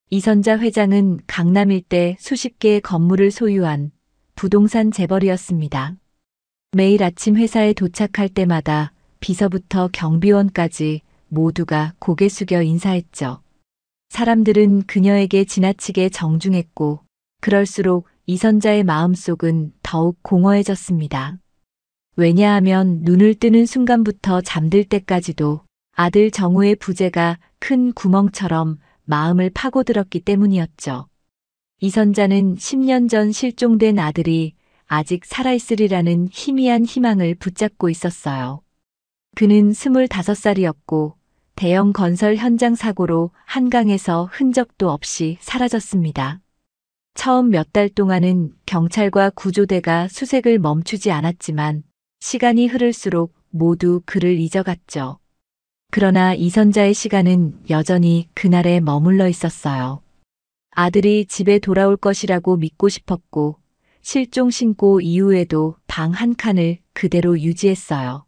이선자 회장은 강남 일대 수십 개의 건물을 소유한 부동산 재벌이었습니다. 매일 아침 회사에 도착할 때마다 비서부터 경비원까지 모두가 고개 숙여 인사했죠. 사람들은 그녀에게 지나치게 정중했고 그럴수록 이선자의 마음속은 더욱 공허해졌습니다. 왜냐하면 눈을 뜨는 순간부터 잠들 때까지도 아들 정우의 부재가 큰 구멍처럼 마음을 파고들었기 때문이었죠. 이선자는 10년 전 실종된 아들이 아직 살아있으리라는 희미한 희망을 붙잡고 있었어요. 그는 25살이었고 대형 건설 현장 사고로 한강에서 흔적도 없이 사라졌습니다. 처음 몇 달 동안은 경찰과 구조대가 수색을 멈추지 않았지만 시간이 흐를수록 모두 그를 잊어갔죠. 그러나 이선자의 시간은 여전히 그날에 머물러 있었어요. 아들이 집에 돌아올 것이라고 믿고 싶었고 실종 신고 이후에도 방 한 칸을 그대로 유지했어요.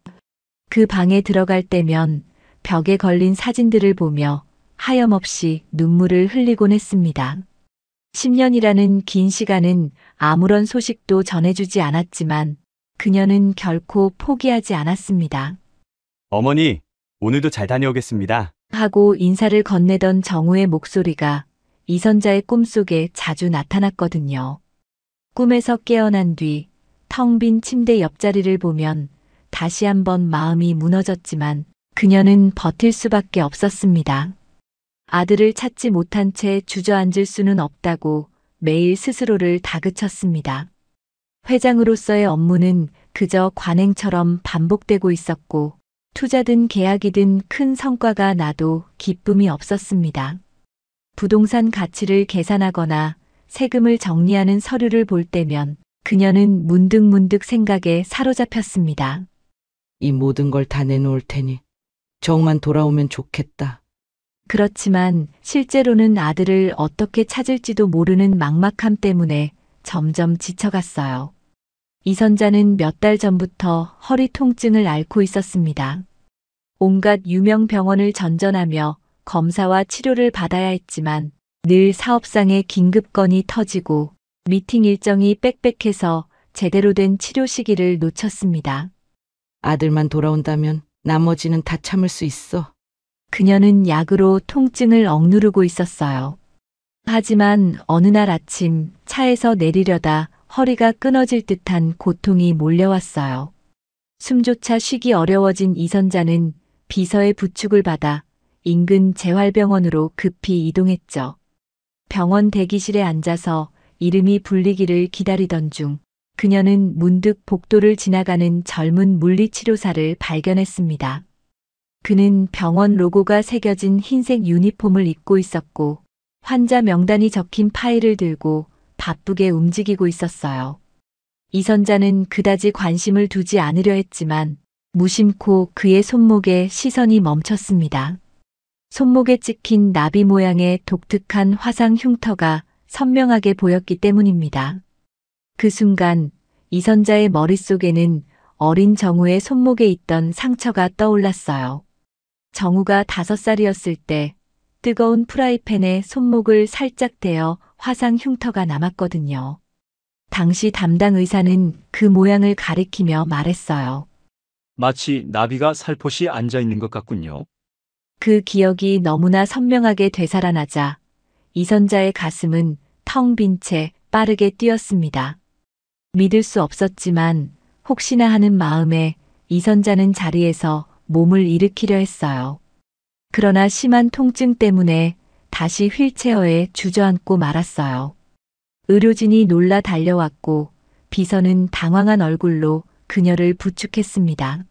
그 방에 들어갈 때면 벽에 걸린 사진들을 보며 하염없이 눈물을 흘리곤 했습니다. 10년이라는 긴 시간은 아무런 소식도 전해주지 않았지만 그녀는 결코 포기하지 않았습니다. 어머니, 오늘도 잘 다녀오겠습니다. 하고 인사를 건네던 정우의 목소리가 이선자의 꿈속에 자주 나타났거든요. 꿈에서 깨어난 뒤 텅 빈 침대 옆자리를 보면 다시 한번 마음이 무너졌지만 그녀는 버틸 수밖에 없었습니다. 아들을 찾지 못한 채 주저앉을 수는 없다고 매일 스스로를 다그쳤습니다. 회장으로서의 업무는 그저 관행처럼 반복되고 있었고 투자든 계약이든 큰 성과가 나도 기쁨이 없었습니다. 부동산 가치를 계산하거나 세금을 정리하는 서류를 볼 때면 그녀는 문득문득 생각에 사로잡혔습니다. 이 모든 걸 다 내놓을 테니 정만 돌아오면 좋겠다. 그렇지만 실제로는 아들을 어떻게 찾을지도 모르는 막막함 때문에 점점 지쳐갔어요. 이선자는 몇 달 전부터 허리 통증을 앓고 있었습니다. 온갖 유명 병원을 전전하며 검사와 치료를 받아야 했지만 늘 사업상의 긴급건이 터지고 미팅 일정이 빽빽해서 제대로 된 치료 시기를 놓쳤습니다. 아들만 돌아온다면 나머지는 다 참을 수 있어. 그녀는 약으로 통증을 억누르고 있었어요. 하지만 어느 날 아침 차에서 내리려다 허리가 끊어질 듯한 고통이 몰려왔어요. 숨조차 쉬기 어려워진 이선자는 비서의 부축을 받아 인근 재활병원으로 급히 이동했죠. 병원 대기실에 앉아서 이름이 불리기를 기다리던 중 그녀는 문득 복도를 지나가는 젊은 물리치료사를 발견했습니다. 그는 병원 로고가 새겨진 흰색 유니폼을 입고 있었고 환자 명단이 적힌 파일을 들고 바쁘게 움직이고 있었어요. 이선자는 그다지 관심을 두지 않으려 했지만 무심코 그의 손목에 시선이 멈췄습니다. 손목에 찍힌 나비 모양의 독특한 화상 흉터가 선명하게 보였기 때문입니다. 그 순간 이선자의 머릿속에는 어린 정우의 손목에 있던 상처가 떠올랐어요. 정우가 5살이었을 때 뜨거운 프라이팬에 손목을 살짝 대어 화상 흉터가 남았거든요. 당시 담당 의사는 그 모양을 가리키며 말했어요. 마치 나비가 살포시 앉아 있는 것 같군요. 그 기억이 너무나 선명하게 되살아나자 이선자의 가슴은 텅 빈 채 빠르게 뛰었습니다. 믿을 수 없었지만 혹시나 하는 마음에 이선자는 자리에서 몸을 일으키려 했어요. 그러나 심한 통증 때문에 다시 휠체어에 주저앉고 말았어요. 의료진이 놀라 달려왔고 비서는 당황한 얼굴로 그녀를 부축했습니다.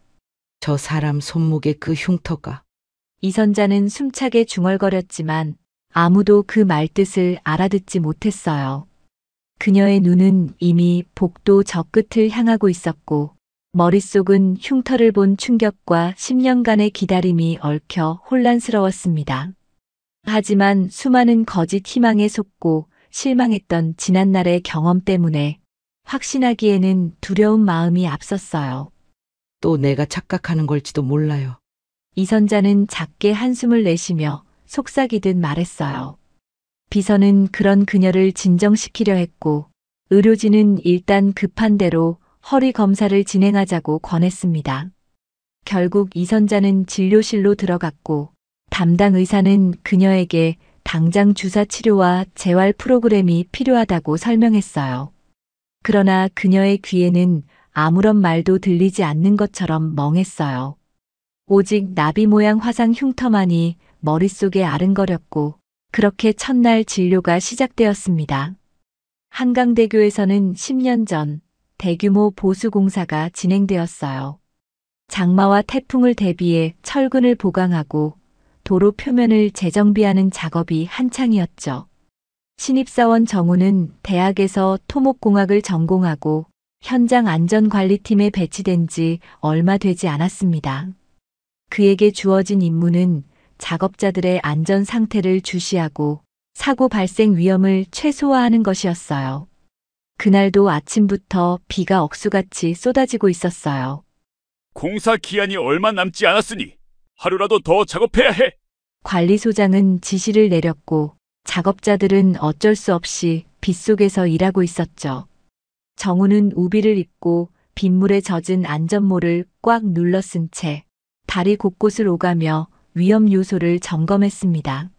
저 사람 손목에 그 흉터가. 이선자는 숨차게 중얼거렸지만 아무도 그 말뜻을 알아듣지 못했어요. 그녀의 눈은 이미 복도 저 끝을 향하고 있었고 머릿속은 흉터를 본 충격과 10년간의 기다림이 얽혀 혼란스러웠습니다. 하지만 수많은 거짓 희망에 속고 실망했던 지난날의 경험 때문에 확신하기에는 두려운 마음이 앞섰어요. 또 내가 착각하는 걸지도 몰라요. 이선자는 작게 한숨을 내쉬며 속삭이듯 말했어요. 비서는 그런 그녀를 진정시키려 했고 의료진은 일단 급한 대로 허리 검사를 진행하자고 권했습니다. 결국 이선자는 진료실로 들어갔고 담당 의사는 그녀에게 당장 주사 치료와 재활 프로그램이 필요하다고 설명했어요. 그러나 그녀의 귀에는 아무런 말도 들리지 않는 것처럼 멍했어요. 오직 나비 모양 화상 흉터만이 머릿속에 아른거렸고 그렇게 첫날 진료가 시작되었습니다. 한강대교에서는 10년 전 대규모 보수 공사가 진행되었어요. 장마와 태풍을 대비해 철근을 보강하고 도로 표면을 재정비하는 작업이 한창이었죠. 신입사원 정우는 대학에서 토목공학을 전공하고 현장 안전관리팀에 배치된 지 얼마 되지 않았습니다. 그에게 주어진 임무는 작업자들의 안전 상태를 주시하고 사고 발생 위험을 최소화하는 것이었어요. 그날도 아침부터 비가 억수같이 쏟아지고 있었어요. 공사 기한이 얼마 남지 않았으니 하루라도 더 작업해야 해. 관리소장은 지시를 내렸고 작업자들은 어쩔 수 없이 빗속에서 일하고 있었죠. 정우는 우비를 입고 빗물에 젖은 안전모를 꽉 눌러 쓴 채 다리 곳곳을 오가며 위험 요소를 점검했습니다.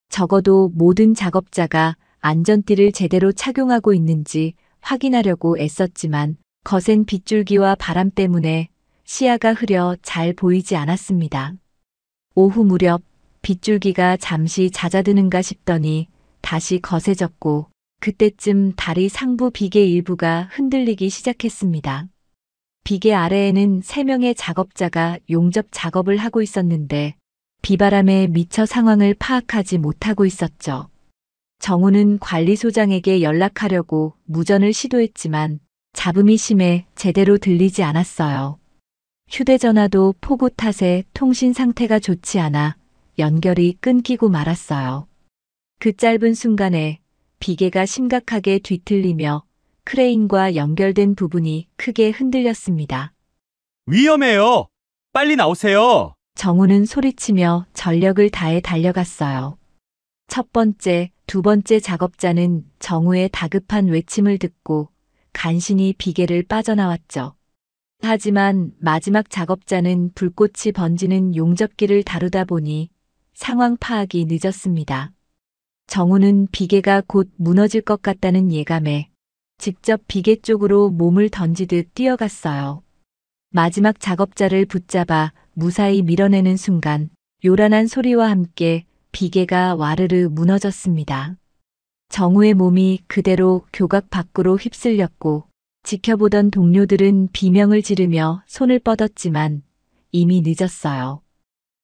적어도 모든 작업자가 안전띠를 제대로 착용하고 있는지 확인하려고 애썼지만 거센 빗줄기와 바람 때문에 시야가 흐려 잘 보이지 않았습니다. 오후 무렵 빗줄기가 잠시 잦아드는가 싶더니 다시 거세졌고 그때쯤 다리 상부 비계 일부가 흔들리기 시작했습니다. 비계 아래에는 3명의 작업자가 용접 작업을 하고 있었는데 비바람에 미처 상황을 파악하지 못하고 있었죠. 정우는 관리소장에게 연락하려고 무전을 시도했지만 잡음이 심해 제대로 들리지 않았어요. 휴대전화도 폭우 탓에 통신 상태가 좋지 않아 연결이 끊기고 말았어요. 그 짧은 순간에 비계가 심각하게 뒤틀리며 크레인과 연결된 부분이 크게 흔들렸습니다. 위험해요. 빨리 나오세요. 정우는 소리치며 전력을 다해 달려갔어요. 첫 번째, 두 번째 작업자는 정우의 다급한 외침을 듣고 간신히 비계를 빠져나왔죠. 하지만 마지막 작업자는 불꽃이 번지는 용접기를 다루다 보니 상황 파악이 늦었습니다. 정우는 비계가 곧 무너질 것 같다는 예감에 직접 비계 쪽으로 몸을 던지듯 뛰어갔어요. 마지막 작업자를 붙잡아 무사히 밀어내는 순간 요란한 소리와 함께 비계가 와르르 무너졌습니다. 정우의 몸이 그대로 교각 밖으로 휩쓸렸고 지켜보던 동료들은 비명을 지르며 손을 뻗었지만 이미 늦었어요.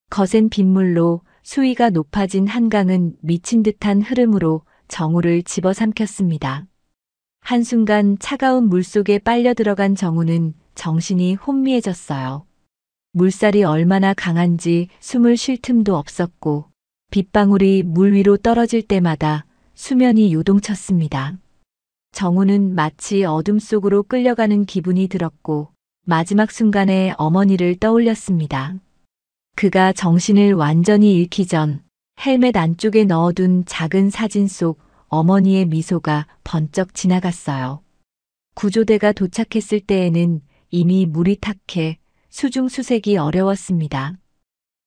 거센 빗물로 수위가 높아진 한강은 미친 듯한 흐름으로 정우를 집어삼켰습니다. 한순간 차가운 물속에 빨려 들어간 정우는 정신이 혼미해졌어요. 물살이 얼마나 강한지 숨을 쉴 틈도 없었고 빗방울이 물 위로 떨어질 때마다 수면이 요동쳤습니다. 정우는 마치 어둠 속으로 끌려가는 기분이 들었고 마지막 순간에 어머니를 떠올렸습니다. 그가 정신을 완전히 잃기 전 헬멧 안쪽에 넣어둔 작은 사진 속 어머니의 미소가 번쩍 지나갔어요. 구조대가 도착했을 때에는 이미 물이 탁해 수중 수색이 어려웠습니다.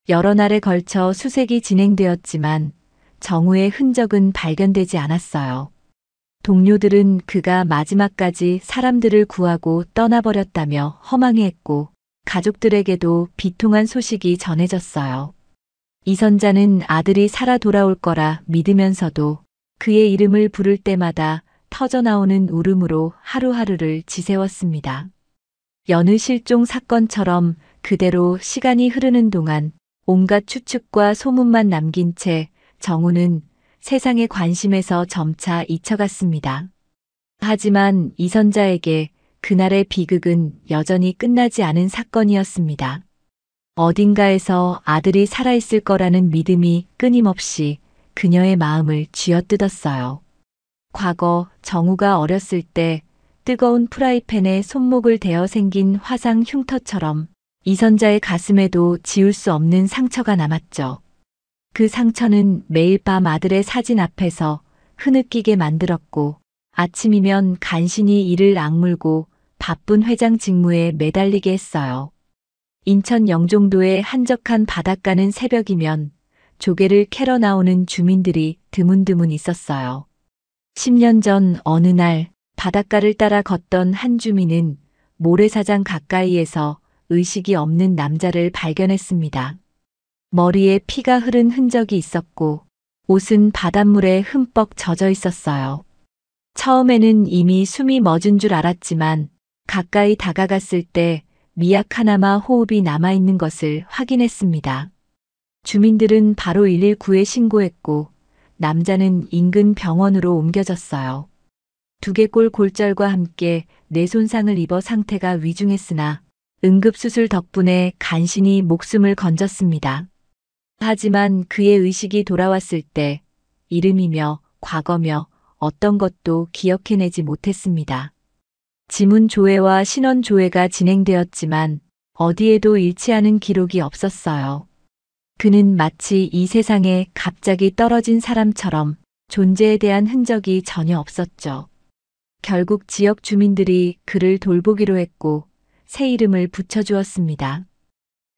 여러 날에 걸쳐 수색이 진행되었지만 정우의 흔적은 발견되지 않았어요. 동료들은 그가 마지막까지 사람들을 구하고 떠나버렸다며 허망해했고 가족들에게도 비통한 소식이 전해졌어요. 이선자는 아들이 살아 돌아올 거라 믿으면서도 그의 이름을 부를 때마다 터져나오는 울음으로 하루하루를 지새웠습니다. 여느 실종 사건처럼 그대로 시간이 흐르는 동안 온갖 추측과 소문만 남긴 채 정우는 세상의 관심에서 점차 잊혀갔습니다. 하지만 이선자에게 그날의 비극은 여전히 끝나지 않은 사건이었습니다. 어딘가에서 아들이 살아있을 거라는 믿음이 끊임없이 그녀의 마음을 쥐어뜯었어요. 과거 정우가 어렸을 때 뜨거운 프라이팬에 손목을 대어 생긴 화상 흉터처럼 이선자의 가슴에도 지울 수 없는 상처가 남았죠. 그 상처는 매일 밤 아들의 사진 앞에서 흐느끼게 만들었고 아침이면 간신히 이를 악물고 바쁜 회장 직무에 매달리게 했어요. 인천 영종도의 한적한 바닷가는 새벽이면 조개를 캐러 나오는 주민들이 드문드문 있었어요. 10년 전 어느 날 바닷가를 따라 걷던 한 주민은 모래사장 가까이에서 의식이 없는 남자를 발견했습니다. 머리에 피가 흐른 흔적이 있었고 옷은 바닷물에 흠뻑 젖어 있었어요. 처음에는 이미 숨이 멎은 줄 알았지만 가까이 다가갔을 때 미약하나마 호흡이 남아있는 것을 확인했습니다. 주민들은 바로 119에 신고했고 남자는 인근 병원으로 옮겨졌어요. 두개골 골절과 함께 뇌 손상을 입어 상태가 위중했으나 응급수술 덕분에 간신히 목숨을 건졌습니다. 하지만 그의 의식이 돌아왔을 때 이름이며 과거며 어떤 것도 기억해내지 못했습니다. 지문 조회와 신원 조회가 진행되었지만 어디에도 일치하는 기록이 없었어요. 그는 마치 이 세상에 갑자기 떨어진 사람처럼 존재에 대한 흔적이 전혀 없었죠. 결국 지역 주민들이 그를 돌보기로 했고 새 이름을 붙여주었습니다.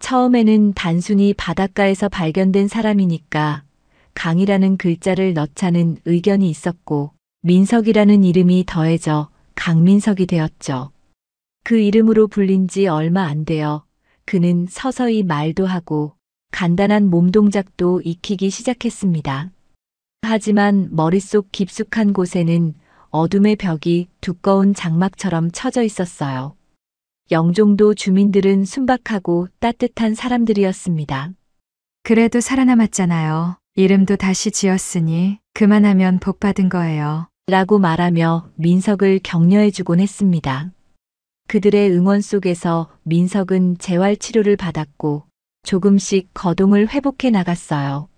처음에는 단순히 바닷가에서 발견된 사람이니까 강이라는 글자를 넣자는 의견이 있었고 민석이라는 이름이 더해져 강민석이 되었죠. 그 이름으로 불린 지 얼마 안 되어 그는 서서히 말도 하고 간단한 몸 동작도 익히기 시작했습니다. 하지만 머릿속 깊숙한 곳에는 어둠의 벽이 두꺼운 장막처럼 쳐져 있었어요. 영종도 주민들은 순박하고 따뜻한 사람들이었습니다. 그래도 살아남았잖아요. 이름도 다시 지었으니 그만하면 복 받은 거예요. 라고 말하며 민석을 격려해주곤 했습니다. 그들의 응원 속에서 민석은 재활치료를 받았고 조금씩 거동을 회복해 나갔어요.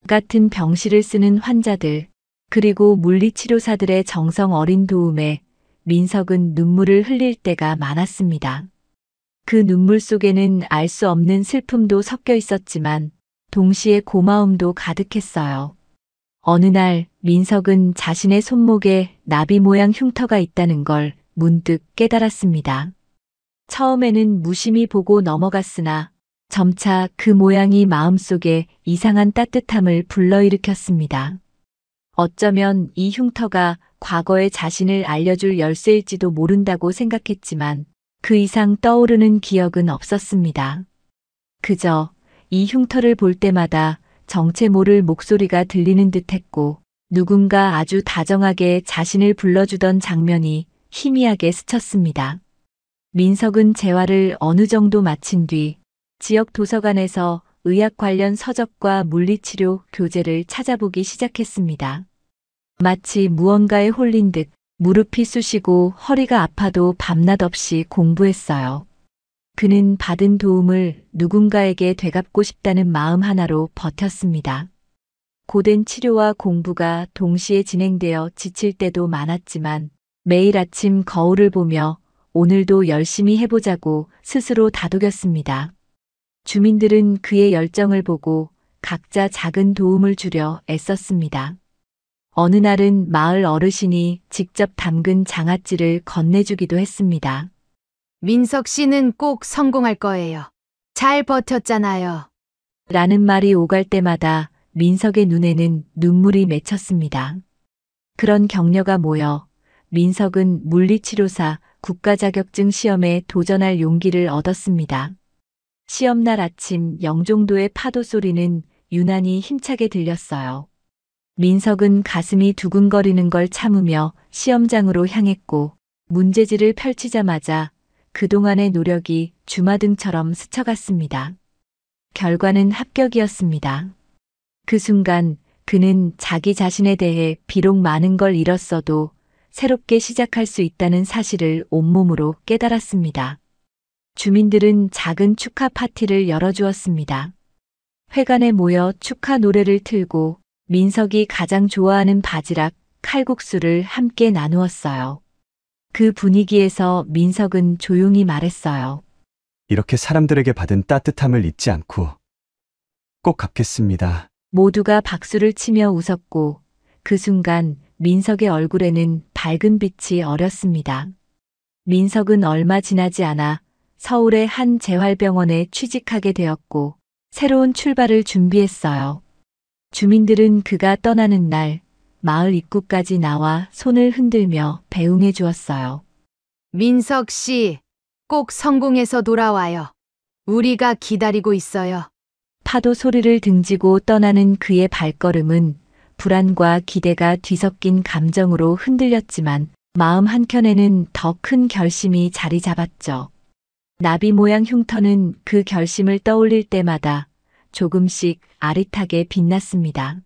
같은 병실을 쓰는 환자들, 그리고 물리치료사들의 정성 어린 도움에 민석은 눈물을 흘릴 때가 많았습니다. 그 눈물 속에는 알 수 없는 슬픔도 섞여 있었지만 동시에 고마움도 가득했어요. 어느 날 민석은 자신의 손목에 나비 모양 흉터가 있다는 걸 문득 깨달았습니다. 처음에는 무심히 보고 넘어갔으나 점차 그 모양이 마음속에 이상한 따뜻함을 불러일으켰습니다. 어쩌면 이 흉터가 과거의 자신을 알려줄 열쇠일지도 모른다고 생각했지만 그 이상 떠오르는 기억은 없었습니다. 그저 이 흉터를 볼 때마다 정체 모를 목소리가 들리는 듯했고 누군가 아주 다정하게 자신을 불러주던 장면이 희미하게 스쳤습니다. 민석은 재활을 어느 정도 마친 뒤 지역 도서관에서 의학 관련 서적과 물리치료 교재를 찾아보기 시작했습니다. 마치 무언가에 홀린 듯 무릎이 쑤시고 허리가 아파도 밤낮 없이 공부했어요. 그는 받은 도움을 누군가에게 되갚고 싶다는 마음 하나로 버텼습니다. 고된 치료와 공부가 동시에 진행되어 지칠 때도 많았지만 매일 아침 거울을 보며 오늘도 열심히 해보자고 스스로 다독였습니다. 주민들은 그의 열정을 보고 각자 작은 도움을 주려 애썼습니다. 어느 날은 마을 어르신이 직접 담근 장아찌를 건네주기도 했습니다. 민석 씨는 꼭 성공할 거예요. 잘 버텼잖아요. 라는 말이 오갈 때마다 민석의 눈에는 눈물이 맺혔습니다. 그런 격려가 모여 민석은 물리치료사 국가 자격증 시험에 도전할 용기를 얻었습니다. 시험날 아침 영종도의 파도 소리는 유난히 힘차게 들렸어요. 민석은 가슴이 두근거리는 걸 참으며 시험장으로 향했고 문제지를 펼치자마자 그동안의 노력이 주마등처럼 스쳐갔습니다. 결과는 합격이었습니다. 그 순간 그는 자기 자신에 대해 비록 많은 걸 잃었어도 새롭게 시작할 수 있다는 사실을 온몸으로 깨달았습니다. 주민들은 작은 축하 파티를 열어주었습니다. 회관에 모여 축하 노래를 틀고 민석이 가장 좋아하는 바지락, 칼국수를 함께 나누었어요. 그 분위기에서 민석은 조용히 말했어요. 이렇게 사람들에게 받은 따뜻함을 잊지 않고 꼭 갚겠습니다. 모두가 박수를 치며 웃었고 그 순간 민석의 얼굴에는 밝은 빛이 어렸습니다. 민석은 얼마 지나지 않아 서울의 한 재활병원에 취직하게 되었고 새로운 출발을 준비했어요. 주민들은 그가 떠나는 날 마을 입구까지 나와 손을 흔들며 배웅해 주었어요. 민석 씨, 꼭 성공해서 돌아와요. 우리가 기다리고 있어요. 파도 소리를 등지고 떠나는 그의 발걸음은 불안과 기대가 뒤섞인 감정으로 흔들렸지만 마음 한켠에는 더 큰 결심이 자리 잡았죠. 나비 모양 흉터는 그 결심을 떠올릴 때마다 조금씩 아릿하게 빛났습니다.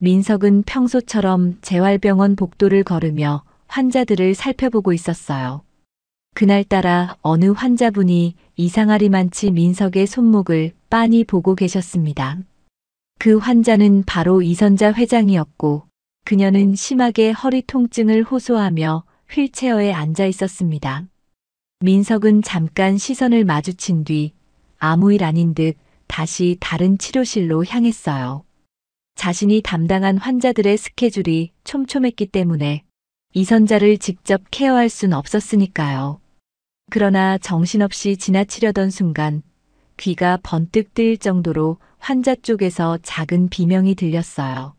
민석은 평소처럼 재활병원 복도를 걸으며 환자들을 살펴보고 있었어요. 그날따라 어느 환자분이 이상하리만치 민석의 손목을 빤히 보고 계셨습니다. 그 환자는 바로 이선자 회장이었고 그녀는 심하게 허리 통증을 호소하며 휠체어에 앉아 있었습니다. 민석은 잠깐 시선을 마주친 뒤 아무 일 아닌 듯 다시 다른 치료실로 향했어요. 자신이 담당한 환자들의 스케줄이 촘촘했기 때문에 이선자를 직접 케어할 순 없었으니까요. 그러나 정신없이 지나치려던 순간 귀가 번뜩 뜨일 정도로 환자 쪽에서 작은 비명이 들렸어요.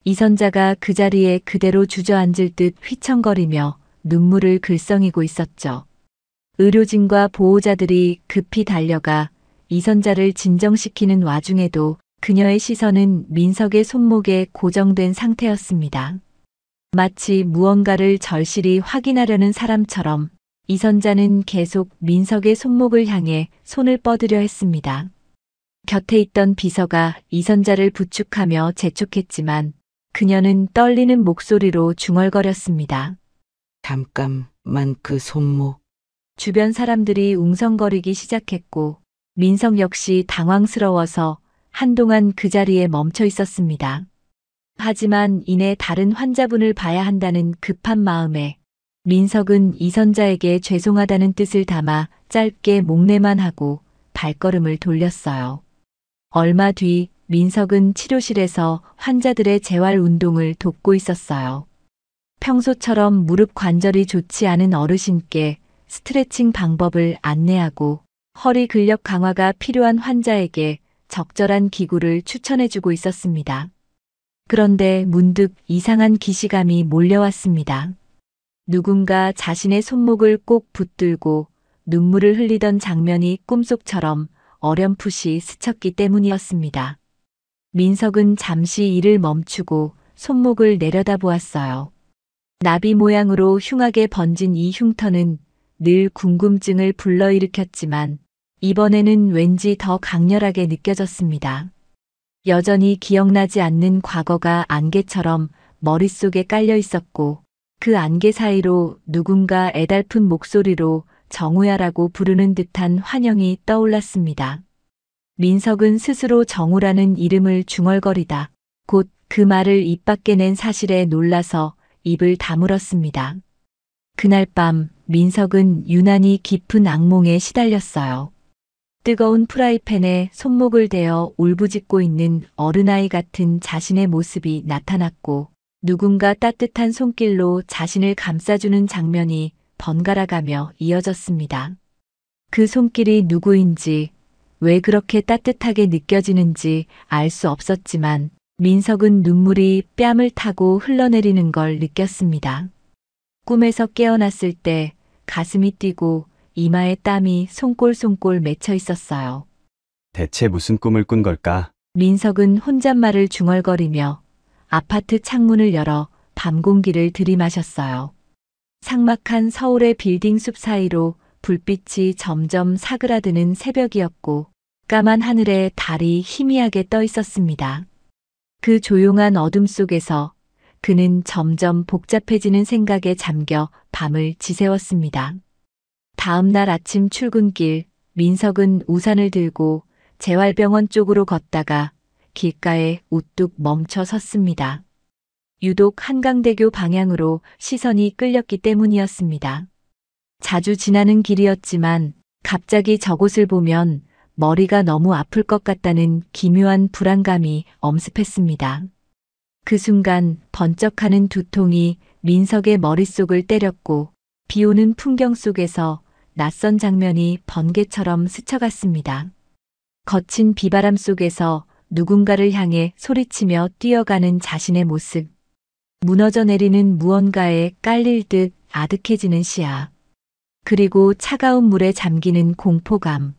이선자가 그 자리에 그대로 주저앉을 듯 휘청거리며 눈물을 글썽이고 있었죠. 의료진과 보호자들이 급히 달려가 이선자를 진정시키는 와중에도 그녀의 시선은 민석의 손목에 고정된 상태였습니다. 마치 무언가를 절실히 확인하려는 사람처럼 이선자는 계속 민석의 손목을 향해 손을 뻗으려 했습니다. 곁에 있던 비서가 이선자를 부축하며 재촉했지만 그녀는 떨리는 목소리로 중얼거렸습니다. 잠깐만 그 손목. 주변 사람들이 웅성거리기 시작했고 민석 역시 당황스러워서 한동안 그 자리에 멈춰 있었습니다. 하지만 이내 다른 환자분을 봐야 한다는 급한 마음에 민석은 이선자에게 죄송하다는 뜻을 담아 짧게 목례만 하고 발걸음을 돌렸어요. 얼마 뒤 민석은 치료실에서 환자들의 재활 운동을 돕고 있었어요. 평소처럼 무릎 관절이 좋지 않은 어르신께 스트레칭 방법을 안내하고 허리 근력 강화가 필요한 환자에게 적절한 기구를 추천해주고 있었습니다. 그런데 문득 이상한 기시감이 몰려왔습니다. 누군가 자신의 손목을 꼭 붙들고 눈물을 흘리던 장면이 꿈속처럼 어렴풋이 스쳤기 때문이었습니다. 민석은 잠시 일을 멈추고 손목을 내려다보았어요. 나비 모양으로 흉하게 번진 이 흉터는 늘 궁금증을 불러일으켰지만 이번에는 왠지 더 강렬하게 느껴졌습니다. 여전히 기억나지 않는 과거가 안개처럼 머릿속에 깔려 있었고 그 안개 사이로 누군가 애달픈 목소리로 정우야라고 부르는 듯한 환영이 떠올랐습니다. 민석은 스스로 정우라는 이름을 중얼거리다 곧 그 말을 입 밖에 낸 사실에 놀라서 입을 다물었습니다. 그날 밤 민석은 유난히 깊은 악몽에 시달렸어요. 뜨거운 프라이팬에 손목을 대어 울부짖고 있는 어른아이 같은 자신의 모습이 나타났고 누군가 따뜻한 손길로 자신을 감싸주는 장면이 번갈아가며 이어졌습니다. 그 손길이 누구인지 왜 그렇게 따뜻하게 느껴지는지 알 수 없었지만 민석은 눈물이 뺨을 타고 흘러내리는 걸 느꼈습니다. 꿈에서 깨어났을 때 가슴이 뛰고 이마에 땀이 송골송골 맺혀 있었어요. 대체 무슨 꿈을 꾼 걸까? 민석은 혼잣말을 중얼거리며 아파트 창문을 열어 밤 공기를 들이마셨어요. 삭막한 서울의 빌딩 숲 사이로 불빛이 점점 사그라드는 새벽이었고 까만 하늘에 달이 희미하게 떠 있었습니다. 그 조용한 어둠 속에서 그는 점점 복잡해지는 생각에 잠겨 밤을 지새웠습니다. 다음 날 아침 출근길, 민석은 우산을 들고 재활병원 쪽으로 걷다가 길가에 우뚝 멈춰 섰습니다. 유독 한강대교 방향으로 시선이 끌렸기 때문이었습니다. 자주 지나는 길이었지만 갑자기 저곳을 보면 머리가 너무 아플 것 같다는 기묘한 불안감이 엄습했습니다. 그 순간 번쩍하는 두통이 민석의 머릿속을 때렸고 비오는 풍경 속에서 낯선 장면이 번개처럼 스쳐갔습니다. 거친 비바람 속에서 누군가를 향해 소리치며 뛰어가는 자신의 모습. 무너져 내리는 무언가에 깔릴 듯 아득해지는 시야. 그리고 차가운 물에 잠기는 공포감.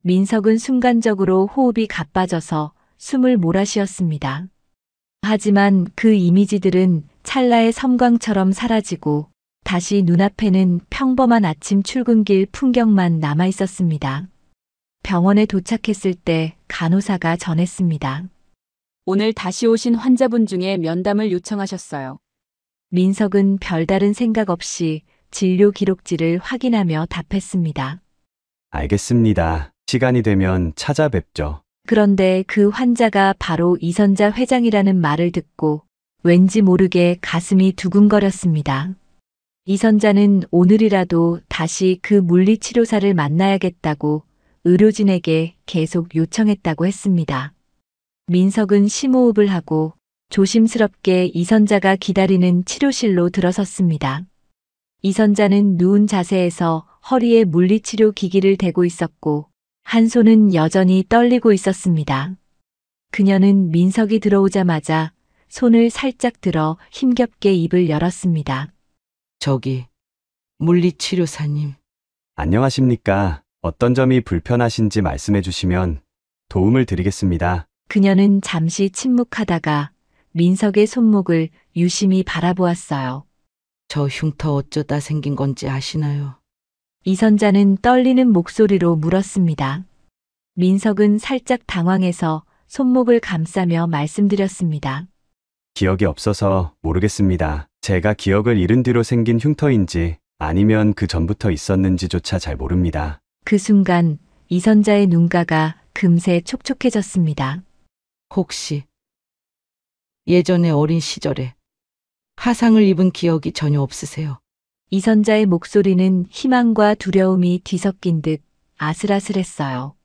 민석은 순간적으로 호흡이 가빠져서 숨을 몰아쉬었습니다. 하지만 그 이미지들은 찰나의 섬광처럼 사라지고 다시 눈앞에는 평범한 아침 출근길 풍경만 남아 있었습니다. 병원에 도착했을 때 간호사가 전했습니다. 오늘 다시 오신 환자분 중에 면담을 요청하셨어요. 민석은 별다른 생각 없이 진료 기록지를 확인하며 답했습니다. 알겠습니다. 시간이 되면 찾아뵙죠. 그런데 그 환자가 바로 이선자 회장이라는 말을 듣고 왠지 모르게 가슴이 두근거렸습니다. 이선자는 오늘이라도 다시 그 물리치료사를 만나야겠다고 의료진에게 계속 요청했다고 했습니다. 민석은 심호흡을 하고 조심스럽게 이선자가 기다리는 치료실로 들어섰습니다. 이선자는 누운 자세에서 허리에 물리치료 기기를 대고 있었고 한 손은 여전히 떨리고 있었습니다. 그녀는 민석이 들어오자마자 손을 살짝 들어 힘겹게 입을 열었습니다. 저기, 물리치료사님. 안녕하십니까? 어떤 점이 불편하신지 말씀해 주시면 도움을 드리겠습니다. 그녀는 잠시 침묵하다가 민석의 손목을 유심히 바라보았어요. 저 흉터 어쩌다 생긴 건지 아시나요? 이선자는 떨리는 목소리로 물었습니다. 민석은 살짝 당황해서 손목을 감싸며 말씀드렸습니다. 기억이 없어서 모르겠습니다. 제가 기억을 잃은 뒤로 생긴 흉터인지 아니면 그 전부터 있었는지조차 잘 모릅니다. 그 순간 이선자의 눈가가 금세 촉촉해졌습니다. 혹시 예전에 어린 시절에 화상을 입은 기억이 전혀 없으세요? 이선자의 목소리는 희망과 두려움이 뒤섞인 듯 아슬아슬했어요.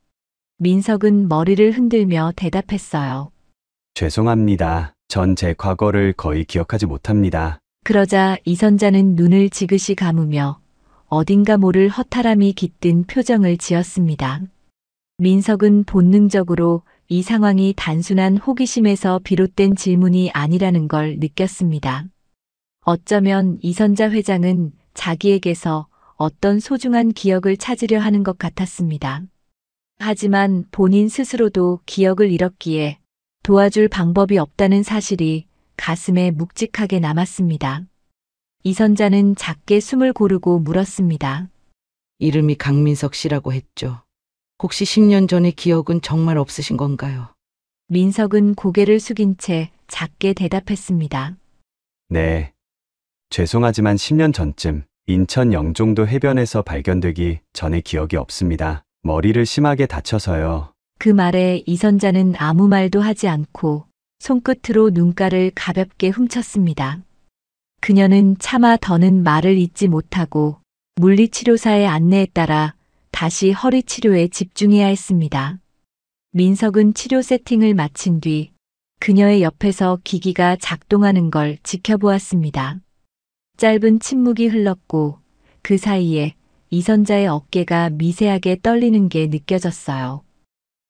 민석은 머리를 흔들며 대답했어요. 죄송합니다. 전 제 과거를 거의 기억하지 못합니다. 그러자 이선자는 눈을 지그시 감으며 어딘가 모를 허탈함이 깃든 표정을 지었습니다. 민석은 본능적으로 이 상황이 단순한 호기심에서 비롯된 질문이 아니라는 걸 느꼈습니다. 어쩌면 이선자 회장은 자기에게서 어떤 소중한 기억을 찾으려 하는 것 같았습니다. 하지만 본인 스스로도 기억을 잃었기에 도와줄 방법이 없다는 사실이 가슴에 묵직하게 남았습니다. 이선자는 작게 숨을 고르고 물었습니다. 이름이 강민석 씨라고 했죠. 혹시 10년 전의 기억은 정말 없으신 건가요? 민석은 고개를 숙인 채 작게 대답했습니다. 네. 죄송하지만 10년 전쯤 인천 영종도 해변에서 발견되기 전에 기억이 없습니다. 머리를 심하게 다쳐서요. 그 말에 이선자는 아무 말도 하지 않고 손끝으로 눈가를 가볍게 훔쳤습니다. 그녀는 차마 더는 말을 잇지 못하고 물리치료사의 안내에 따라 다시 허리 치료에 집중해야 했습니다. 민석은 치료 세팅을 마친 뒤 그녀의 옆에서 기기가 작동하는 걸 지켜보았습니다. 짧은 침묵이 흘렀고 그 사이에 이선자의 어깨가 미세하게 떨리는 게 느껴졌어요.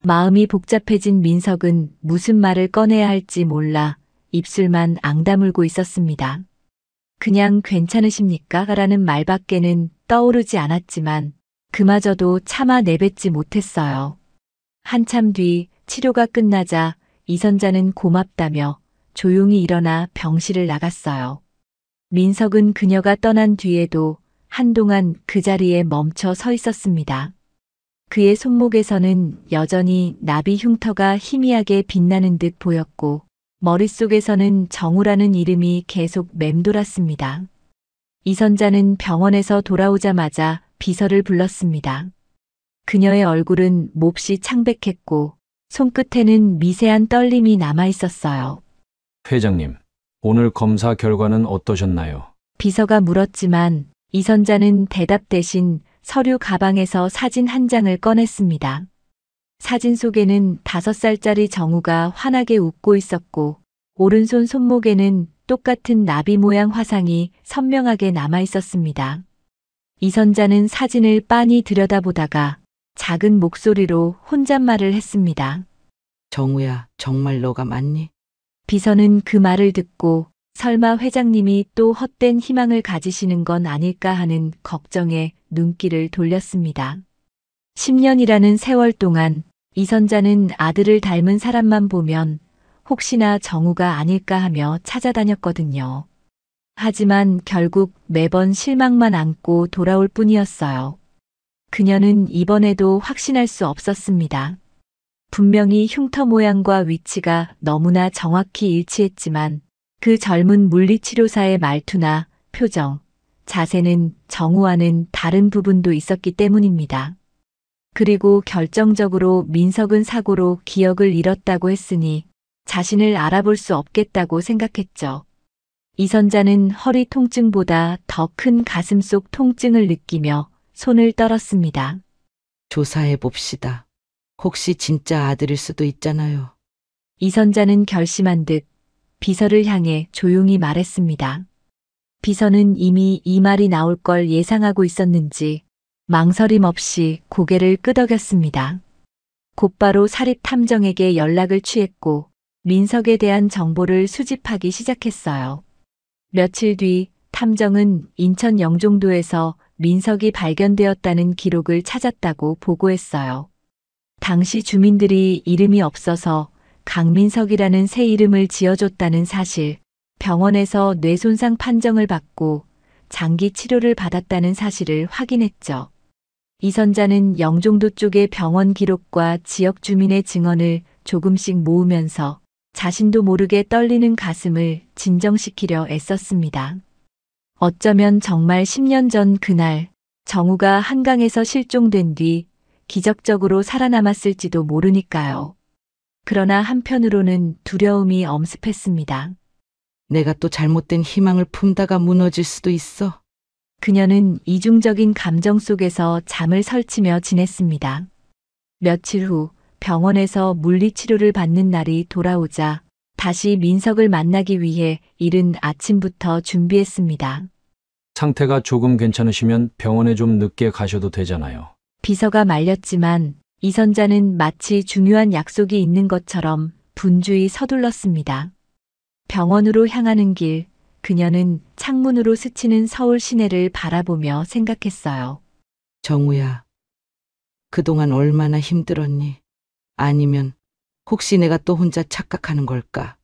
마음이 복잡해진 민석은 무슨 말을 꺼내야 할지 몰라 입술만 앙다물고 있었습니다. 그냥 괜찮으십니까? 라는 말밖에는 떠오르지 않았지만 그마저도 차마 내뱉지 못했어요. 한참 뒤 치료가 끝나자 이선자는 고맙다며 조용히 일어나 병실을 나갔어요. 민석은 그녀가 떠난 뒤에도 한동안 그 자리에 멈춰 서 있었습니다. 그의 손목에서는 여전히 나비 흉터가 희미하게 빛나는 듯 보였고 머릿속에서는 정우라는 이름이 계속 맴돌았습니다. 이선자는 병원에서 돌아오자마자 비서를 불렀습니다. 그녀의 얼굴은 몹시 창백했고 손끝에는 미세한 떨림이 남아 있었어요. 회장님, 오늘 검사 결과는 어떠셨나요? 비서가 물었지만 이선자는 대답 대신 서류 가방에서 사진 한 장을 꺼냈습니다. 사진 속에는 5살짜리 정우가 환하게 웃고 있었고 오른손 손목에는 똑같은 나비 모양 화상이 선명하게 남아 있었습니다. 이선자는 사진을 빤히 들여다보다가 작은 목소리로 혼잣말을 했습니다. 정우야, 정말 너가 맞니? 비서는 그 말을 듣고 설마 회장님이 또 헛된 희망을 가지시는 건 아닐까 하는 걱정에 눈길을 돌렸습니다. 10년이라는 세월 동안 이선자는 아들을 닮은 사람만 보면 혹시나 정우가 아닐까 하며 찾아다녔거든요. 하지만 결국 매번 실망만 안고 돌아올 뿐이었어요. 그녀는 이번에도 확신할 수 없었습니다. 분명히 흉터 모양과 위치가 너무나 정확히 일치했지만 그 젊은 물리치료사의 말투나 표정, 자세는 정우와는 다른 부분도 있었기 때문입니다. 그리고 결정적으로 민석은 사고로 기억을 잃었다고 했으니 자신을 알아볼 수 없겠다고 생각했죠. 이선자는 허리 통증보다 더 큰 가슴속 통증을 느끼며 손을 떨었습니다. 조사해 봅시다. 혹시 진짜 아들일 수도 있잖아요. 이선자는 결심한 듯 비서를 향해 조용히 말했습니다. 비서는 이미 이 말이 나올 걸 예상하고 있었는지 망설임 없이 고개를 끄덕였습니다. 곧바로 사립탐정에게 연락을 취했고 민석에 대한 정보를 수집하기 시작했어요. 며칠 뒤 탐정은 인천 영종도에서 민석이 발견되었다는 기록을 찾았다고 보고했어요. 당시 주민들이 이름이 없어서 강민석이라는 새 이름을 지어줬다는 사실, 병원에서 뇌손상 판정을 받고 장기 치료를 받았다는 사실을 확인했죠. 이선자는 영종도 쪽의 병원 기록과 지역 주민의 증언을 조금씩 모으면서 자신도 모르게 떨리는 가슴을 진정시키려 애썼습니다. 어쩌면 정말 10년 전 그날 정우가 한강에서 실종된 뒤 기적적으로 살아남았을지도 모르니까요. 그러나 한편으로는 두려움이 엄습했습니다. 내가 또 잘못된 희망을 품다가 무너질 수도 있어. 그녀는 이중적인 감정 속에서 잠을 설치며 지냈습니다. 며칠 후 병원에서 물리치료를 받는 날이 돌아오자 다시 민석을 만나기 위해 이른 아침부터 준비했습니다. 상태가 조금 괜찮으시면 병원에 좀 늦게 가셔도 되잖아요. 비서가 말렸지만 이선자는 마치 중요한 약속이 있는 것처럼 분주히 서둘렀습니다. 병원으로 향하는 길, 그녀는 창문으로 스치는 서울 시내를 바라보며 생각했어요. 정우야, 그동안 얼마나 힘들었니? 아니면 혹시 내가 또 혼자 착각하는 걸까?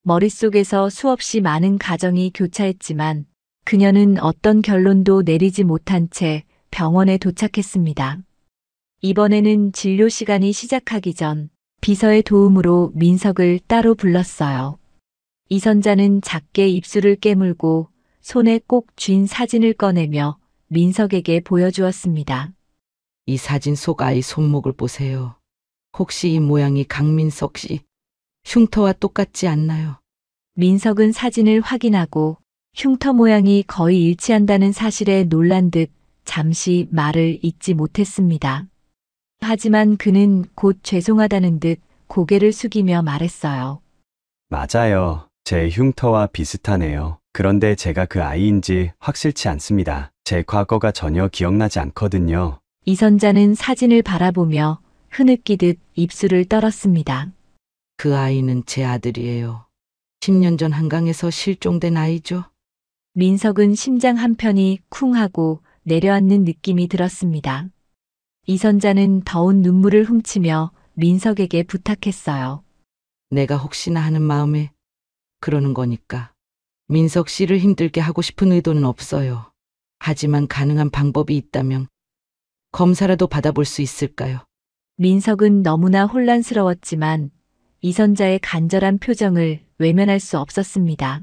머릿속에서 수없이 많은 가정이 교차했지만 그녀는 어떤 결론도 내리지 못한 채 병원에 도착했습니다. 이번에는 진료 시간이 시작하기 전 비서의 도움으로 민석을 따로 불렀어요. 이선자는 작게 입술을 깨물고 손에 꼭 쥔 사진을 꺼내며 민석에게 보여주었습니다. 이 사진 속 아이 손목을 보세요. 혹시 이 모양이 강민석 씨 흉터와 똑같지 않나요? 민석은 사진을 확인하고 흉터 모양이 거의 일치한다는 사실에 놀란 듯 잠시 말을 잇지 못했습니다. 하지만 그는 곧 죄송하다는 듯 고개를 숙이며 말했어요. 맞아요. 제 흉터와 비슷하네요. 그런데 제가 그 아이인지 확실치 않습니다. 제 과거가 전혀 기억나지 않거든요. 이선자는 사진을 바라보며 흐느끼듯 입술을 떨었습니다. 그 아이는 제 아들이에요. 10년 전 한강에서 실종된 아이죠. 민석은 심장 한편이 쿵 하고 내려앉는 느낌이 들었습니다. 이선자는 더운 눈물을 훔치며 민석에게 부탁했어요. 내가 혹시나 하는 마음에 그러는 거니까. 민석 씨를 힘들게 하고 싶은 의도는 없어요. 하지만 가능한 방법이 있다면 검사라도 받아볼 수 있을까요? 민석은 너무나 혼란스러웠지만 이선자의 간절한 표정을 외면할 수 없었습니다.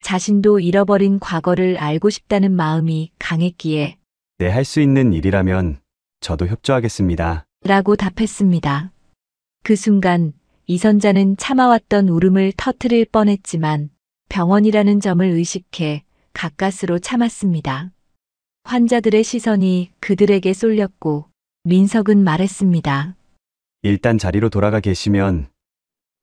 자신도 잃어버린 과거를 알고 싶다는 마음이 강했기에 네, 할 수 있는 일이라면 저도 협조하겠습니다. 라고 답했습니다. 그 순간 이선자는 참아왔던 울음을 터뜨릴 뻔했지만 병원이라는 점을 의식해 가까스로 참았습니다. 환자들의 시선이 그들에게 쏠렸고 민석은 말했습니다. 일단 자리로 돌아가 계시면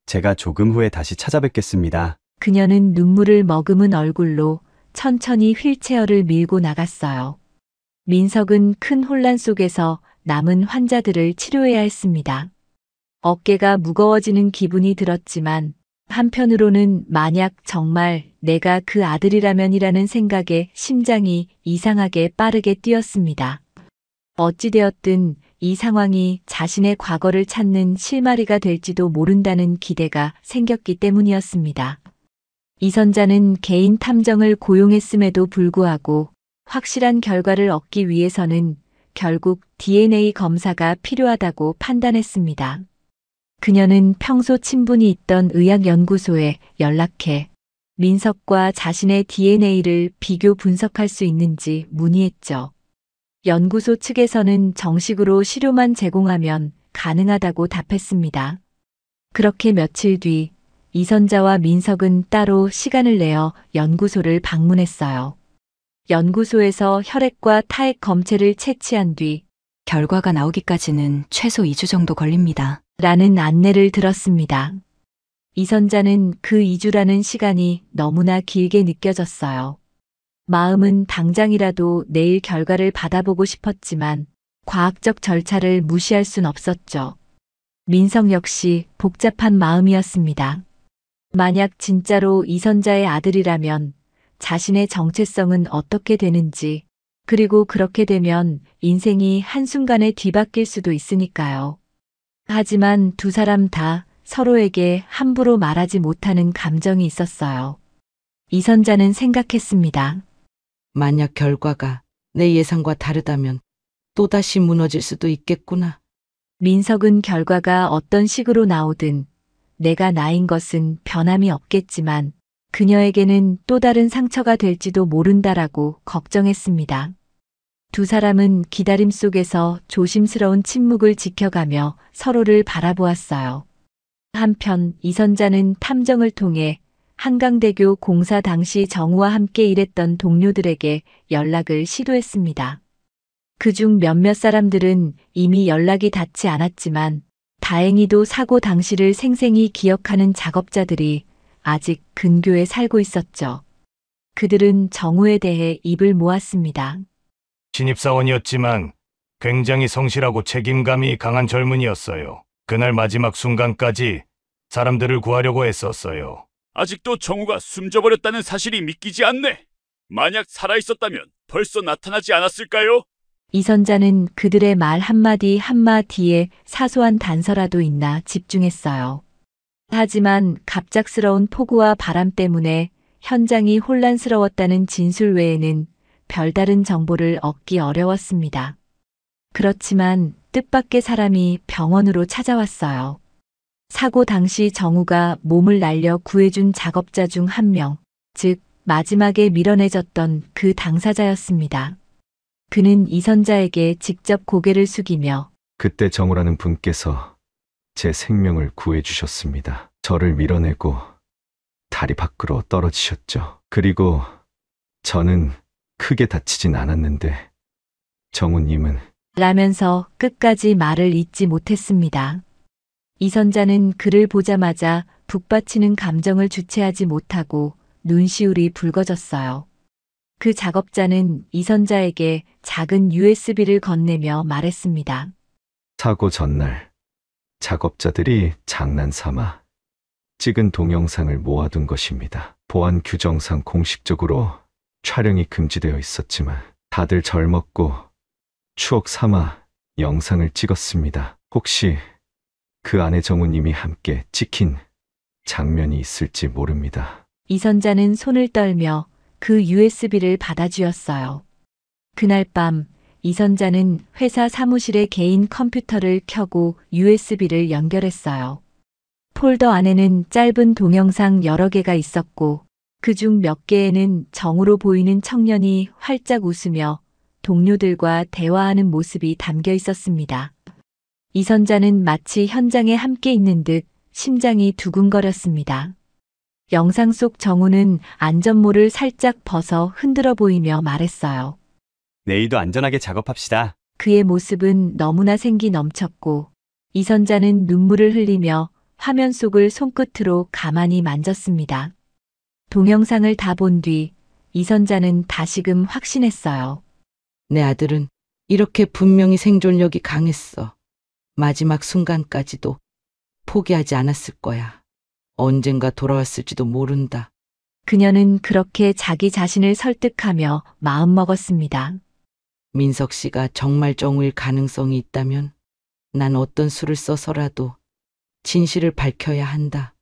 제가 조금 후에 다시 찾아뵙겠습니다. 그녀는 눈물을 머금은 얼굴로 천천히 휠체어를 밀고 나갔어요. 민석은 큰 혼란 속에서 남은 환자들을 치료해야 했습니다. 어깨가 무거워지는 기분이 들었지만 한편으로는 만약 정말 내가 그 아들이라면이라는 생각에 심장이 이상하게 빠르게 뛰었습니다. 어찌되었든 이 상황이 자신의 과거를 찾는 실마리가 될지도 모른다는 기대가 생겼기 때문이었습니다. 이선자는 개인 탐정을 고용했음에도 불구하고 확실한 결과를 얻기 위해서는 결국 DNA 검사가 필요하다고 판단했습니다. 그녀는 평소 친분이 있던 의학연구소에 연락해 민석과 자신의 DNA를 비교 분석할 수 있는지 문의했죠. 연구소 측에서는 정식으로 시료만 제공하면 가능하다고 답했습니다. 그렇게 며칠 뒤 이선자와 민석은 따로 시간을 내어 연구소를 방문했어요. 연구소에서 혈액과 타액 검체를 채취한 뒤 결과가 나오기까지는 최소 2주 정도 걸립니다. 라는 안내를 들었습니다. 이선자는 그 2주라는 시간이 너무나 길게 느껴졌어요. 마음은 당장이라도 내일 결과를 받아보고 싶었지만 과학적 절차를 무시할 순 없었죠. 민석 역시 복잡한 마음이었습니다. 만약 진짜로 이선자의 아들이라면 자신의 정체성은 어떻게 되는지, 그리고 그렇게 되면 인생이 한순간에 뒤바뀔 수도 있으니까요. 하지만 두 사람 다 서로에게 함부로 말하지 못하는 감정이 있었어요. 이선자는 생각했습니다. 만약 결과가 내 예상과 다르다면 또다시 무너질 수도 있겠구나. 민석은 결과가 어떤 식으로 나오든 내가 나인 것은 변함이 없겠지만 그녀에게는 또 다른 상처가 될지도 모른다라고 걱정했습니다. 두 사람은 기다림 속에서 조심스러운 침묵을 지켜가며 서로를 바라보았어요. 한편 이선자는 탐정을 통해 한강대교 공사 당시 정우와 함께 일했던 동료들에게 연락을 시도했습니다. 그중 몇몇 사람들은 이미 연락이 닿지 않았지만 다행히도 사고 당시를 생생히 기억하는 작업자들이 아직 근교에 살고 있었죠. 그들은 정우에 대해 입을 모았습니다. 신입사원이었지만 굉장히 성실하고 책임감이 강한 젊은이였어요. 그날 마지막 순간까지 사람들을 구하려고 했었어요. 아직도 정우가 숨져버렸다는 사실이 믿기지 않네. 만약 살아있었다면 벌써 나타나지 않았을까요? 이선자는 그들의 말 한마디 한마디에 사소한 단서라도 있나 집중했어요. 하지만 갑작스러운 폭우와 바람 때문에 현장이 혼란스러웠다는 진술 외에는 별다른 정보를 얻기 어려웠습니다. 그렇지만 뜻밖의 사람이 병원으로 찾아왔어요. 사고 당시 정우가 몸을 날려 구해준 작업자 중 한 명, 즉 마지막에 밀어내졌던 그 당사자였습니다. 그는 이선자에게 직접 고개를 숙이며 그때 정우라는 분께서 제 생명을 구해주셨습니다. 저를 밀어내고 다리 밖으로 떨어지셨죠. 그리고 저는 크게 다치진 않았는데 정우님은 라면서 끝까지 말을 잇지 못했습니다. 이선자는 그를 보자마자 북받치는 감정을 주체하지 못하고 눈시울이 붉어졌어요. 그 작업자는 이선자에게 작은 USB를 건네며 말했습니다. 사고 전날 작업자들이 장난삼아 찍은 동영상을 모아둔 것입니다. 보안 규정상 공식적으로 촬영이 금지되어 있었지만 다들 절먹고 추억 삼아 영상을 찍었습니다. 혹시 그 안에 정우님이 함께 찍힌 장면이 있을지 모릅니다. 이선자는 손을 떨며 그 USB를 받아주었어요. 그날 밤 이선자는 회사 사무실의 개인 컴퓨터를 켜고 USB를 연결했어요. 폴더 안에는 짧은 동영상 여러 개가 있었고 그중 몇 개에는 정우로 보이는 청년이 활짝 웃으며 동료들과 대화하는 모습이 담겨 있었습니다. 이선자는 마치 현장에 함께 있는 듯 심장이 두근거렸습니다. 영상 속 정우는 안전모를 살짝 벗어 흔들어 보이며 말했어요. 내일도 안전하게 작업합시다. 그의 모습은 너무나 생기 넘쳤고 이선자는 눈물을 흘리며 화면 속을 손끝으로 가만히 만졌습니다. 동영상을 다 본 뒤 이선자는 다시금 확신했어요. 내 아들은 이렇게 분명히 생존력이 강했어. 마지막 순간까지도 포기하지 않았을 거야. 언젠가 돌아왔을지도 모른다. 그녀는 그렇게 자기 자신을 설득하며 마음먹었습니다. 민석 씨가 정말 정우일 가능성이 있다면 난 어떤 수를 써서라도 진실을 밝혀야 한다.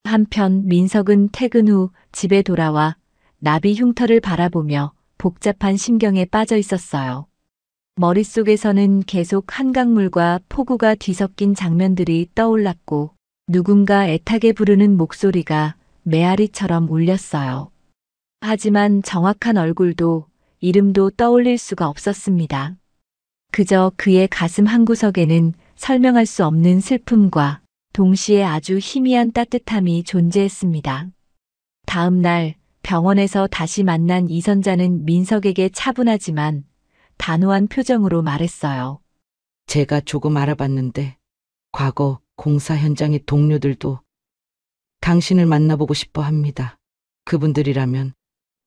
한편 민석은 퇴근 후 집에 돌아와 나비 흉터를 바라보며 복잡한 심경에 빠져 있었어요. 머릿속에서는 계속 한강물과 폭우가 뒤섞인 장면들이 떠올랐고 누군가 애타게 부르는 목소리가 메아리처럼 울렸어요. 하지만 정확한 얼굴도 이름도 떠올릴 수가 없었습니다. 그저 그의 가슴 한구석에는 설명할 수 없는 슬픔과 동시에 아주 희미한 따뜻함이 존재했습니다. 다음 날 병원에서 다시 만난 이선자는 민석에게 차분하지만 단호한 표정으로 말했어요. 제가 조금 알아봤는데 과거 공사 현장의 동료들도 당신을 만나보고 싶어 합니다. 그분들이라면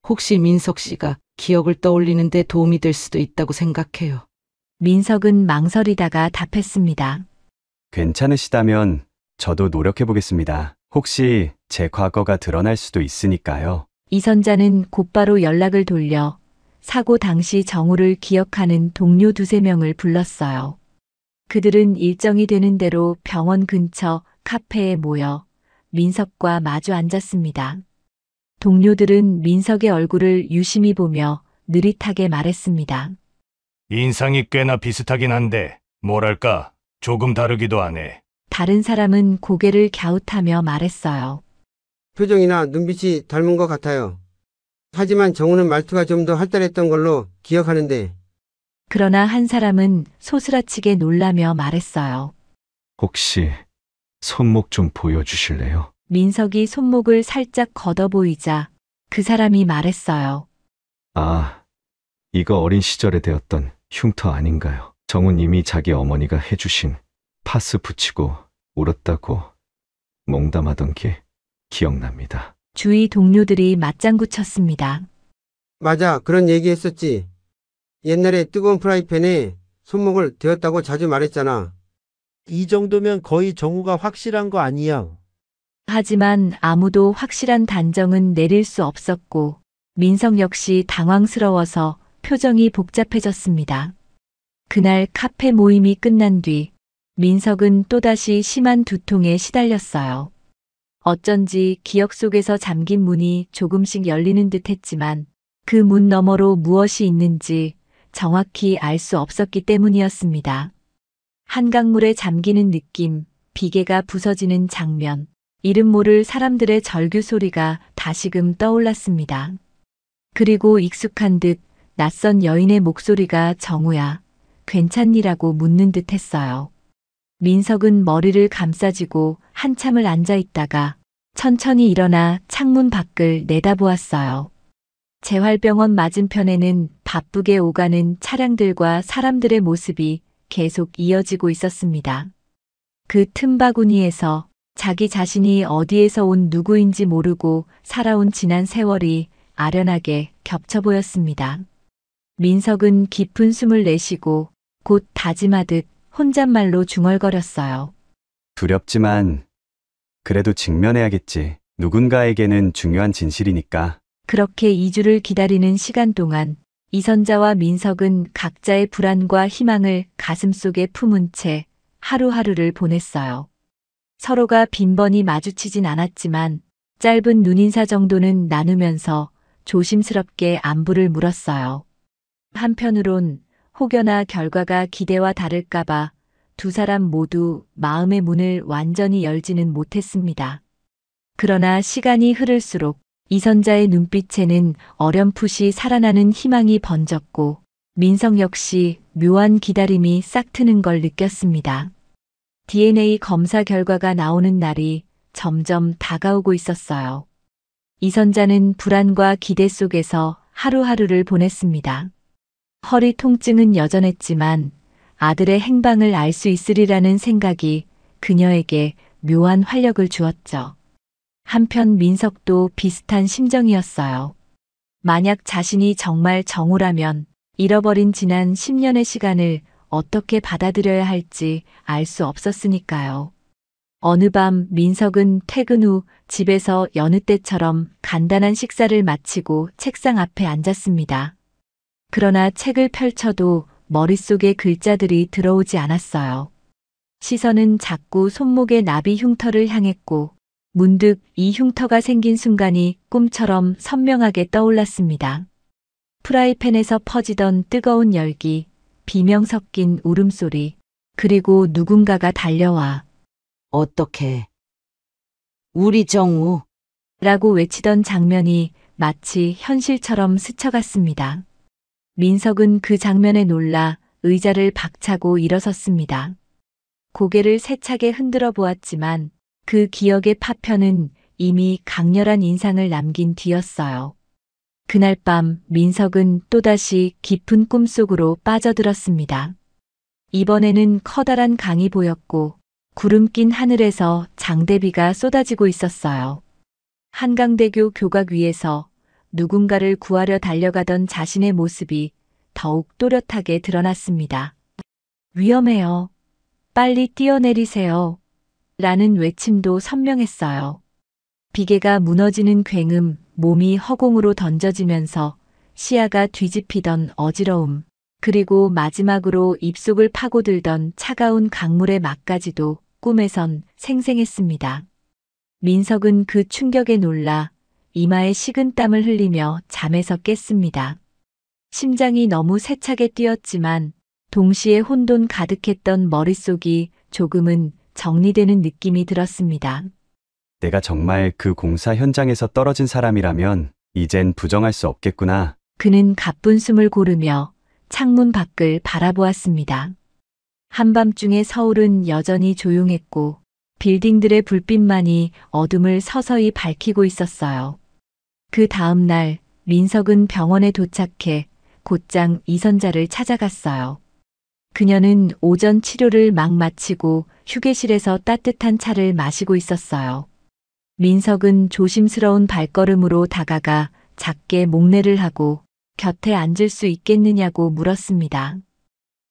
혹시 민석 씨가 기억을 떠올리는 데 도움이 될 수도 있다고 생각해요. 민석은 망설이다가 답했습니다. 괜찮으시다면 저도 노력해보겠습니다. 혹시 제 과거가 드러날 수도 있으니까요. 이선자는 곧바로 연락을 돌려 사고 당시 정우를 기억하는 동료 2~3명을 불렀어요. 그들은 일정이 되는 대로 병원 근처 카페에 모여 민석과 마주 앉았습니다. 동료들은 민석의 얼굴을 유심히 보며 느릿하게 말했습니다. 인상이 꽤나 비슷하긴 한데 뭐랄까 조금 다르기도 하네. 다른 사람은 고개를 갸웃하며 말했어요. 표정이나 눈빛이 닮은 것 같아요. 하지만 정우는 말투가 좀 더 활달했던 걸로 기억하는데. 그러나 한 사람은 소스라치게 놀라며 말했어요. 혹시 손목 좀 보여주실래요? 민석이 손목을 살짝 걷어 보이자 그 사람이 말했어요. 아, 이거 어린 시절에 되었던 흉터 아닌가요? 정우님이 자기 어머니가 해주신 파스 붙이고 울었다고 농담하던 게 기억납니다. 주위 동료들이 맞장구 쳤습니다. 맞아, 그런 얘기했었지. 옛날에 뜨거운 프라이팬에 손목을 대었다고 자주 말했잖아. 이 정도면 거의 정우가 확실한 거 아니야. 하지만 아무도 확실한 단정은 내릴 수 없었고 민석 역시 당황스러워서 표정이 복잡해졌습니다. 그날 카페 모임이 끝난 뒤 민석은 또다시 심한 두통에 시달렸어요. 어쩐지 기억 속에서 잠긴 문이 조금씩 열리는 듯 했지만 그 문 너머로 무엇이 있는지 정확히 알 수 없었기 때문이었습니다. 한강물에 잠기는 느낌, 비계가 부서지는 장면, 이름 모를 사람들의 절규 소리가 다시금 떠올랐습니다. 그리고 익숙한 듯 낯선 여인의 목소리가 정우야, 괜찮니라고 묻는 듯 했어요. 민석은 머리를 감싸쥐고 한참을 앉아 있다가 천천히 일어나 창문 밖을 내다보았어요. 재활병원 맞은편에는 바쁘게 오가는 차량들과 사람들의 모습이 계속 이어지고 있었습니다. 그 틈바구니에서 자기 자신이 어디에서 온 누구인지 모르고 살아온 지난 세월이 아련하게 겹쳐 보였습니다. 민석은 깊은 숨을 내쉬고 곧 다짐하듯 혼잣말로 중얼거렸어요. 두렵지만 그래도 직면해야겠지. 누군가에게는 중요한 진실이니까. 그렇게 2주를 기다리는 시간 동안 이선자와 민석은 각자의 불안과 희망을 가슴속에 품은 채 하루하루를 보냈어요. 서로가 빈번히 마주치진 않았지만 짧은 눈인사 정도는 나누면서 조심스럽게 안부를 물었어요. 한편으론 혹여나 결과가 기대와 다를까봐 두 사람 모두 마음의 문을 완전히 열지는 못했습니다. 그러나 시간이 흐를수록 이선자의 눈빛에는 어렴풋이 살아나는 희망이 번졌고 민석 역시 묘한 기다림이 싹 트는 걸 느꼈습니다. DNA 검사 결과가 나오는 날이 점점 다가오고 있었어요. 이선자는 불안과 기대 속에서 하루하루를 보냈습니다. 허리 통증은 여전했지만 아들의 행방을 알 수 있으리라는 생각이 그녀에게 묘한 활력을 주었죠. 한편 민석도 비슷한 심정이었어요. 만약 자신이 정말 정우라면 잃어버린 지난 10년의 시간을 어떻게 받아들여야 할지 알 수 없었으니까요. 어느 밤 민석은 퇴근 후 집에서 여느 때처럼 간단한 식사를 마치고 책상 앞에 앉았습니다. 그러나 책을 펼쳐도 머릿속에 글자들이 들어오지 않았어요. 시선은 자꾸 손목의 나비 흉터를 향했고 문득 이 흉터가 생긴 순간이 꿈처럼 선명하게 떠올랐습니다. 프라이팬에서 퍼지던 뜨거운 열기, 비명 섞인 울음소리, 그리고 누군가가 달려와 어떻게? 우리 정우. 라고 외치던 장면이 마치 현실처럼 스쳐갔습니다. 민석은 그 장면에 놀라 의자를 박차고 일어섰습니다. 고개를 세차게 흔들어 보았지만 그 기억의 파편은 이미 강렬한 인상을 남긴 뒤였어요. 그날 밤 민석은 또다시 깊은 꿈속으로 빠져들었습니다. 이번에는 커다란 강이 보였고 구름 낀 하늘에서 장대비가 쏟아지고 있었어요. 한강대교 교각 위에서 누군가를 구하려 달려가던 자신의 모습이 더욱 또렷하게 드러났습니다. 위험해요. 빨리 뛰어내리세요. 라는 외침도 선명했어요. 비계가 무너지는 굉음, 몸이 허공으로 던져지면서 시야가 뒤집히던 어지러움, 그리고 마지막으로 입속을 파고들던 차가운 강물의 맛까지도 꿈에선 생생했습니다. 민석은 그 충격에 놀라 이마에 식은땀을 흘리며 잠에서 깼습니다. 심장이 너무 세차게 뛰었지만 동시에 혼돈 가득했던 머릿속이 조금은 정리되는 느낌이 들었습니다. 내가 정말 그 공사 현장에서 떨어진 사람이라면 이젠 부정할 수 없겠구나. 그는 가쁜 숨을 고르며 창문 밖을 바라보았습니다. 한밤중에 서울은 여전히 조용했고 빌딩들의 불빛만이 어둠을 서서히 밝히고 있었어요. 그 다음 날 민석은 병원에 도착해 곧장 이선자를 찾아갔어요. 그녀는 오전 치료를 막 마치고 휴게실에서 따뜻한 차를 마시고 있었어요. 민석은 조심스러운 발걸음으로 다가가 작게 목례를 하고 곁에 앉을 수 있겠느냐고 물었습니다.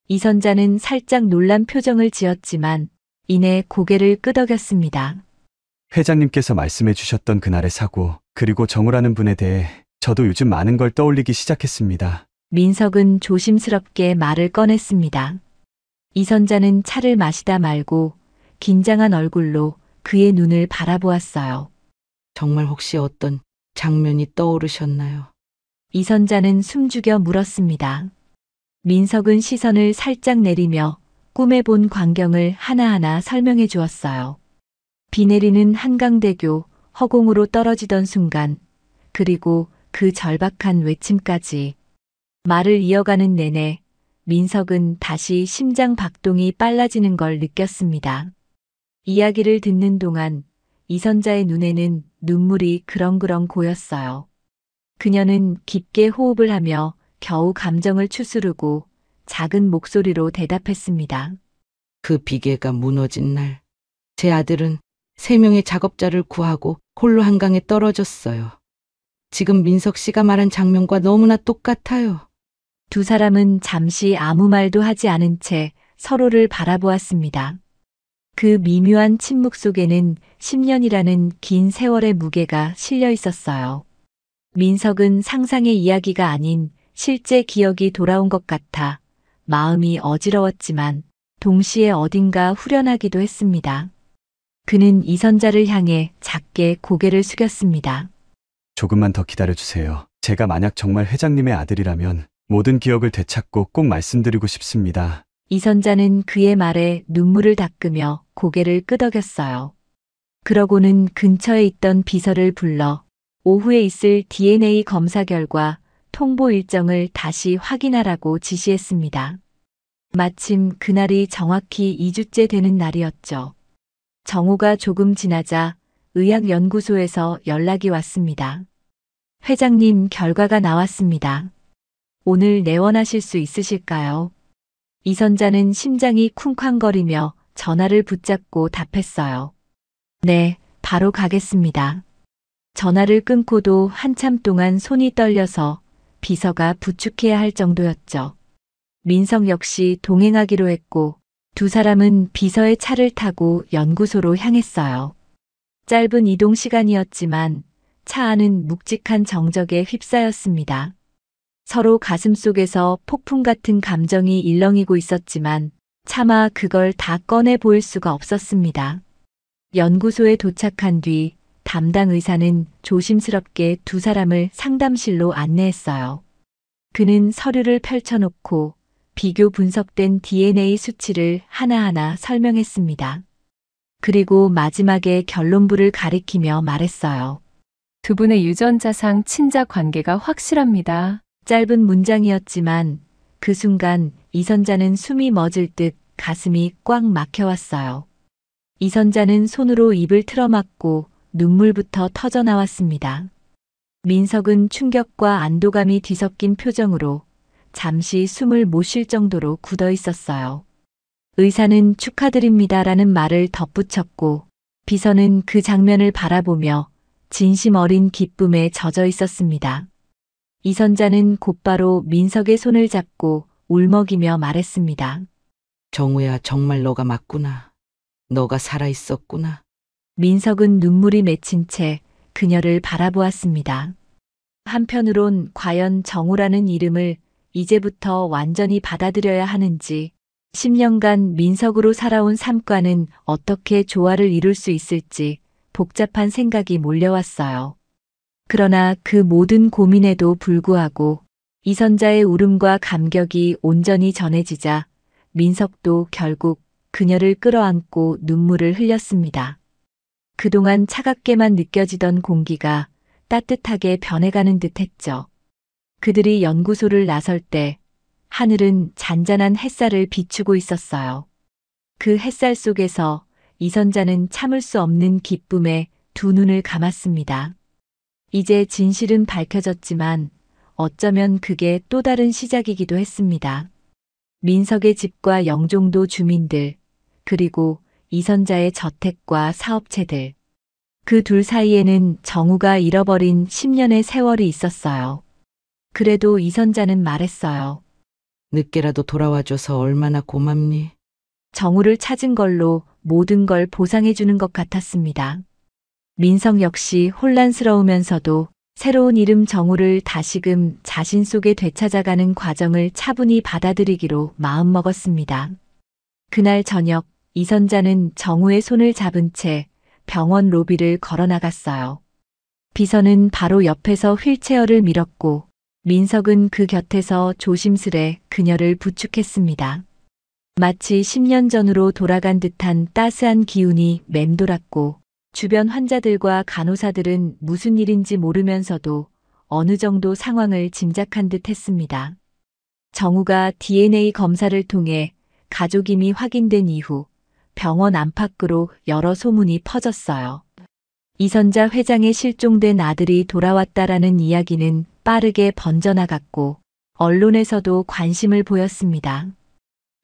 이선자는 살짝 놀란 표정을 지었지만 이내 고개를 끄덕였습니다. 회장님께서 말씀해 주셨던 그날의 사고, 그리고 정우라는 분에 대해 저도 요즘 많은 걸 떠올리기 시작했습니다. 민석은 조심스럽게 말을 꺼냈습니다. 이선자는 차를 마시다 말고 긴장한 얼굴로 그의 눈을 바라보았어요. 정말 혹시 어떤 장면이 떠오르셨나요? 이선자는 숨죽여 물었습니다. 민석은 시선을 살짝 내리며 꿈에 본 광경을 하나하나 설명해 주었어요. 비 내리는 한강대교, 허공으로 떨어지던 순간, 그리고 그 절박한 외침까지. 말을 이어가는 내내 민석은 다시 심장 박동이 빨라지는 걸 느꼈습니다. 이야기를 듣는 동안 이선자의 눈에는 눈물이 그렁그렁 고였어요. 그녀는 깊게 호흡을 하며 겨우 감정을 추스르고 작은 목소리로 대답했습니다. 그 비계가 무너진 날, 제 아들은 3명의 작업자를 구하고 홀로 한강에 떨어졌어요. 지금 민석 씨가 말한 장면과 너무나 똑같아요. 두 사람은 잠시 아무 말도 하지 않은 채 서로를 바라보았습니다. 그 미묘한 침묵 속에는 10년이라는 긴 세월의 무게가 실려 있었어요. 민석은 상상의 이야기가 아닌 실제 기억이 돌아온 것 같아 마음이 어지러웠지만 동시에 어딘가 후련하기도 했습니다. 그는 이선자를 향해 작게 고개를 숙였습니다. 조금만 더 기다려주세요. 제가 만약 정말 회장님의 아들이라면 모든 기억을 되찾고 꼭 말씀드리고 싶습니다. 이선자는 그의 말에 눈물을 닦으며 고개를 끄덕였어요. 그러고는 근처에 있던 비서를 불러 오후에 있을 DNA 검사 결과 통보 일정을 다시 확인하라고 지시했습니다. 마침 그날이 정확히 2주째 되는 날이었죠. 정오가 조금 지나자 의학연구소에서 연락이 왔습니다. 회장님, 결과가 나왔습니다. 오늘 내원하실 수 있으실까요? 이선자는 심장이 쿵쾅거리며 전화를 붙잡고 답했어요. 네, 바로 가겠습니다. 전화를 끊고도 한참 동안 손이 떨려서 비서가 부축해야 할 정도였죠. 민석 역시 동행하기로 했고 두 사람은 비서의 차를 타고 연구소로 향했어요. 짧은 이동 시간이었지만 차 안은 묵직한 정적에 휩싸였습니다. 서로 가슴속에서 폭풍 같은 감정이 일렁이고 있었지만 차마 그걸 다 꺼내 보일 수가 없었습니다. 연구소에 도착한 뒤 담당 의사는 조심스럽게 두 사람을 상담실로 안내했어요. 그는 서류를 펼쳐놓고 비교 분석된 DNA 수치를 하나하나 설명했습니다. 그리고 마지막에 결론부를 가리키며 말했어요. 두 분의 유전자상 친자 관계가 확실합니다. 짧은 문장이었지만 그 순간 이선자는 숨이 멎을 듯 가슴이 꽉 막혀왔어요. 이선자는 손으로 입을 틀어막고 눈물부터 터져 나왔습니다. 민석은 충격과 안도감이 뒤섞인 표정으로 잠시 숨을 못 쉴 정도로 굳어 있었어요. 의사는 축하드립니다라는 말을 덧붙였고 비서는 그 장면을 바라보며 진심 어린 기쁨에 젖어 있었습니다. 이선자는 곧바로 민석의 손을 잡고 울먹이며 말했습니다. 정우야, 정말 너가 맞구나. 너가 살아있었구나. 민석은 눈물이 맺힌 채 그녀를 바라보았습니다. 한편으론 과연 정우라는 이름을 이제부터 완전히 받아들여야 하는지, 10년간 민석으로 살아온 삶과는 어떻게 조화를 이룰 수 있을지 복잡한 생각이 몰려왔어요. 그러나 그 모든 고민에도 불구하고 이선자의 울음과 감격이 온전히 전해지자 민석도 결국 그녀를 끌어안고 눈물을 흘렸습니다. 그동안 차갑게만 느껴지던 공기가 따뜻하게 변해가는 듯했죠. 그들이 연구소를 나설 때 하늘은 잔잔한 햇살을 비추고 있었어요. 그 햇살 속에서 이선자는 참을 수 없는 기쁨에 두 눈을 감았습니다. 이제 진실은 밝혀졌지만 어쩌면 그게 또 다른 시작이기도 했습니다. 민석의 집과 영종도 주민들, 그리고 이선자의 저택과 사업체들. 그 둘 사이에는 정우가 잃어버린 10년의 세월이 있었어요. 그래도 이선자는 말했어요. 늦게라도 돌아와줘서 얼마나 고맙니? 정우를 찾은 걸로 모든 걸 보상해주는 것 같았습니다. 민석 역시 혼란스러우면서도 새로운 이름 정우를 다시금 자신 속에 되찾아가는 과정을 차분히 받아들이기로 마음먹었습니다. 그날 저녁 이선자는 정우의 손을 잡은 채 병원 로비를 걸어나갔어요. 비서는 바로 옆에서 휠체어를 밀었고 민석은 그 곁에서 조심스레 그녀를 부축했습니다. 마치 10년 전으로 돌아간 듯한 따스한 기운이 맴돌았고 주변 환자들과 간호사들은 무슨 일인지 모르면서도 어느 정도 상황을 짐작한 듯 했습니다. 정우가 DNA 검사를 통해 가족임이 확인된 이후 병원 안팎으로 여러 소문이 퍼졌어요. 이선자 회장의 실종된 아들이 돌아왔다라는 이야기는 빠르게 번져나갔고 언론에서도 관심을 보였습니다.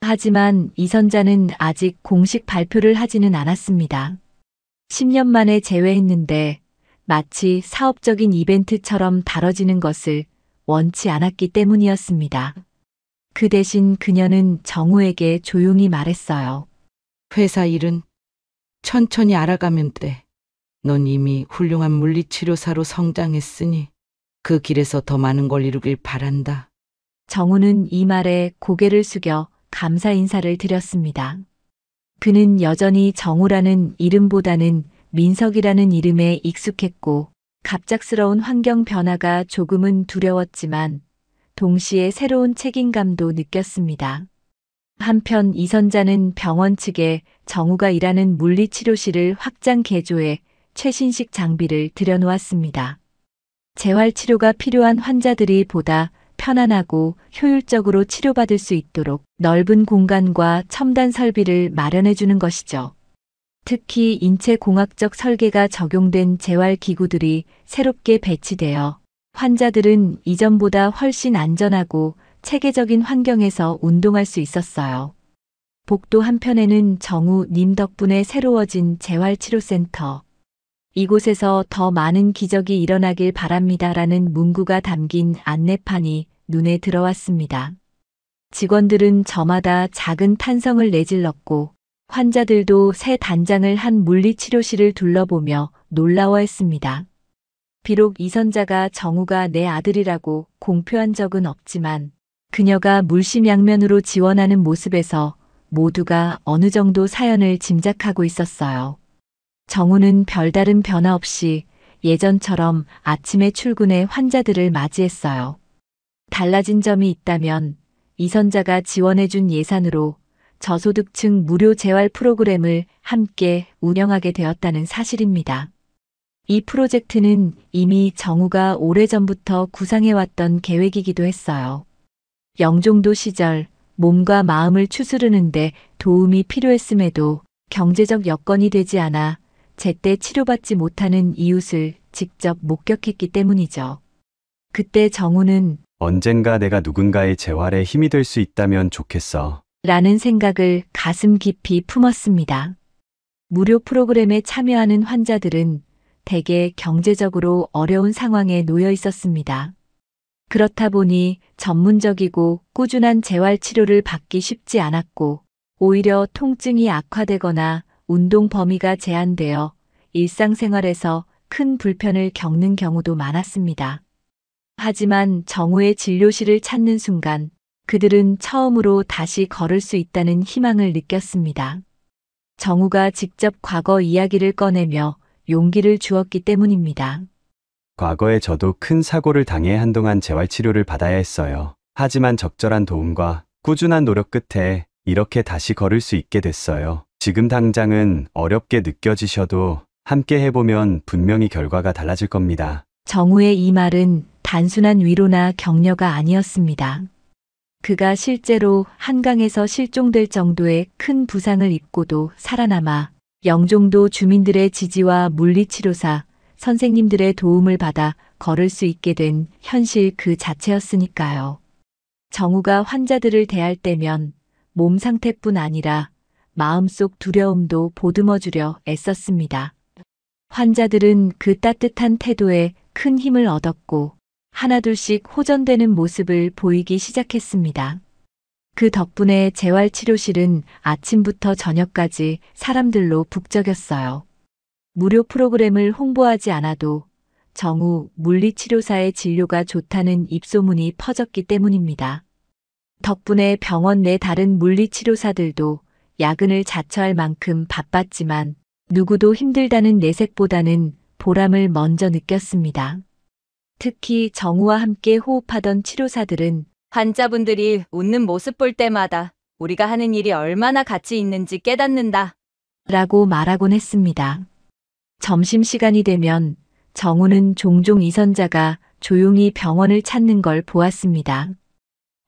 하지만 이선자는 아직 공식 발표를 하지는 않았습니다. 10년 만에 재회했는데 마치 사업적인 이벤트처럼 다뤄지는 것을 원치 않았기 때문이었습니다. 그 대신 그녀는 정우에게 조용히 말했어요. 회사 일은 천천히 알아가면 돼. 넌 이미 훌륭한 물리치료사로 성장했으니 그 길에서 더 많은 걸 이루길 바란다. 정우는 이 말에 고개를 숙여 감사 인사를 드렸습니다. 그는 여전히 정우라는 이름보다는 민석이라는 이름에 익숙했고 갑작스러운 환경 변화가 조금은 두려웠지만 동시에 새로운 책임감도 느꼈습니다. 한편 이선자는 병원 측에 정우가 일하는 물리치료실을 확장 개조해 최신식 장비를 들여놓았습니다. 재활치료가 필요한 환자들이 보다 편안하고 효율적으로 치료받을 수 있도록 넓은 공간과 첨단 설비를 마련해주는 것이죠. 특히 인체공학적 설계가 적용된 재활기구들이 새롭게 배치되어 환자들은 이전보다 훨씬 안전하고 체계적인 환경에서 운동할 수 있었어요. 복도 한편에는 정우 님 덕분에 새로워진 재활치료센터. 이곳에서 더 많은 기적이 일어나길 바랍니다라는 문구가 담긴 안내판이 눈에 들어왔습니다. 직원들은 저마다 작은 탄성을 내질렀고 환자들도 새 단장을 한 물리치료실을 둘러보며 놀라워했습니다. 비록 이선자가 정우가 내 아들이라고 공표한 적은 없지만 그녀가 물심양면으로 지원하는 모습에서 모두가 어느 정도 사연을 짐작하고 있었어요. 정우는 별다른 변화 없이 예전처럼 아침에 출근해 환자들을 맞이했어요. 달라진 점이 있다면 이선자가 지원해준 예산으로 저소득층 무료 재활 프로그램을 함께 운영하게 되었다는 사실입니다. 이 프로젝트는 이미 정우가 오래전부터 구상해왔던 계획이기도 했어요. 영종도 시절 몸과 마음을 추스르는데 도움이 필요했음에도 경제적 여건이 되지 않아 제때 치료받지 못하는 이웃을 직접 목격했기 때문이죠. 그때 정우는 언젠가 내가 누군가의 재활에 힘이 될 수 있다면 좋겠어. 라는 생각을 가슴 깊이 품었습니다. 무료 프로그램에 참여하는 환자들은 대개 경제적으로 어려운 상황에 놓여 있었습니다. 그렇다 보니 전문적이고 꾸준한 재활 치료를 받기 쉽지 않았고 오히려 통증이 악화되거나 운동 범위가 제한되어 일상생활에서 큰 불편을 겪는 경우도 많았습니다. 하지만 정우의 진료실을 찾는 순간 그들은 처음으로 다시 걸을 수 있다는 희망을 느꼈습니다. 정우가 직접 과거 이야기를 꺼내며 용기를 주었기 때문입니다. 과거에 저도 큰 사고를 당해 한동안 재활치료를 받아야 했어요. 하지만 적절한 도움과 꾸준한 노력 끝에 이렇게 다시 걸을 수 있게 됐어요. 지금 당장은 어렵게 느껴지셔도 함께 해보면 분명히 결과가 달라질 겁니다. 정우의 이 말은 단순한 위로나 격려가 아니었습니다. 그가 실제로 한강에서 실종될 정도의 큰 부상을 입고도 살아남아 영종도 주민들의 지지와 물리치료사, 선생님들의 도움을 받아 걸을 수 있게 된 현실 그 자체였으니까요. 정우가 환자들을 대할 때면 몸 상태뿐 아니라 마음속 두려움도 보듬어주려 애썼습니다. 환자들은 그 따뜻한 태도에 큰 힘을 얻었고 하나둘씩 호전되는 모습을 보이기 시작했습니다. 그 덕분에 재활치료실은 아침부터 저녁까지 사람들로 북적였어요. 무료 프로그램을 홍보하지 않아도 정우 물리치료사의 진료가 좋다는 입소문이 퍼졌기 때문입니다. 덕분에 병원 내 다른 물리치료사들도 야근을 자처할 만큼 바빴지만 누구도 힘들다는 내색보다는 보람을 먼저 느꼈습니다. 특히 정우와 함께 호흡하던 치료사들은 환자분들이 웃는 모습 볼 때마다 우리가 하는 일이 얼마나 가치 있는지 깨닫는다. 라고 말하곤 했습니다. 점심시간이 되면 정우는 종종 이선자가 조용히 병원을 찾는 걸 보았습니다.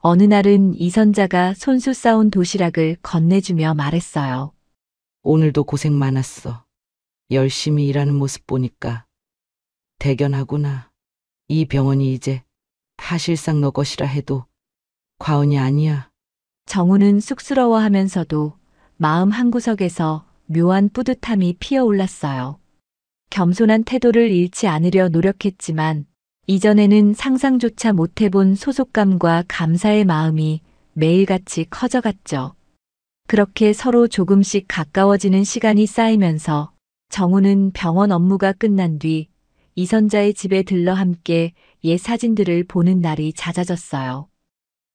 어느 날은 이선자가 손수 싸온 도시락을 건네주며 말했어요. 오늘도 고생 많았어. 열심히 일하는 모습 보니까 대견하구나. 이 병원이 이제 사실상 너 것이라 해도 과언이 아니야. 정우는 쑥스러워하면서도 마음 한구석에서 묘한 뿌듯함이 피어올랐어요. 겸손한 태도를 잃지 않으려 노력했지만 이전에는 상상조차 못해본 소속감과 감사의 마음이 매일같이 커져갔죠. 그렇게 서로 조금씩 가까워지는 시간이 쌓이면서 정우는 병원 업무가 끝난 뒤 이선자의 집에 들러 함께 옛 사진들을 보는 날이 잦아졌어요.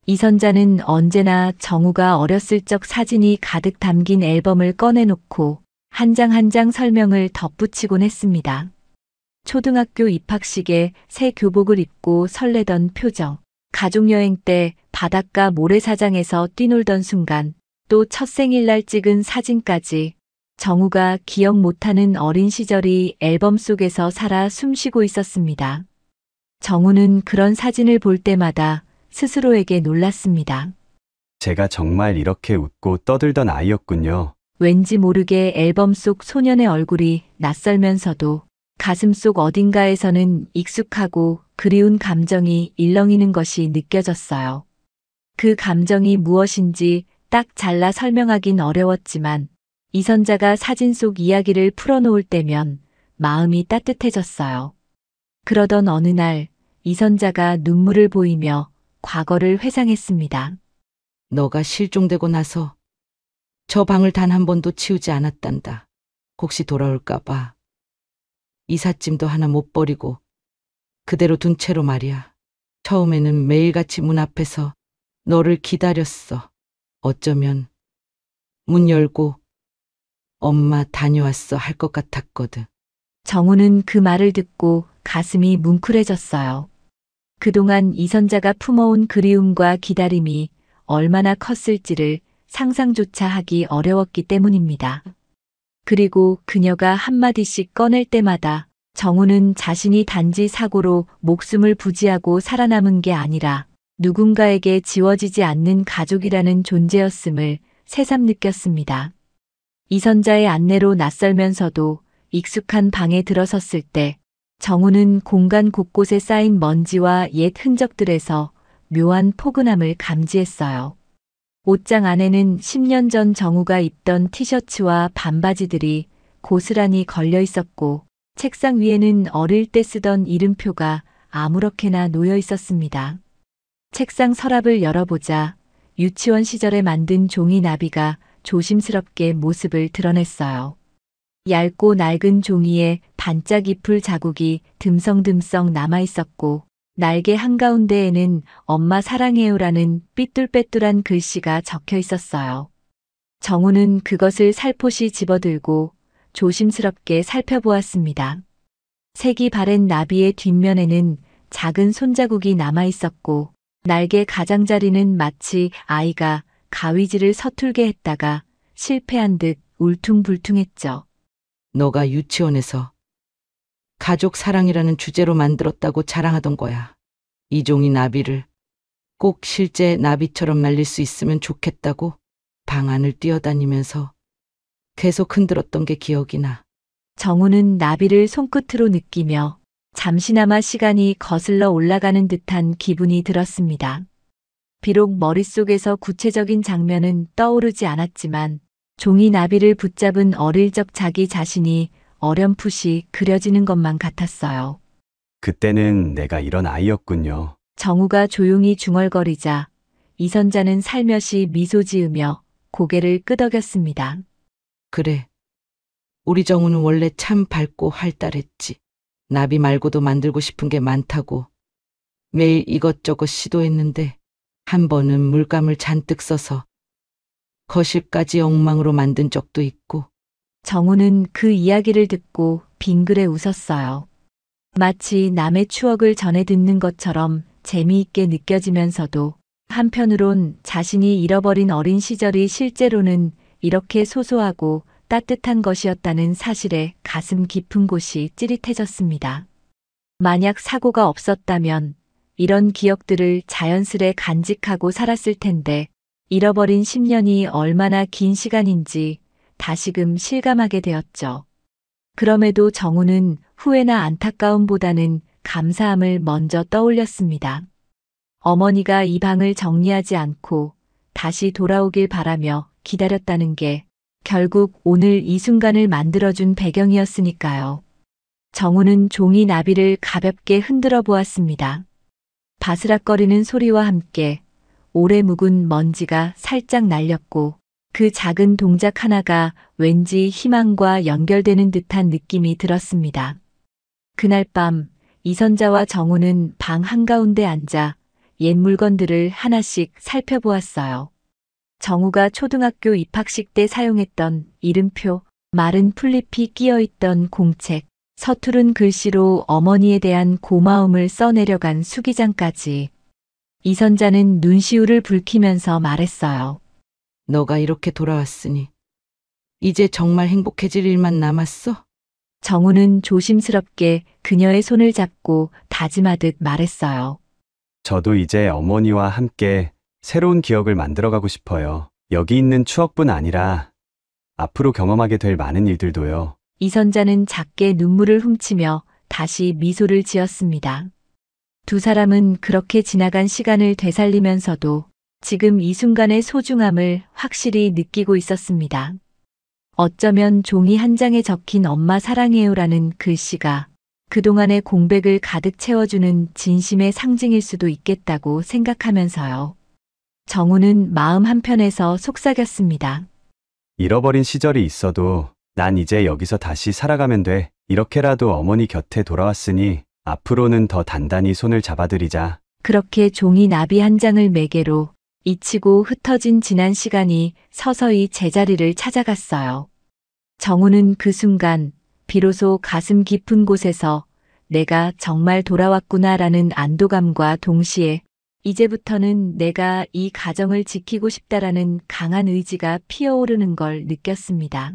이선자는 언제나 정우가 어렸을 적 사진이 가득 담긴 앨범을 꺼내놓고 한 장 한 장 설명을 덧붙이곤 했습니다. 초등학교 입학식에 새 교복을 입고 설레던 표정, 가족여행 때 바닷가 모래사장에서 뛰놀던 순간, 또 첫 생일날 찍은 사진까지 정우가 기억 못하는 어린 시절이 앨범 속에서 살아 숨쉬고 있었습니다. 정우는 그런 사진을 볼 때마다 스스로에게 놀랐습니다. 제가 정말 이렇게 웃고 떠들던 아이였군요. 왠지 모르게 앨범 속 소년의 얼굴이 낯설면서도 가슴 속 어딘가에서는 익숙하고 그리운 감정이 일렁이는 것이 느껴졌어요. 그 감정이 무엇인지 딱 잘라 설명하긴 어려웠지만 이선자가 사진 속 이야기를 풀어놓을 때면 마음이 따뜻해졌어요. 그러던 어느 날 이선자가 눈물을 보이며 과거를 회상했습니다. 너가 실종되고 나서 저 방을 단 한 번도 치우지 않았단다. 혹시 돌아올까봐. 이삿짐도 하나 못 버리고 그대로 둔 채로 말이야. 처음에는 매일같이 문 앞에서 너를 기다렸어. 어쩌면 문 열고 엄마 다녀왔어 할 것 같았거든. 정우는 그 말을 듣고 가슴이 뭉클해졌어요. 그동안 이선자가 품어온 그리움과 기다림이 얼마나 컸을지를 상상조차 하기 어려웠기 때문입니다. 그리고 그녀가 한마디씩 꺼낼 때마다 정우는 자신이 단지 사고로 목숨을 부지하고 살아남은 게 아니라 누군가에게 지워지지 않는 가족이라는 존재였음을 새삼 느꼈습니다. 이선자의 안내로 낯설면서도 익숙한 방에 들어섰을 때 정우는 공간 곳곳에 쌓인 먼지와 옛 흔적들에서 묘한 포근함을 감지했어요. 옷장 안에는 10년 전 정우가 입던 티셔츠와 반바지들이 고스란히 걸려 있었고 책상 위에는 어릴 때 쓰던 이름표가 아무렇게나 놓여 있었습니다. 책상 서랍을 열어보자 유치원 시절에 만든 종이 나비가 조심스럽게 모습을 드러냈어요. 얇고 낡은 종이에 반짝 이풀 자국이 듬성듬성 남아 있었고 날개 한가운데에는 엄마 사랑해요라는 삐뚤빼뚤한 글씨가 적혀 있었어요. 정우는 그것을 살포시 집어들고 조심스럽게 살펴보았습니다. 색이 바랜 나비의 뒷면에는 작은 손자국이 남아 있었고 날개 가장자리는 마치 아이가 가위질을 서툴게 했다가 실패한 듯 울퉁불퉁했죠. 너가 유치원에서 가족 사랑이라는 주제로 만들었다고 자랑하던 거야. 이 종이 나비를 꼭 실제 나비처럼 날릴 수 있으면 좋겠다고 방 안을 뛰어다니면서 계속 흔들었던 게 기억이 나. 정우는 나비를 손끝으로 느끼며 잠시나마 시간이 거슬러 올라가는 듯한 기분이 들었습니다. 비록 머릿속에서 구체적인 장면은 떠오르지 않았지만 종이 나비를 붙잡은 어릴 적 자기 자신이 어렴풋이 그려지는 것만 같았어요. 그때는 내가 이런 아이였군요. 정우가 조용히 중얼거리자 이선자는 살며시 미소 지으며 고개를 끄덕였습니다. 그래. 우리 정우는 원래 참 밝고 활달했지. 나비 말고도 만들고 싶은 게 많다고. 매일 이것저것 시도했는데 한 번은 물감을 잔뜩 써서 거실까지 엉망으로 만든 적도 있고. 정우는 그 이야기를 듣고 빙그레 웃었어요. 마치 남의 추억을 전해 듣는 것처럼 재미있게 느껴지면서도 한편으론 자신이 잃어버린 어린 시절이 실제로는 이렇게 소소하고 따뜻한 것이었다는 사실에 가슴 깊은 곳이 찌릿해졌습니다. 만약 사고가 없었다면 이런 기억들을 자연스레 간직하고 살았을 텐데 잃어버린 10년이 얼마나 긴 시간인지 다시금 실감하게 되었죠. 그럼에도 정우는 후회나 안타까움보다는 감사함을 먼저 떠올렸습니다. 어머니가 이 방을 정리하지 않고 다시 돌아오길 바라며 기다렸다는 게 결국 오늘 이 순간을 만들어준 배경이었으니까요. 정우는 종이 나비를 가볍게 흔들어 보았습니다. 바스락거리는 소리와 함께 오래 묵은 먼지가 살짝 날렸고 그 작은 동작 하나가 왠지 희망과 연결되는 듯한 느낌이 들었습니다. 그날 밤 이선자와 정우는 방 한가운데 앉아 옛 물건들을 하나씩 살펴보았어요. 정우가 초등학교 입학식 때 사용했던 이름표, 마른 풀잎이 끼어있던 공책, 서투른 글씨로 어머니에 대한 고마움을 써내려간 수기장까지. 이선자는 눈시울을 붉히면서 말했어요. 너가 이렇게 돌아왔으니 이제 정말 행복해질 일만 남았어? 정우는 조심스럽게 그녀의 손을 잡고 다짐하듯 말했어요. 저도 이제 어머니와 함께 새로운 기억을 만들어가고 싶어요. 여기 있는 추억뿐 아니라 앞으로 경험하게 될 많은 일들도요. 이선자는 작게 눈물을 훔치며 다시 미소를 지었습니다. 두 사람은 그렇게 지나간 시간을 되살리면서도 지금 이 순간의 소중함을 확실히 느끼고 있었습니다. 어쩌면 종이 한 장에 적힌 엄마 사랑해요라는 글씨가 그동안의 공백을 가득 채워주는 진심의 상징일 수도 있겠다고 생각하면서요. 정우는 마음 한편에서 속삭였습니다. 잃어버린 시절이 있어도 난 이제 여기서 다시 살아가면 돼. 이렇게라도 어머니 곁에 돌아왔으니 앞으로는 더 단단히 손을 잡아드리자. 그렇게 종이 나비 한 장을 매개로 잊히고 흩어진 지난 시간이 서서히 제자리를 찾아갔어요. 정우는 그 순간 비로소 가슴 깊은 곳에서 내가 정말 돌아왔구나라는 안도감과 동시에 이제부터는 내가 이 가정을 지키고 싶다라는 강한 의지가 피어오르는 걸 느꼈습니다.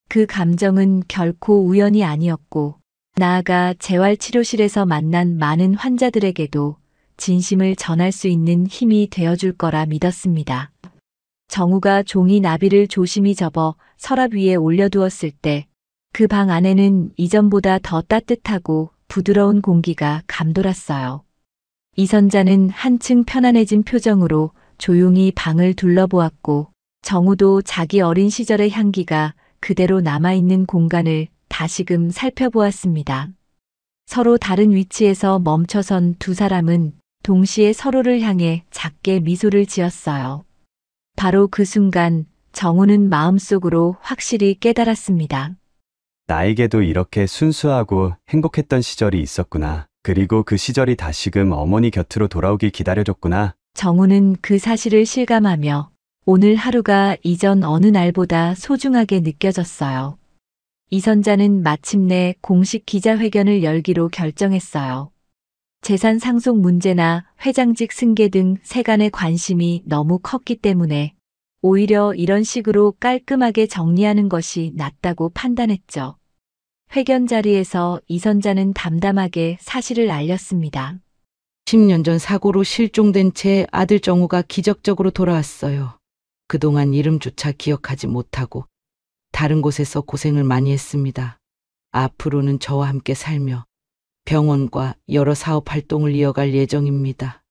그 감정은 결코 우연이 아니었고 나아가 재활치료실에서 만난 많은 환자들에게도 진심을 전할 수 있는 힘이 되어줄 거라 믿었습니다. 정우가 종이 나비를 조심히 접어 서랍 위에 올려두었을 때 그 방 안에는 이전보다 더 따뜻하고 부드러운 공기가 감돌았어요. 이선자는 한층 편안해진 표정으로 조용히 방을 둘러보았고 정우도 자기 어린 시절의 향기가 그대로 남아있는 공간을 다시금 살펴보았습니다. 서로 다른 위치에서 멈춰선 두 사람은 동시에 서로를 향해 작게 미소를 지었어요. 바로 그 순간 정우는 마음속으로 확실히 깨달았습니다. 나에게도 이렇게 순수하고 행복했던 시절이 있었구나. 그리고 그 시절이 다시금 어머니 곁으로 돌아오길 기다려줬구나. 정우는 그 사실을 실감하며 오늘 하루가 이전 어느 날보다 소중하게 느껴졌어요. 이선자는 마침내 공식 기자회견을 열기로 결정했어요. 재산 상속 문제나 회장직 승계 등 세간의 관심이 너무 컸기 때문에 오히려 이런 식으로 깔끔하게 정리하는 것이 낫다고 판단했죠. 회견 자리에서 이선자는 담담하게 사실을 알렸습니다. 10년 전 사고로 실종된 제 아들 정우가 기적적으로 돌아왔어요. 그동안 이름조차 기억하지 못하고 다른 곳에서 고생을 많이 했습니다. 앞으로는 저와 함께 살며 병원과 여러 사업 활동을 이어갈 예정입니다.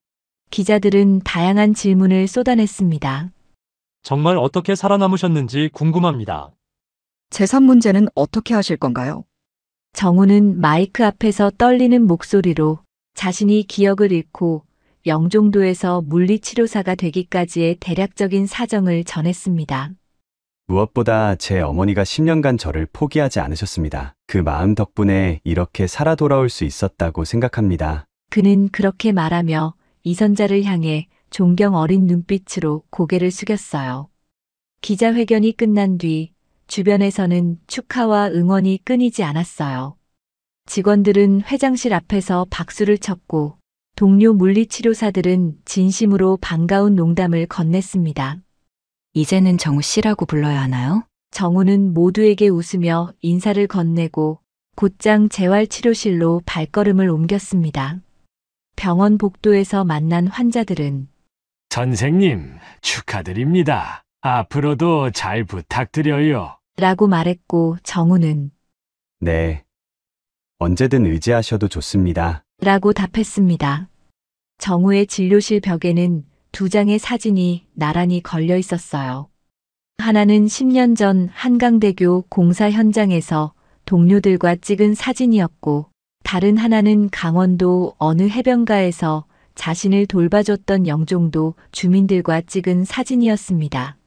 기자들은 다양한 질문을 쏟아냈습니다. 정말 어떻게 살아남으셨는지 궁금합니다. 재산 문제는 어떻게 하실 건가요? 정우는 마이크 앞에서 떨리는 목소리로 자신이 기억을 잃고 영종도에서 물리치료사가 되기까지의 대략적인 사정을 전했습니다. 무엇보다 제 어머니가 10년간 저를 포기하지 않으셨습니다. 그 마음 덕분에 이렇게 살아 돌아올 수 있었다고 생각합니다. 그는 그렇게 말하며 이선자를 향해 존경 어린 눈빛으로 고개를 숙였어요. 기자회견이 끝난 뒤 주변에서는 축하와 응원이 끊이지 않았어요. 직원들은 회장실 앞에서 박수를 쳤고 동료 물리치료사들은 진심으로 반가운 농담을 건넸습니다. 이제는 정우 씨라고 불러야 하나요? 정우는 모두에게 웃으며 인사를 건네고 곧장 재활치료실로 발걸음을 옮겼습니다. 병원 복도에서 만난 환자들은 선생님, 축하드립니다. 앞으로도 잘 부탁드려요. 라고 말했고 정우는 네. 언제든 의지하셔도 좋습니다. 라고 답했습니다. 정우의 진료실 벽에는 두 장의 사진이 나란히 걸려 있었어요. 하나는 10년 전 한강대교 공사 현장에서 동료들과 찍은 사진이었고 다른 하나는 강원도 어느 해변가에서 자신을 돌봐줬던 영종도 주민들과 찍은 사진이었습니다.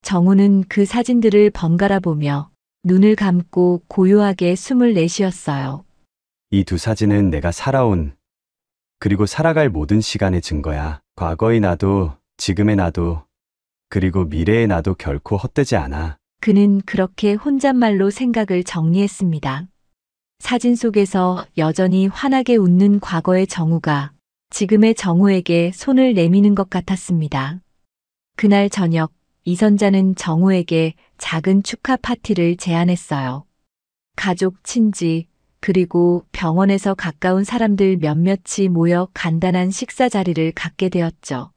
정우는 그 사진들을 번갈아 보며 눈을 감고 고요하게 숨을 내쉬었어요. 이 두 사진은 내가 살아온 그리고 살아갈 모든 시간의 증거야. 과거의 나도, 지금의 나도, 그리고 미래의 나도 결코 헛되지 않아. 그는 그렇게 혼잣말로 생각을 정리했습니다. 사진 속에서 여전히 환하게 웃는 과거의 정우가 지금의 정우에게 손을 내미는 것 같았습니다. 그날 저녁, 이선자는 정우에게 작은 축하 파티를 제안했어요. 가족, 친지, 그리고 병원에서 가까운 사람들 몇몇이 모여 간단한 식사 자리를 갖게 되었죠.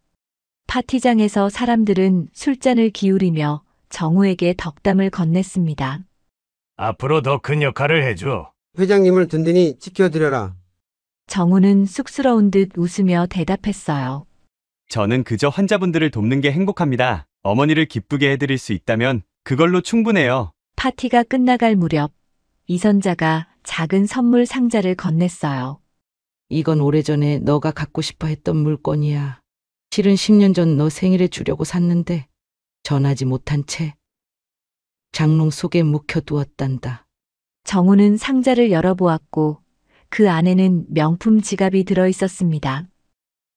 파티장에서 사람들은 술잔을 기울이며 정우에게 덕담을 건넸습니다. 앞으로 더 큰 역할을 해줘. 회장님을 든든히 지켜드려라. 정우는 쑥스러운 듯 웃으며 대답했어요. 저는 그저 환자분들을 돕는 게 행복합니다. 어머니를 기쁘게 해드릴 수 있다면 그걸로 충분해요. 파티가 끝나갈 무렵 이선자가 작은 선물 상자를 건넸어요. 이건 오래전에 너가 갖고 싶어 했던 물건이야. 실은 10년 전 너 생일에 주려고 샀는데 전하지 못한 채 장롱 속에 묵혀두었단다. 정우는 상자를 열어보았고 그 안에는 명품 지갑이 들어있었습니다.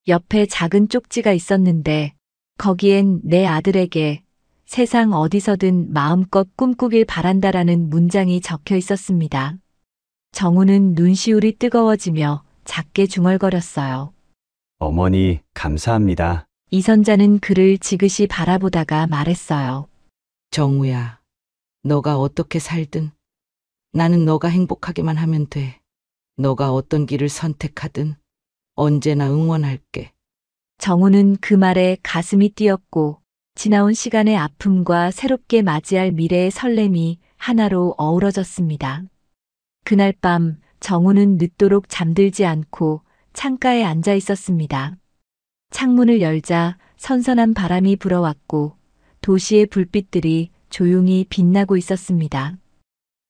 옆에 작은 쪽지가 있었는데 거기엔 내 아들에게 세상 어디서든 마음껏 꿈꾸길 바란다라는 문장이 적혀 있었습니다. 정우는 눈시울이 뜨거워지며 작게 중얼거렸어요. 어머니, 감사합니다. 이선자는 그를 지그시 바라보다가 말했어요. 정우야, 너가 어떻게 살든 나는 너가 행복하게만 하면 돼. 너가 어떤 길을 선택하든 언제나 응원할게. 정우는 그 말에 가슴이 뛰었고 지나온 시간의 아픔과 새롭게 맞이할 미래의 설렘이 하나로 어우러졌습니다. 그날 밤 정우는 늦도록 잠들지 않고 창가에 앉아 있었습니다. 창문을 열자 선선한 바람이 불어왔고 도시의 불빛들이 조용히 빛나고 있었습니다.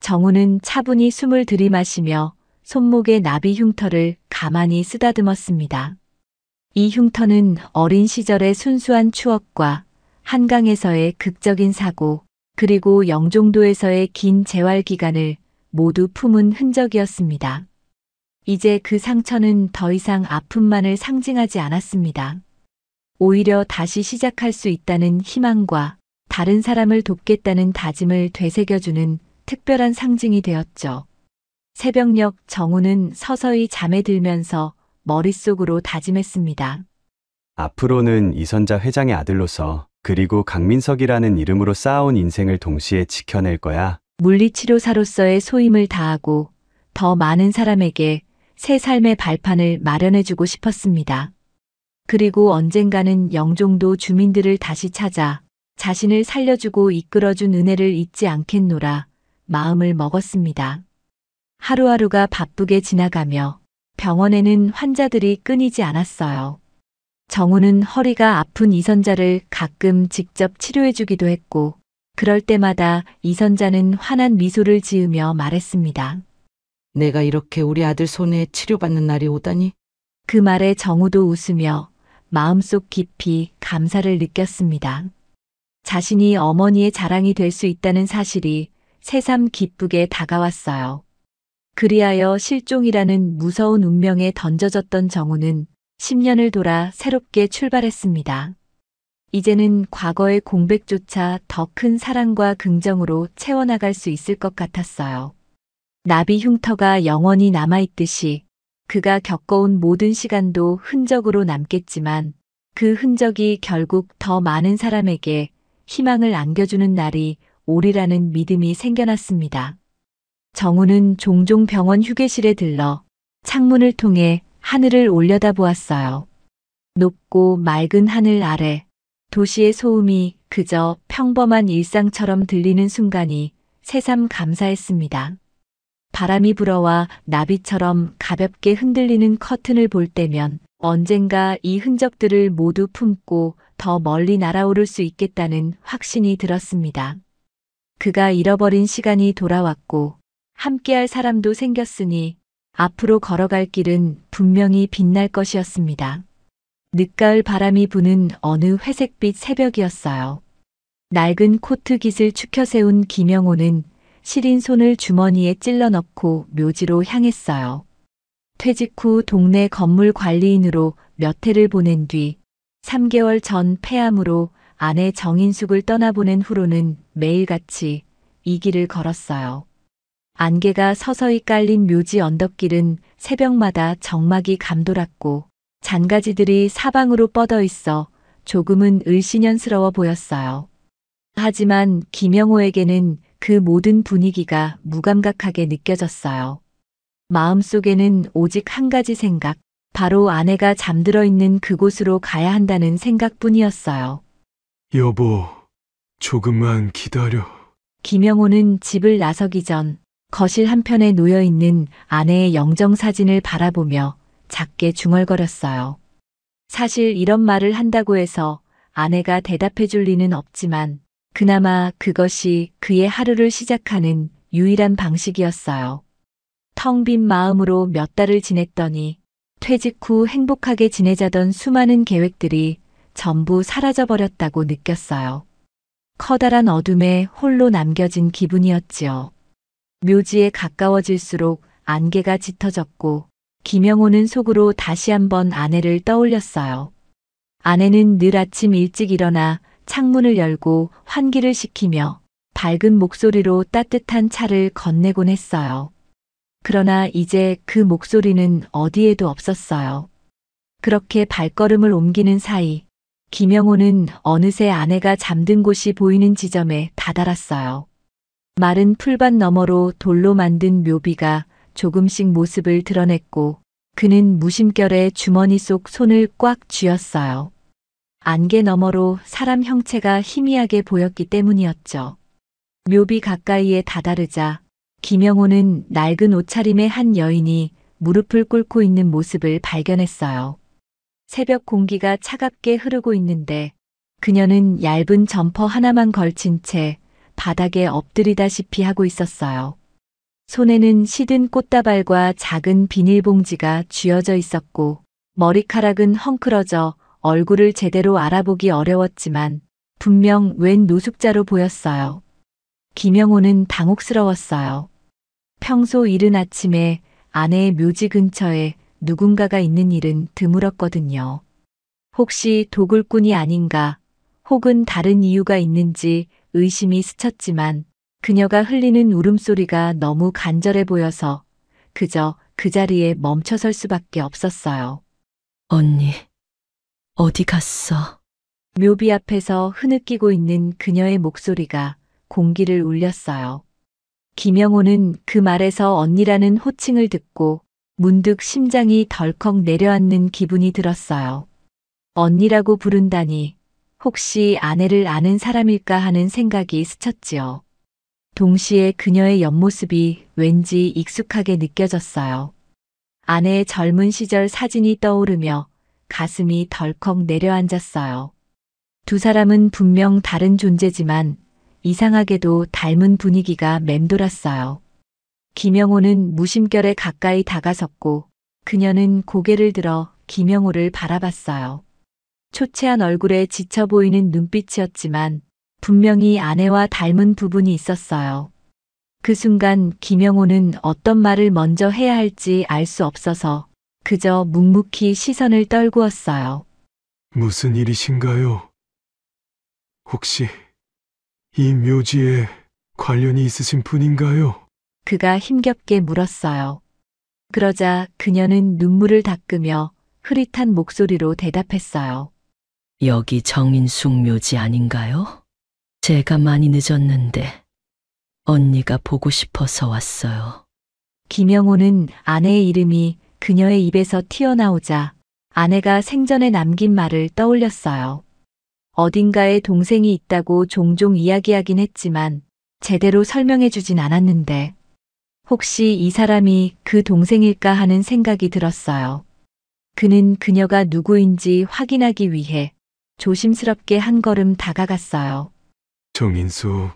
정우는 차분히 숨을 들이마시며 손목의 나비 흉터를 가만히 쓰다듬었습니다. 이 흉터는 어린 시절의 순수한 추억과 한강에서의 극적인 사고, 그리고 영종도에서의 긴 재활 기간을 모두 품은 흔적이었습니다. 이제 그 상처는 더 이상 아픔만을 상징하지 않았습니다. 오히려 다시 시작할 수 있다는 희망과 다른 사람을 돕겠다는 다짐을 되새겨주는 특별한 상징이 되었죠. 새벽녘 정우는 서서히 잠에 들면서 머릿속으로 다짐했습니다. 앞으로는 이선자 회장의 아들로서 그리고 강민석이라는 이름으로 쌓아온 인생을 동시에 지켜낼 거야. 물리치료사로서의 소임을 다하고 더 많은 사람에게 새 삶의 발판을 마련해주고 싶었습니다. 그리고 언젠가는 영종도 주민들을 다시 찾아 자신을 살려주고 이끌어준 은혜를 잊지 않겠노라 마음을 먹었습니다. 하루하루가 바쁘게 지나가며 병원에는 환자들이 끊이지 않았어요. 정우는 허리가 아픈 이선자를 가끔 직접 치료해주기도 했고 그럴 때마다 이선자는 환한 미소를 지으며 말했습니다. 내가 이렇게 우리 아들 손에 치료받는 날이 오다니? 그 말에 정우도 웃으며 마음속 깊이 감사를 느꼈습니다. 자신이 어머니의 자랑이 될 수 있다는 사실이 새삼 기쁘게 다가왔어요. 그리하여 실종이라는 무서운 운명에 던져졌던 정우는 10년을 돌아 새롭게 출발했습니다. 이제는 과거의 공백조차 더 큰 사랑과 긍정으로 채워나갈 수 있을 것 같았어요. 나비 흉터가 영원히 남아있듯이 그가 겪어온 모든 시간도 흔적으로 남겠지만 그 흔적이 결국 더 많은 사람에게 희망을 안겨주는 날이 오리라는 믿음이 생겨났습니다. 정우는 종종 병원 휴게실에 들러 창문을 통해 하늘을 올려다보았어요. 높고 맑은 하늘 아래 도시의 소음이 그저 평범한 일상처럼 들리는 순간이 새삼 감사했습니다. 바람이 불어와 나비처럼 가볍게 흔들리는 커튼을 볼 때면 언젠가 이 흔적들을 모두 품고 더 멀리 날아오를 수 있겠다는 확신이 들었습니다. 그가 잃어버린 시간이 돌아왔고 함께할 사람도 생겼으니 앞으로 걸어갈 길은 분명히 빛날 것이었습니다. 늦가을 바람이 부는 어느 회색빛 새벽이었어요. 낡은 코트 깃을 축혀 세운 김영호는 시린 손을 주머니에 찔러 넣고 묘지로 향했어요. 퇴직 후 동네 건물 관리인으로 몇 해를 보낸 뒤 3개월 전 폐암으로 아내 정인숙을 떠나보낸 후로는 매일같이 이 길을 걸었어요. 안개가 서서히 깔린 묘지 언덕길은 새벽마다 적막이 감돌았고 잔가지들이 사방으로 뻗어 있어 조금은 을씨년스러워 보였어요. 하지만 김영호에게는 그 모든 분위기가 무감각하게 느껴졌어요. 마음속에는 오직 한 가지 생각, 바로 아내가 잠들어 있는 그곳으로 가야 한다는 생각뿐이었어요. 여보, 조금만 기다려. 김영호는 집을 나서기 전 거실 한편에 놓여있는 아내의 영정사진을 바라보며 작게 중얼거렸어요. 사실 이런 말을 한다고 해서 아내가 대답해 줄 리는 없지만 그나마 그것이 그의 하루를 시작하는 유일한 방식이었어요. 텅 빈 마음으로 몇 달을 지냈더니 퇴직 후 행복하게 지내자던 수많은 계획들이 전부 사라져버렸다고 느꼈어요. 커다란 어둠에 홀로 남겨진 기분이었지요. 묘지에 가까워질수록 안개가 짙어졌고 김영호는 속으로 다시 한번 아내를 떠올렸어요. 아내는 늘 아침 일찍 일어나 창문을 열고 환기를 시키며 밝은 목소리로 따뜻한 차를 건네곤 했어요. 그러나 이제 그 목소리는 어디에도 없었어요. 그렇게 발걸음을 옮기는 사이 김영호는 어느새 아내가 잠든 곳이 보이는 지점에 다다랐어요. 마른 풀밭 너머로 돌로 만든 묘비가 조금씩 모습을 드러냈고 그는 무심결에 주머니 속 손을 꽉 쥐었어요. 안개 너머로 사람 형체가 희미하게 보였기 때문이었죠. 묘비 가까이에 다다르자 김영호는 낡은 옷차림의 한 여인이 무릎을 꿇고 있는 모습을 발견했어요. 새벽 공기가 차갑게 흐르고 있는데 그녀는 얇은 점퍼 하나만 걸친 채 바닥에 엎드리다시피 하고 있었어요. 손에는 시든 꽃다발과 작은 비닐봉지가 쥐어져 있었고 머리카락은 헝클어져 얼굴을 제대로 알아보기 어려웠지만 분명 웬 노숙자로 보였어요. 김영호는 당혹스러웠어요. 평소 이른 아침에 아내의 묘지 근처에 누군가가 있는 일은 드물었거든요. 혹시 도굴꾼이 아닌가 혹은 다른 이유가 있는지 의심이 스쳤지만 그녀가 흘리는 울음소리가 너무 간절해 보여서 그저 그 자리에 멈춰설 수밖에 없었어요. 언니, 어디 갔어? 묘비 앞에서 흐느끼고 있는 그녀의 목소리가 공기를 울렸어요. 김영호는 그 말에서 언니라는 호칭을 듣고 문득 심장이 덜컥 내려앉는 기분이 들었어요. 언니라고 부른다니 혹시 아내를 아는 사람일까 하는 생각이 스쳤지요. 동시에 그녀의 옆모습이 왠지 익숙하게 느껴졌어요. 아내의 젊은 시절 사진이 떠오르며 가슴이 덜컥 내려앉았어요. 두 사람은 분명 다른 존재지만 이상하게도 닮은 분위기가 맴돌았어요. 김영호는 무심결에 가까이 다가섰고 그녀는 고개를 들어 김영호를 바라봤어요. 초췌한 얼굴에 지쳐 보이는 눈빛이었지만 분명히 아내와 닮은 부분이 있었어요. 그 순간 김영호는 어떤 말을 먼저 해야 할지 알 수 없어서 그저 묵묵히 시선을 떨구었어요. 무슨 일이신가요? 혹시 이 묘지에 관련이 있으신 분인가요? 그가 힘겹게 물었어요. 그러자 그녀는 눈물을 닦으며 흐릿한 목소리로 대답했어요. 여기 정인숙 묘지 아닌가요? 제가 많이 늦었는데 언니가 보고 싶어서 왔어요. 김영호는 아내의 이름이 그녀의 입에서 튀어나오자 아내가 생전에 남긴 말을 떠올렸어요. 어딘가에 동생이 있다고 종종 이야기하긴 했지만 제대로 설명해 주진 않았는데 혹시 이 사람이 그 동생일까 하는 생각이 들었어요. 그는 그녀가 누구인지 확인하기 위해 조심스럽게 한 걸음 다가갔어요. 정인숙,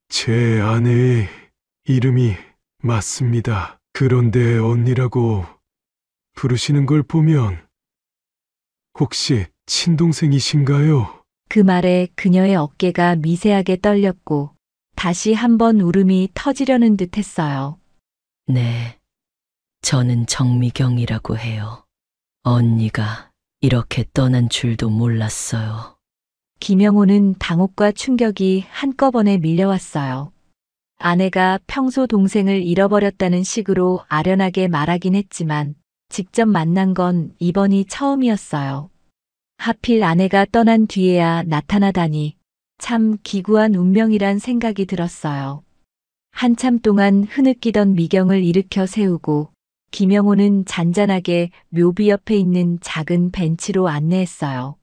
제 아내의 이름이 맞습니다. 그런데 언니라고 부르시는 걸 보면 혹시 친동생이신가요? 그 말에 그녀의 어깨가 미세하게 떨렸고 다시 한번 울음이 터지려는 듯 했어요. 네, 저는 정미경이라고 해요. 언니가 이렇게 떠난 줄도 몰랐어요. 김영호는 당혹과 충격이 한꺼번에 밀려왔어요. 아내가 평소 동생을 잃어버렸다는 식으로 아련하게 말하긴 했지만 직접 만난 건 이번이 처음이었어요. 하필 아내가 떠난 뒤에야 나타나다니 참 기구한 운명이란 생각이 들었어요. 한참 동안 흐느끼던 미경을 일으켜 세우고 김영호는 잔잔하게 묘비 옆에 있는 작은 벤치로 안내했어요.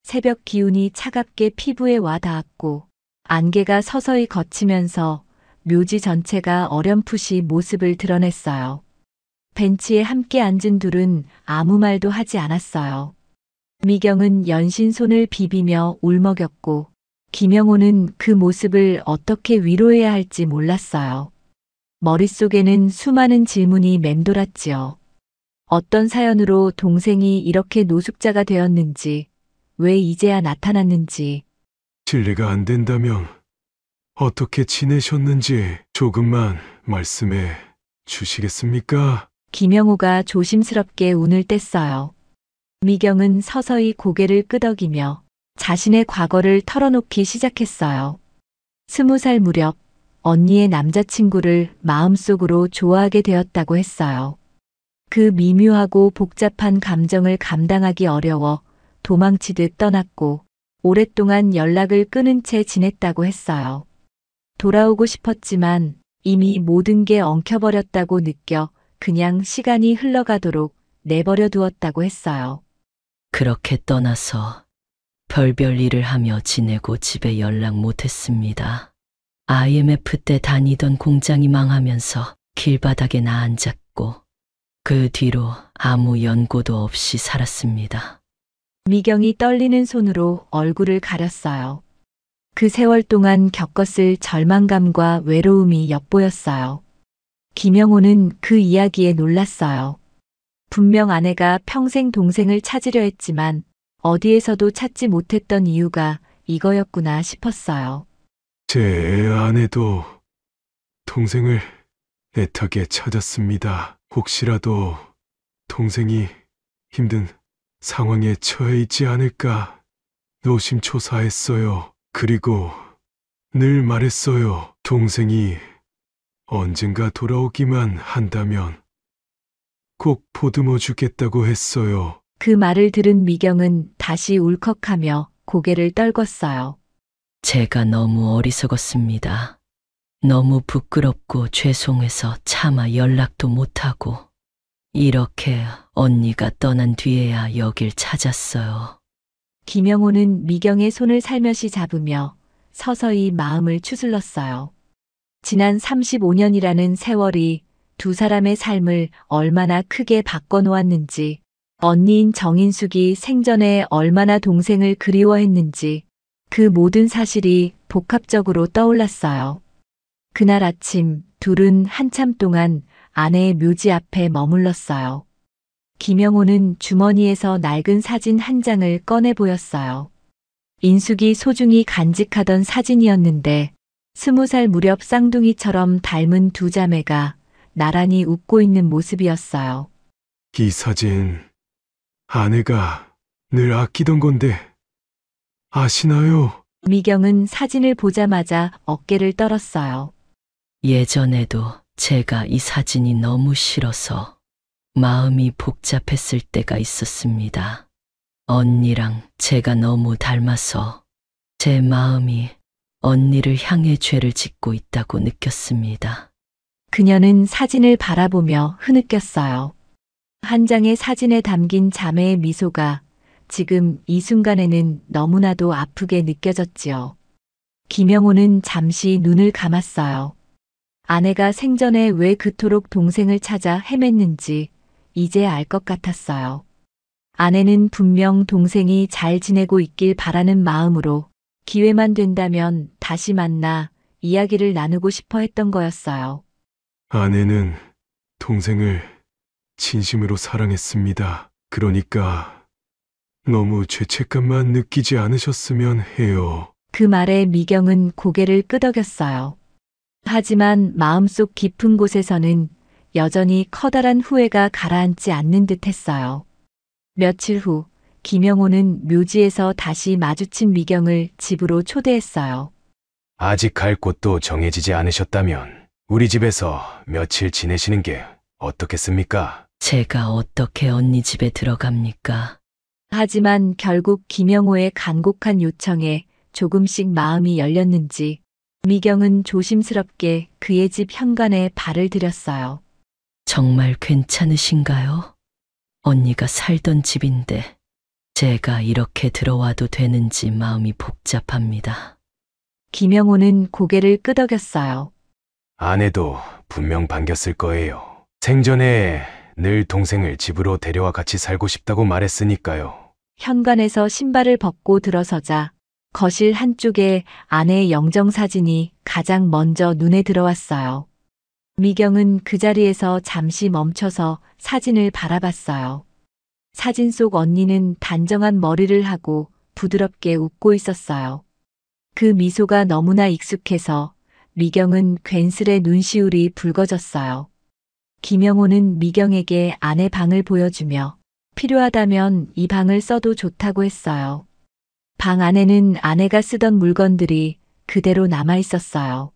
새벽 기운이 차갑게 피부에 와 닿았고 안개가 서서히 걷히면서 묘지 전체가 어렴풋이 모습을 드러냈어요. 벤치에 함께 앉은 둘은 아무 말도 하지 않았어요. 미경은 연신 손을 비비며 울먹였고 김영호는 그 모습을 어떻게 위로해야 할지 몰랐어요. 머릿속에는 수많은 질문이 맴돌았지요. 어떤 사연으로 동생이 이렇게 노숙자가 되었는지, 왜 이제야 나타났는지, 실례가 안 된다면 어떻게 지내셨는지 조금만 말씀해 주시겠습니까? 김영호가 조심스럽게 운을 뗐어요. 미경은 서서히 고개를 끄덕이며 자신의 과거를 털어놓기 시작했어요. 20살 무렵 언니의 남자친구를 마음속으로 좋아하게 되었다고 했어요. 그 미묘하고 복잡한 감정을 감당하기 어려워 도망치듯 떠났고 오랫동안 연락을 끊은 채 지냈다고 했어요. 돌아오고 싶었지만 이미 모든 게 엉켜버렸다고 느껴 그냥 시간이 흘러가도록 내버려 두었다고 했어요. 그렇게 떠나서 별별 일을 하며 지내고 집에 연락 못했습니다. IMF 때 다니던 공장이 망하면서 길바닥에 나앉았고 그 뒤로 아무 연고도 없이 살았습니다. 미경이 떨리는 손으로 얼굴을 가렸어요. 그 세월 동안 겪었을 절망감과 외로움이 엿보였어요. 김영호는 그 이야기에 놀랐어요. 분명 아내가 평생 동생을 찾으려 했지만 어디에서도 찾지 못했던 이유가 이거였구나 싶었어요. 제 아내도 동생을 애타게 찾았습니다. 혹시라도 동생이 힘든 상황에 처해 있지 않을까 노심초사했어요. 그리고 늘 말했어요. 동생이 언젠가 돌아오기만 한다면 꼭 보듬어 주겠다고 했어요. 그 말을 들은 미경은 다시 울컥하며 고개를 떨궜어요. 제가 너무 어리석었습니다. 너무 부끄럽고 죄송해서 차마 연락도 못하고 이렇게 언니가 떠난 뒤에야 여길 찾았어요. 김영호는 미경의 손을 살며시 잡으며 서서히 마음을 추슬렀어요. 지난 35년이라는 세월이 두 사람의 삶을 얼마나 크게 바꿔놓았는지, 언니인 정인숙이 생전에 얼마나 동생을 그리워했는지 그 모든 사실이 복합적으로 떠올랐어요. 그날 아침 둘은 한참 동안 아내의 묘지 앞에 머물렀어요. 김영호는 주머니에서 낡은 사진 한 장을 꺼내 보였어요. 인숙이 소중히 간직하던 사진이었는데 20살 무렵 쌍둥이처럼 닮은 두 자매가 나란히 웃고 있는 모습이었어요. 이 사진 아내가 늘 아끼던 건데 아시나요? 미경은 사진을 보자마자 어깨를 떨었어요. 예전에도 제가 이 사진이 너무 싫어서 마음이 복잡했을 때가 있었습니다. 언니랑 제가 너무 닮아서 제 마음이 언니를 향해 죄를 짓고 있다고 느꼈습니다. 그녀는 사진을 바라보며 흐느꼈어요. 한 장의 사진에 담긴 자매의 미소가 지금 이 순간에는 너무나도 아프게 느껴졌지요. 김영호는 잠시 눈을 감았어요. 아내가 생전에 왜 그토록 동생을 찾아 헤맸는지 이제 알 것 같았어요. 아내는 분명 동생이 잘 지내고 있길 바라는 마음으로 기회만 된다면 다시 만나 이야기를 나누고 싶어 했던 거였어요. 아내는 동생을 진심으로 사랑했습니다. 그러니까 너무 죄책감만 느끼지 않으셨으면 해요. 그 말에 미경은 고개를 끄덕였어요. 하지만 마음속 깊은 곳에서는 여전히 커다란 후회가 가라앉지 않는 듯 했어요. 며칠 후 김영호는 묘지에서 다시 마주친 미경을 집으로 초대했어요. 아직 갈 곳도 정해지지 않으셨다면 우리 집에서 며칠 지내시는 게 어떻겠습니까? 제가 어떻게 언니 집에 들어갑니까? 하지만 결국 김영호의 간곡한 요청에 조금씩 마음이 열렸는지 미경은 조심스럽게 그의 집 현관에 발을 들였어요. 정말 괜찮으신가요? 언니가 살던 집인데 제가 이렇게 들어와도 되는지 마음이 복잡합니다. 김영호는 고개를 끄덕였어요. 아내도 분명 반겼을 거예요. 생전에 늘 동생을 집으로 데려와 같이 살고 싶다고 말했으니까요. 현관에서 신발을 벗고 들어서자 거실 한쪽에 아내의 영정사진이 가장 먼저 눈에 들어왔어요. 미경은 그 자리에서 잠시 멈춰서 사진을 바라봤어요. 사진 속 언니는 단정한 머리를 하고 부드럽게 웃고 있었어요. 그 미소가 너무나 익숙해서 미경은 괜스레 눈시울이 붉어졌어요. 김영호는 미경에게 아내 방을 보여주며 필요하다면 이 방을 써도 좋다고 했어요. 방 안에는 아내가 쓰던 물건들이 그대로 남아 있었어요.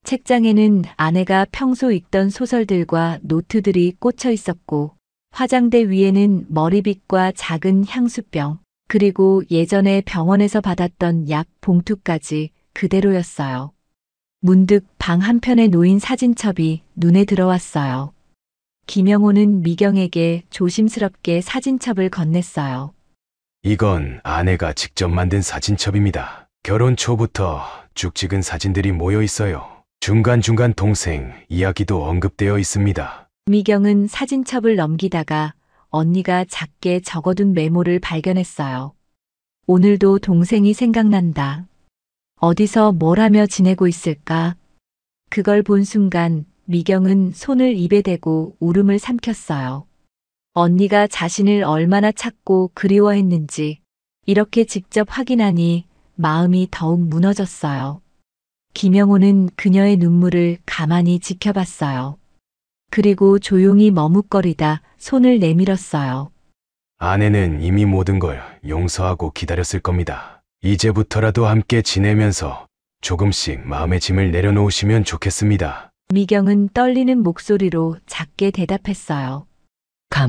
책장에는 아내가 평소 읽던 소설들과 노트들이 꽂혀 있었고, 화장대 위에는 머리빗과 작은 향수병, 그리고 예전에 병원에서 받았던 약 봉투까지 그대로였어요. 문득 방 한편에 놓인 사진첩이 눈에 들어왔어요. 김영호는 미경에게 조심스럽게 사진첩을 건넸어요. 이건 아내가 직접 만든 사진첩입니다. 결혼 초부터 쭉 찍은 사진들이 모여 있어요. 중간중간 동생 이야기도 언급되어 있습니다. 미경은 사진첩을 넘기다가 언니가 작게 적어둔 메모를 발견했어요. 오늘도 동생이 생각난다. 어디서 뭘 하며 지내고 있을까? 그걸 본 순간 미경은 손을 입에 대고 울음을 삼켰어요. 언니가 자신을 얼마나 찾고 그리워했는지 이렇게 직접 확인하니 마음이 더욱 무너졌어요. 김영호는 그녀의 눈물을 가만히 지켜봤어요. 그리고 조용히 머뭇거리다 손을 내밀었어요. 아내는 이미 모든 걸 용서하고 기다렸을 겁니다. 이제부터라도 함께 지내면서 조금씩 마음의 짐을 내려놓으시면 좋겠습니다. 미경은 떨리는 목소리로 작게 대답했어요.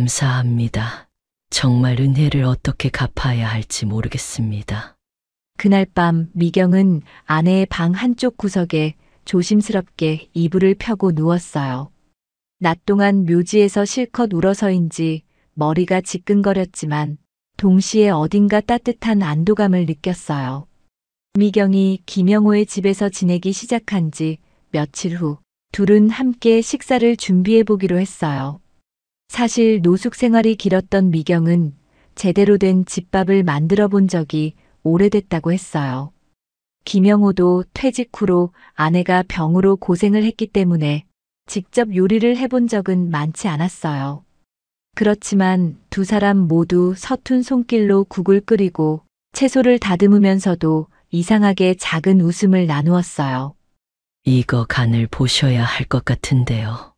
감사합니다. 정말 은혜를 어떻게 갚아야 할지 모르겠습니다. 그날 밤 미경은 아내의 방 한쪽 구석에 조심스럽게 이불을 펴고 누웠어요. 낮 동안 묘지에서 실컷 울어서인지 머리가 지끈거렸지만 동시에 어딘가 따뜻한 안도감을 느꼈어요. 미경이 김영호의 집에서 지내기 시작한 지 며칠 후 둘은 함께 식사를 준비해 보기로 했어요. 사실 노숙 생활이 길었던 미경은 제대로 된 집밥을 만들어 본 적이 오래됐다고 했어요. 김영호도 퇴직 후로 아내가 병으로 고생을 했기 때문에 직접 요리를 해본 적은 많지 않았어요. 그렇지만 두 사람 모두 서툰 손길로 국을 끓이고 채소를 다듬으면서도 이상하게 작은 웃음을 나누었어요. 이거 간을 보셔야 할 것 같은데요.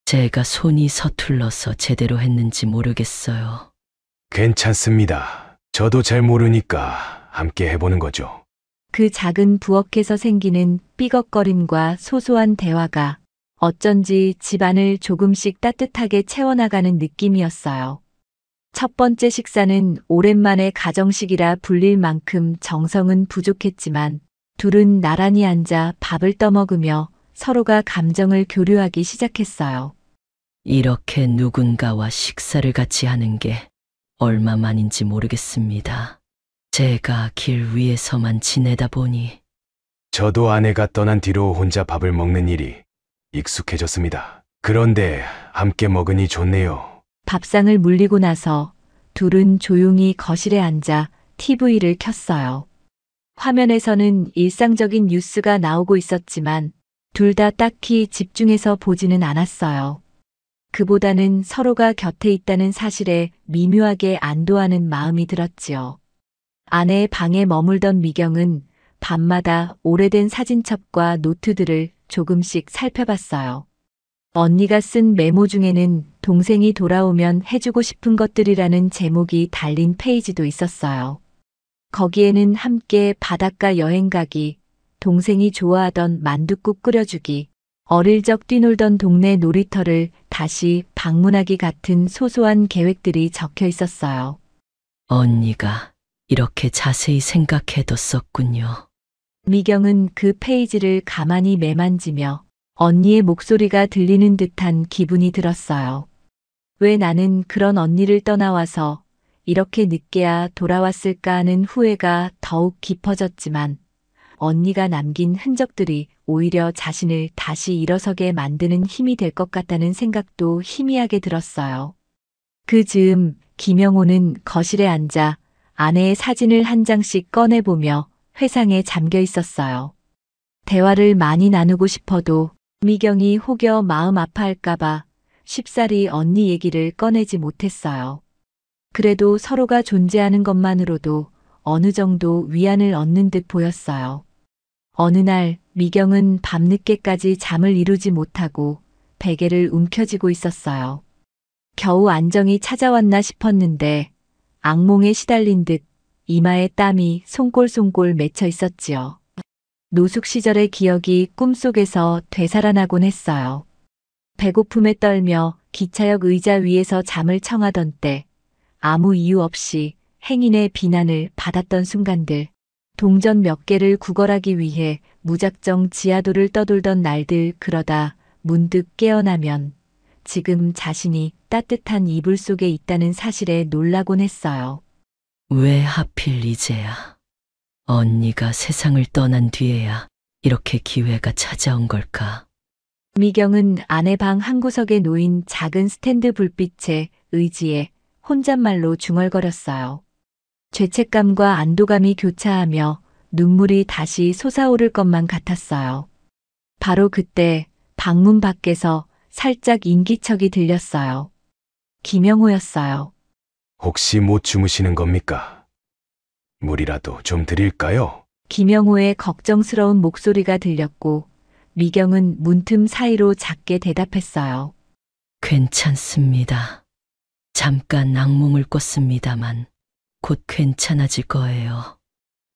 제가 손이 서툴러서 제대로 했는지 모르겠어요. 괜찮습니다. 저도 잘 모르니까 함께 해보는 거죠. 그 작은 부엌에서 생기는 삐걱거림과 소소한 대화가 어쩐지 집안을 조금씩 따뜻하게 채워나가는 느낌이었어요. 첫 번째 식사는 오랜만에 가정식이라 불릴 만큼 정성은 부족했지만 둘은 나란히 앉아 밥을 떠먹으며 서로가 감정을 교류하기 시작했어요. 이렇게 누군가와 식사를 같이 하는 게 얼마만인지 모르겠습니다. 제가 길 위에서만 지내다 보니 저도 아내가 떠난 뒤로 혼자 밥을 먹는 일이 익숙해졌습니다. 그런데 함께 먹으니 좋네요. 밥상을 물리고 나서 둘은 조용히 거실에 앉아 TV를 켰어요. 화면에서는 일상적인 뉴스가 나오고 있었지만 둘 다 딱히 집중해서 보지는 않았어요. 그보다는 서로가 곁에 있다는 사실에 미묘하게 안도하는 마음이 들었지요. 아내의 방에 머물던 미경은 밤마다 오래된 사진첩과 노트들을 조금씩 살펴봤어요. 언니가 쓴 메모 중에는 동생이 돌아오면 해주고 싶은 것들이라는 제목이 달린 페이지도 있었어요. 거기에는 함께 바닷가 여행 가기, 동생이 좋아하던 만둣국 끓여주기, 어릴 적 뛰놀던 동네 놀이터를 다시 방문하기 같은 소소한 계획들이 적혀 있었어요. 언니가 이렇게 자세히 생각해뒀었군요. 미경은 그 페이지를 가만히 매만지며 언니의 목소리가 들리는 듯한 기분이 들었어요. 왜 나는 그런 언니를 떠나와서 이렇게 늦게야 돌아왔을까 하는 후회가 더욱 깊어졌지만 언니가 남긴 흔적들이 오히려 자신을 다시 일어서게 만드는 힘이 될 것 같다는 생각도 희미하게 들었어요. 그 즈음 김영호는 거실에 앉아 아내의 사진을 한 장씩 꺼내보며 회상에 잠겨 있었어요. 대화를 많이 나누고 싶어도 미경이 혹여 마음 아파할까봐 쉽사리 언니 얘기를 꺼내지 못했어요. 그래도 서로가 존재하는 것만으로도 어느 정도 위안을 얻는 듯 보였어요. 어느 날 미경은 밤늦게까지 잠을 이루지 못하고 베개를 움켜쥐고 있었어요. 겨우 안정이 찾아왔나 싶었는데 악몽에 시달린 듯 이마에 땀이 송골송골 맺혀 있었지요. 노숙 시절의 기억이 꿈속에서 되살아나곤 했어요. 배고픔에 떨며 기차역 의자 위에서 잠을 청하던 때 아무 이유 없이 행인의 비난을 받았던 순간들, 동전 몇 개를 구걸하기 위해 무작정 지하도를 떠돌던 날들, 그러다 문득 깨어나면 지금 자신이 따뜻한 이불 속에 있다는 사실에 놀라곤 했어요. 왜 하필 이제야? 언니가 세상을 떠난 뒤에야 이렇게 기회가 찾아온 걸까? 미경은 아내 방 한구석에 놓인 작은 스탠드 불빛에 의지해 혼잣말로 중얼거렸어요. 죄책감과 안도감이 교차하며 눈물이 다시 솟아오를 것만 같았어요. 바로 그때 방문 밖에서 살짝 인기척이 들렸어요. 김영호였어요. 혹시 못 주무시는 겁니까? 물이라도 좀 드릴까요? 김영호의 걱정스러운 목소리가 들렸고 미경은 문틈 사이로 작게 대답했어요. 괜찮습니다. 잠깐 악몽을 꿨습니다만 곧 괜찮아질 거예요.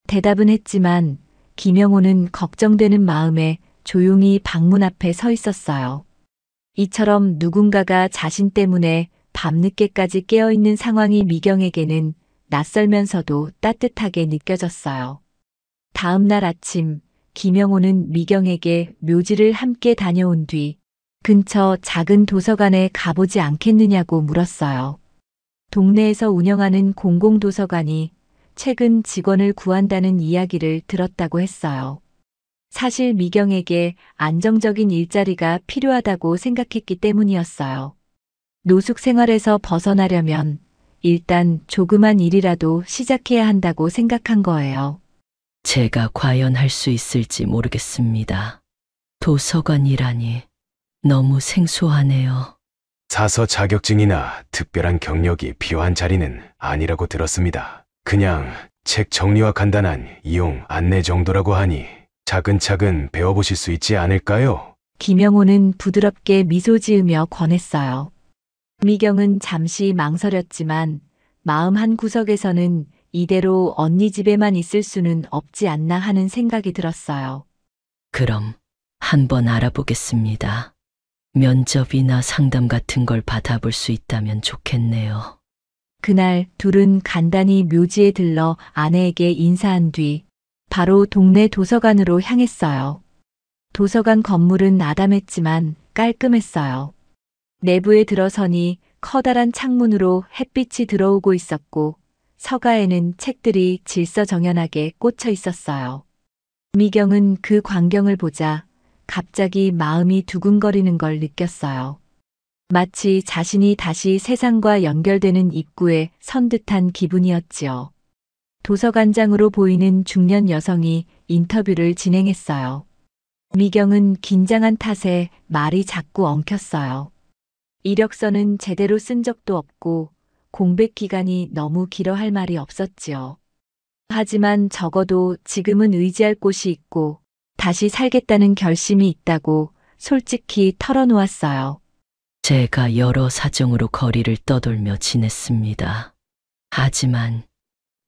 대답은 했지만 김영호는 걱정되는 마음에 조용히 방문 앞에 서 있었어요. 이처럼 누군가가 자신 때문에 밤늦게까지 깨어있는 상황이 미경에게는 낯설면서도 따뜻하게 느껴졌어요. 다음 날 아침 김영호는 미경에게 묘지를 함께 다녀온 뒤 근처 작은 도서관에 가보지 않겠느냐고 물었어요. 동네에서 운영하는 공공도서관이 최근 직원을 구한다는 이야기를 들었다고 했어요. 사실 미경에게 안정적인 일자리가 필요하다고 생각했기 때문이었어요. 노숙 생활에서 벗어나려면 일단 조그만 일이라도 시작해야 한다고 생각한 거예요. 제가 과연 할 수 있을지 모르겠습니다. 도서관이라니 너무 생소하네요. 사서 자격증이나 특별한 경력이 필요한 자리는 아니라고 들었습니다. 그냥 책 정리와 간단한 이용 안내 정도라고 하니 차근차근 배워보실 수 있지 않을까요? 김영호는 부드럽게 미소 지으며 권했어요. 미경은 잠시 망설였지만 마음 한 구석에서는 이대로 언니 집에만 있을 수는 없지 않나 하는 생각이 들었어요. 그럼 한번 알아보겠습니다. 면접이나 상담 같은 걸 받아볼 수 있다면 좋겠네요. 그날 둘은 간단히 묘지에 들러 아내에게 인사한 뒤 바로 동네 도서관으로 향했어요. 도서관 건물은 아담했지만 깔끔했어요. 내부에 들어서니 커다란 창문으로 햇빛이 들어오고 있었고 서가에는 책들이 질서정연하게 꽂혀 있었어요. 미경은 그 광경을 보자 갑자기 마음이 두근거리는 걸 느꼈어요. 마치 자신이 다시 세상과 연결되는 입구에 선 듯한 기분이었지요. 도서관장으로 보이는 중년 여성이 인터뷰를 진행했어요. 미경은 긴장한 탓에 말이 자꾸 엉켰어요. 이력서는 제대로 쓴 적도 없고 공백 기간이 너무 길어 할 말이 없었지요. 하지만 적어도 지금은 의지할 곳이 있고 다시 살겠다는 결심이 있다고 솔직히 털어놓았어요. 제가 여러 사정으로 거리를 떠돌며 지냈습니다. 하지만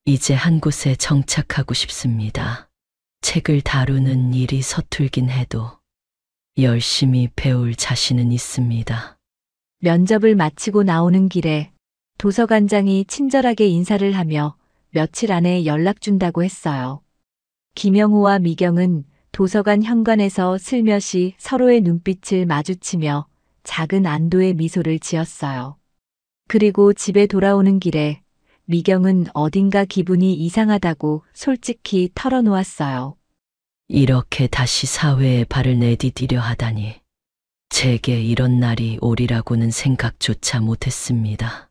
이제 한 곳에 정착하고 싶습니다. 책을 다루는 일이 서툴긴 해도 열심히 배울 자신은 있습니다. 면접을 마치고 나오는 길에 도서관장이 친절하게 인사를 하며 며칠 안에 연락 준다고 했어요. 김영호와 미경은 도서관 현관에서 슬며시 서로의 눈빛을 마주치며 작은 안도의 미소를 지었어요. 그리고 집에 돌아오는 길에 미경은 어딘가 기분이 이상하다고 솔직히 털어놓았어요. 이렇게 다시 사회에 발을 내디디려 하다니 제게 이런 날이 오리라고는 생각조차 못했습니다.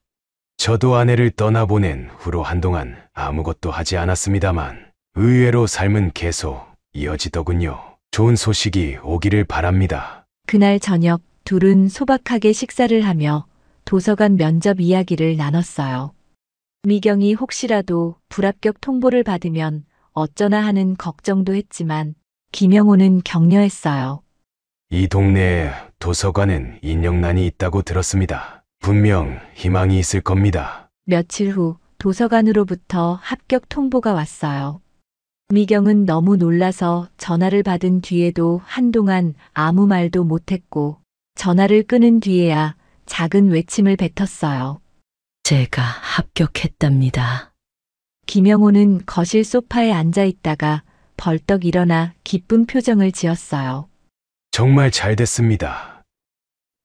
저도 아내를 떠나보낸 후로 한동안 아무것도 하지 않았습니다만 의외로 삶은 계속 이어지더군요. 좋은 소식이 오기를 바랍니다. 그날 저녁 둘은 소박하게 식사를 하며 도서관 면접 이야기를 나눴어요. 미경이 혹시라도 불합격 통보를 받으면 어쩌나 하는 걱정도 했지만 김영호는 격려했어요. 이 동네에 도서관엔 인력난이 있다고 들었습니다. 분명 희망이 있을 겁니다. 며칠 후 도서관으로부터 합격 통보가 왔어요. 미경은 너무 놀라서 전화를 받은 뒤에도 한동안 아무 말도 못했고 전화를 끊은 뒤에야 작은 외침을 뱉었어요. 제가 합격했답니다. 김영호는 거실 소파에 앉아 있다가 벌떡 일어나 기쁜 표정을 지었어요. 정말 잘 됐습니다.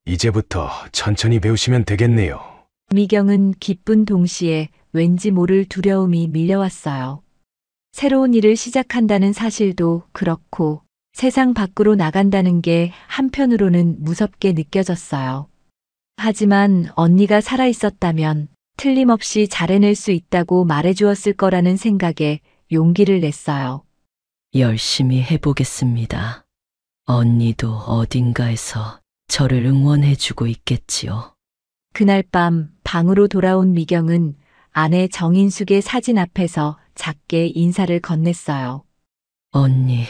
이제부터 천천히 배우시면 되겠네요. 미경은 기쁜 동시에 왠지 모를 두려움이 밀려왔어요. 새로운 일을 시작한다는 사실도 그렇고 세상 밖으로 나간다는 게 한편으로는 무섭게 느껴졌어요. 하지만 언니가 살아있었다면 틀림없이 잘해낼 수 있다고 말해주었을 거라는 생각에 용기를 냈어요. 열심히 해보겠습니다. 언니도 어딘가에서 저를 응원해주고 있겠지요. 그날 밤 방으로 돌아온 미경은 아내 정인숙의 사진 앞에서 작게 인사를 건넸어요. 언니,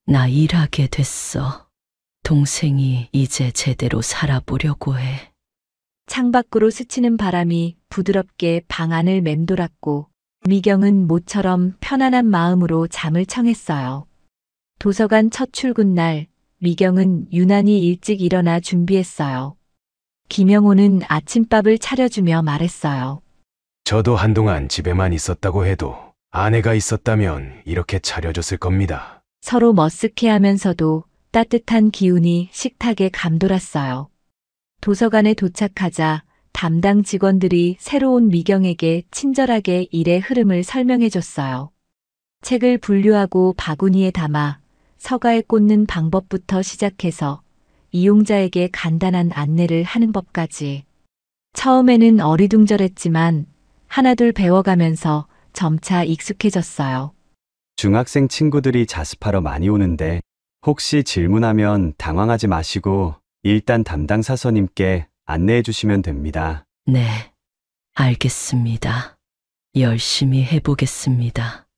나 일하게 됐어. 동생이 이제 제대로 살아보려고 해. 창밖으로 스치는 바람이 부드럽게 방 안을 맴돌았고 미경은 모처럼 편안한 마음으로 잠을 청했어요. 도서관 첫 출근 날 미경은 유난히 일찍 일어나 준비했어요. 김영호는 아침밥을 차려주며 말했어요. 저도 한동안 집에만 있었다고 해도 아내가 있었다면 이렇게 차려줬을 겁니다. 서로 머쓱해하면서도 따뜻한 기운이 식탁에 감돌았어요. 도서관에 도착하자 담당 직원들이 새로운 미경에게 친절하게 일의 흐름을 설명해줬어요. 책을 분류하고 바구니에 담아 서가에 꽂는 방법부터 시작해서 이용자에게 간단한 안내를 하는 법까지. 처음에는 어리둥절했지만 하나둘 배워가면서 점차 익숙해졌어요. 중학생 친구들이 자습하러 많이 오는데 혹시 질문하면 당황하지 마시고 일단 담당 사서님께 안내해 주시면 됩니다. 네, 알겠습니다. 열심히 해보겠습니다.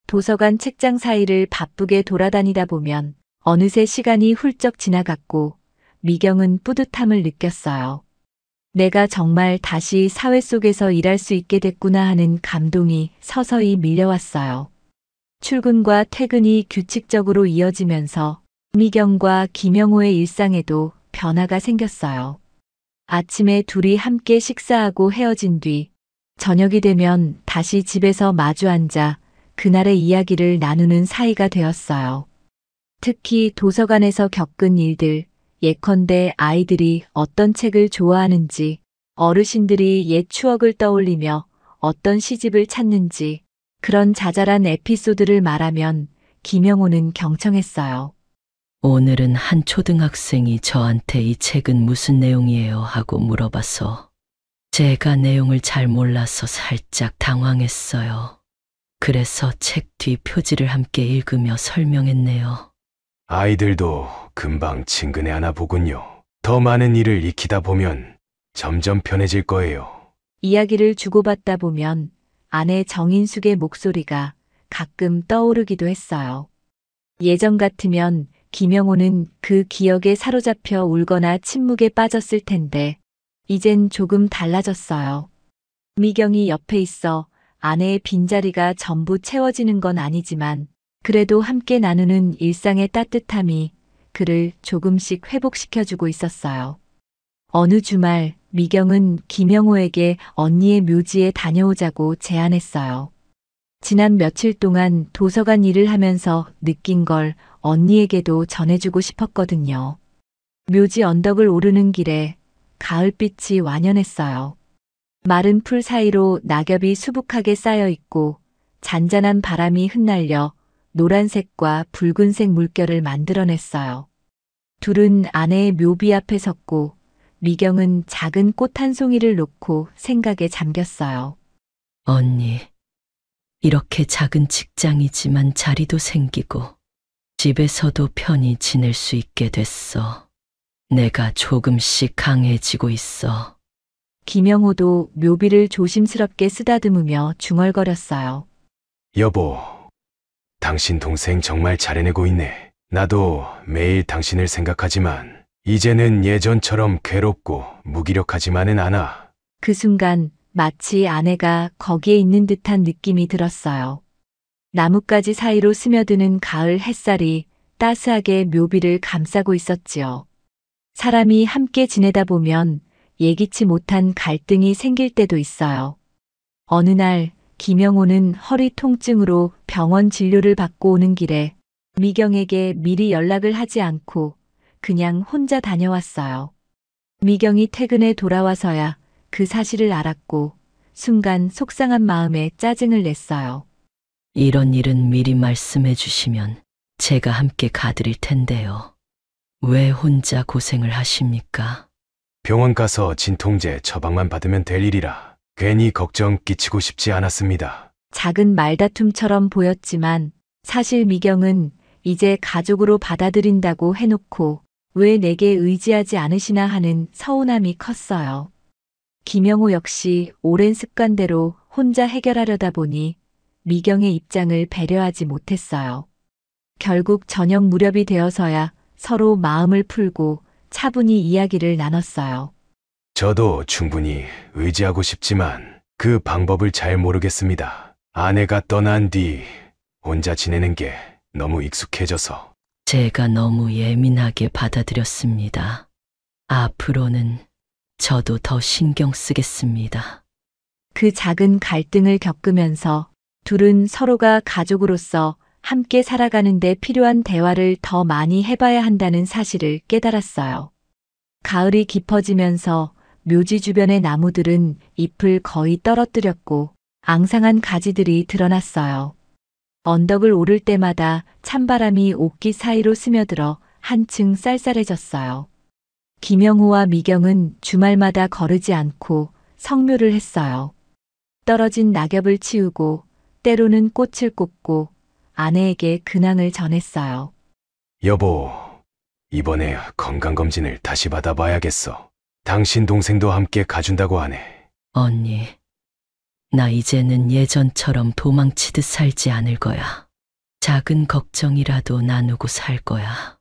도서관 책장 사이를 바쁘게 돌아다니다 보면 어느새 시간이 훌쩍 지나갔고 미경은 뿌듯함을 느꼈어요. 내가 정말 다시 사회 속에서 일할 수 있게 됐구나 하는 감동이 서서히 밀려왔어요. 출근과 퇴근이 규칙적으로 이어지면서 미경과 김영호의 일상에도 변화가 생겼어요. 아침에 둘이 함께 식사하고 헤어진 뒤 저녁이 되면 다시 집에서 마주 앉아 그날의 이야기를 나누는 사이가 되었어요. 특히 도서관에서 겪은 일들, 예컨대 아이들이 어떤 책을 좋아하는지, 어르신들이 옛 추억을 떠올리며 어떤 시집을 찾는지, 그런 자잘한 에피소드를 말하면 김영호는 경청했어요. 오늘은 한 초등학생이 저한테 이 책은 무슨 내용이에요 하고 물어봐서 제가 내용을 잘 몰라서 살짝 당황했어요. 그래서 책 뒤 표지를 함께 읽으며 설명했네요. 아이들도 금방 친근해하나 보군요. 더 많은 일을 익히다 보면 점점 편해질 거예요. 이야기를 주고받다 보면 아내 정인숙의 목소리가 가끔 떠오르기도 했어요. 예전 같으면 김영호는 그 기억에 사로잡혀 울거나 침묵에 빠졌을 텐데 이젠 조금 달라졌어요. 미경이 옆에 있어 아내의 빈자리가 전부 채워지는 건 아니지만 그래도 함께 나누는 일상의 따뜻함이 그를 조금씩 회복시켜주고 있었어요. 어느 주말 미경은 김영호에게 언니의 묘지에 다녀오자고 제안했어요. 지난 며칠 동안 도서관 일을 하면서 느낀 걸 언니에게도 전해주고 싶었거든요. 묘지 언덕을 오르는 길에 가을빛이 완연했어요. 마른 풀 사이로 낙엽이 수북하게 쌓여 있고 잔잔한 바람이 흩날려 노란색과 붉은색 물결을 만들어냈어요. 둘은 아내의 묘비 앞에 섰고 미경은 작은 꽃 한 송이를 놓고 생각에 잠겼어요. 언니, 이렇게 작은 직장이지만 자리도 생기고 집에서도 편히 지낼 수 있게 됐어. 내가 조금씩 강해지고 있어. 김영호도 묘비를 조심스럽게 쓰다듬으며 중얼거렸어요. 여보, 당신 동생 정말 잘해내고 있네. 나도 매일 당신을 생각하지만 이제는 예전처럼 괴롭고 무기력하지만은 않아. 그 순간 마치 아내가 거기에 있는 듯한 느낌이 들었어요. 나뭇가지 사이로 스며드는 가을 햇살이 따스하게 묘비를 감싸고 있었지요. 사람이 함께 지내다 보면 예기치 못한 갈등이 생길 때도 있어요. 어느 날 김영호는 허리 통증으로 병원 진료를 받고 오는 길에 미경에게 미리 연락을 하지 않고 그냥 혼자 다녀왔어요. 미경이 퇴근해 돌아와서야 그 사실을 알았고 순간 속상한 마음에 짜증을 냈어요. 이런 일은 미리 말씀해 주시면 제가 함께 가드릴 텐데요. 왜 혼자 고생을 하십니까? 병원 가서 진통제 처방만 받으면 될 일이라 괜히 걱정 끼치고 싶지 않았습니다. 작은 말다툼처럼 보였지만 사실 미경은 이제 가족으로 받아들인다고 해놓고 왜 내게 의지하지 않으시나 하는 서운함이 컸어요. 김영호 역시 오랜 습관대로 혼자 해결하려다 보니 미경의 입장을 배려하지 못했어요. 결국 저녁 무렵이 되어서야 서로 마음을 풀고 차분히 이야기를 나눴어요. 저도 충분히 의지하고 싶지만 그 방법을 잘 모르겠습니다. 아내가 떠난 뒤 혼자 지내는 게 너무 익숙해져서. 제가 너무 예민하게 받아들였습니다. 앞으로는 저도 더 신경 쓰겠습니다. 그 작은 갈등을 겪으면서 둘은 서로가 가족으로서 함께 살아가는 데 필요한 대화를 더 많이 해봐야 한다는 사실을 깨달았어요. 가을이 깊어지면서 묘지 주변의 나무들은 잎을 거의 떨어뜨렸고 앙상한 가지들이 드러났어요. 언덕을 오를 때마다 찬바람이 옥기 사이로 스며들어 한층 쌀쌀해졌어요. 김영호와 미경은 주말마다 거르지 않고 성묘를 했어요. 떨어진 낙엽을 치우고 때로는 꽃을 꽂고 아내에게 근황을 전했어요. 여보, 이번에 건강검진을 다시 받아봐야겠어. 당신 동생도 함께 가준다고 하네. 언니, 나 이제는 예전처럼 도망치듯 살지 않을 거야. 작은 걱정이라도 나누고 살 거야.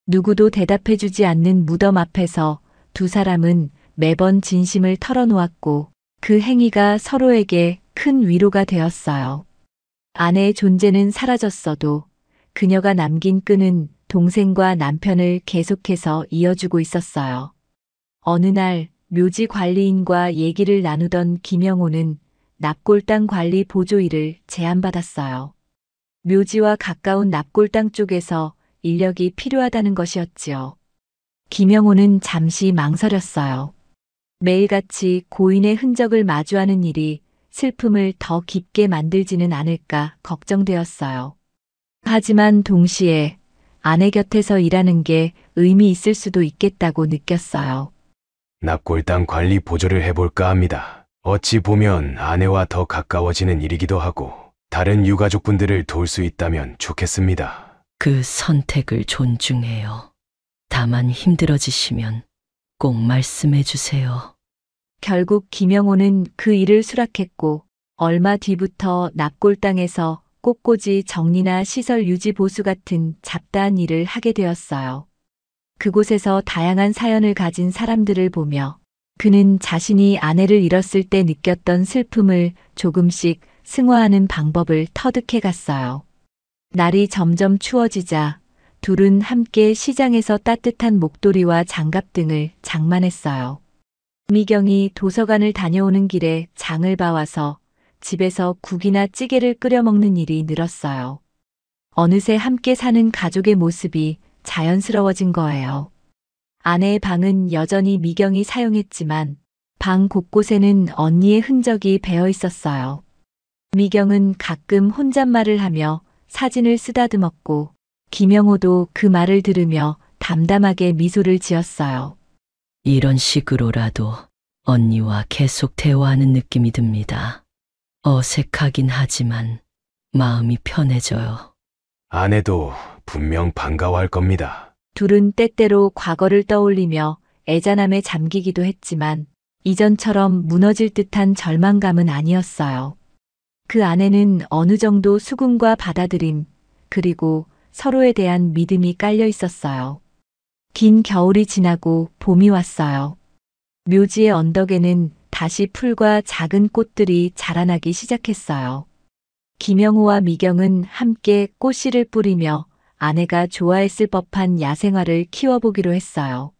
누구도 대답해주지 않는 무덤 앞에서 두 사람은 매번 진심을 털어놓았고 그 행위가 서로에게 큰 위로가 되었어요. 아내의 존재는 사라졌어도 그녀가 남긴 끈은 동생과 남편을 계속해서 이어주고 있었어요. 어느 날 묘지 관리인과 얘기를 나누던 김영호는 납골당 관리 보조 일을 제안받았어요. 묘지와 가까운 납골당 쪽에서 인력이 필요하다는 것이었지요. 김영호는 잠시 망설였어요. 매일같이 고인의 흔적을 마주하는 일이 슬픔을 더 깊게 만들지는 않을까 걱정되었어요. 하지만 동시에 아내 곁에서 일하는 게 의미 있을 수도 있겠다고 느꼈어요. 납골당 관리 보조를 해볼까 합니다. 어찌 보면 아내와 더 가까워지는 일이기도 하고 다른 유가족분들을 도울 수 있다면 좋겠습니다. 그 선택을 존중해요. 다만 힘들어지시면 꼭 말씀해 주세요. 결국 김영호는 그 일을 수락했고 얼마 뒤부터 납골당에서 꽃꽂이 정리나 시설 유지 보수 같은 잡다한 일을 하게 되었어요. 그곳에서 다양한 사연을 가진 사람들을 보며 그는 자신이 아내를 잃었을 때 느꼈던 슬픔을 조금씩 승화하는 방법을 터득해 갔어요. 날이 점점 추워지자 둘은 함께 시장에서 따뜻한 목도리와 장갑 등을 장만했어요. 미경이 도서관을 다녀오는 길에 장을 봐와서 집에서 국이나 찌개를 끓여 먹는 일이 늘었어요. 어느새 함께 사는 가족의 모습이 자연스러워진 거예요. 아내의 방은 여전히 미경이 사용했지만 방 곳곳에는 언니의 흔적이 배어 있었어요. 미경은 가끔 혼잣말을 하며 사진을 쓰다듬었고 김영호도 그 말을 들으며 담담하게 미소를 지었어요. 이런 식으로라도 언니와 계속 대화하는 느낌이 듭니다. 어색하긴 하지만 마음이 편해져요. 아내도 분명 반가워할 겁니다. 둘은 때때로 과거를 떠올리며 애잔함에 잠기기도 했지만 이전처럼 무너질 듯한 절망감은 아니었어요. 그 안에는 어느 정도 수긍과 받아들임, 그리고 서로에 대한 믿음이 깔려 있었어요. 긴 겨울이 지나고 봄이 왔어요. 묘지의 언덕에는 다시 풀과 작은 꽃들이 자라나기 시작했어요. 김영호와 미경은 함께 꽃씨를 뿌리며 아내가 좋아했을 법한 야생화를 키워보기로 했어요.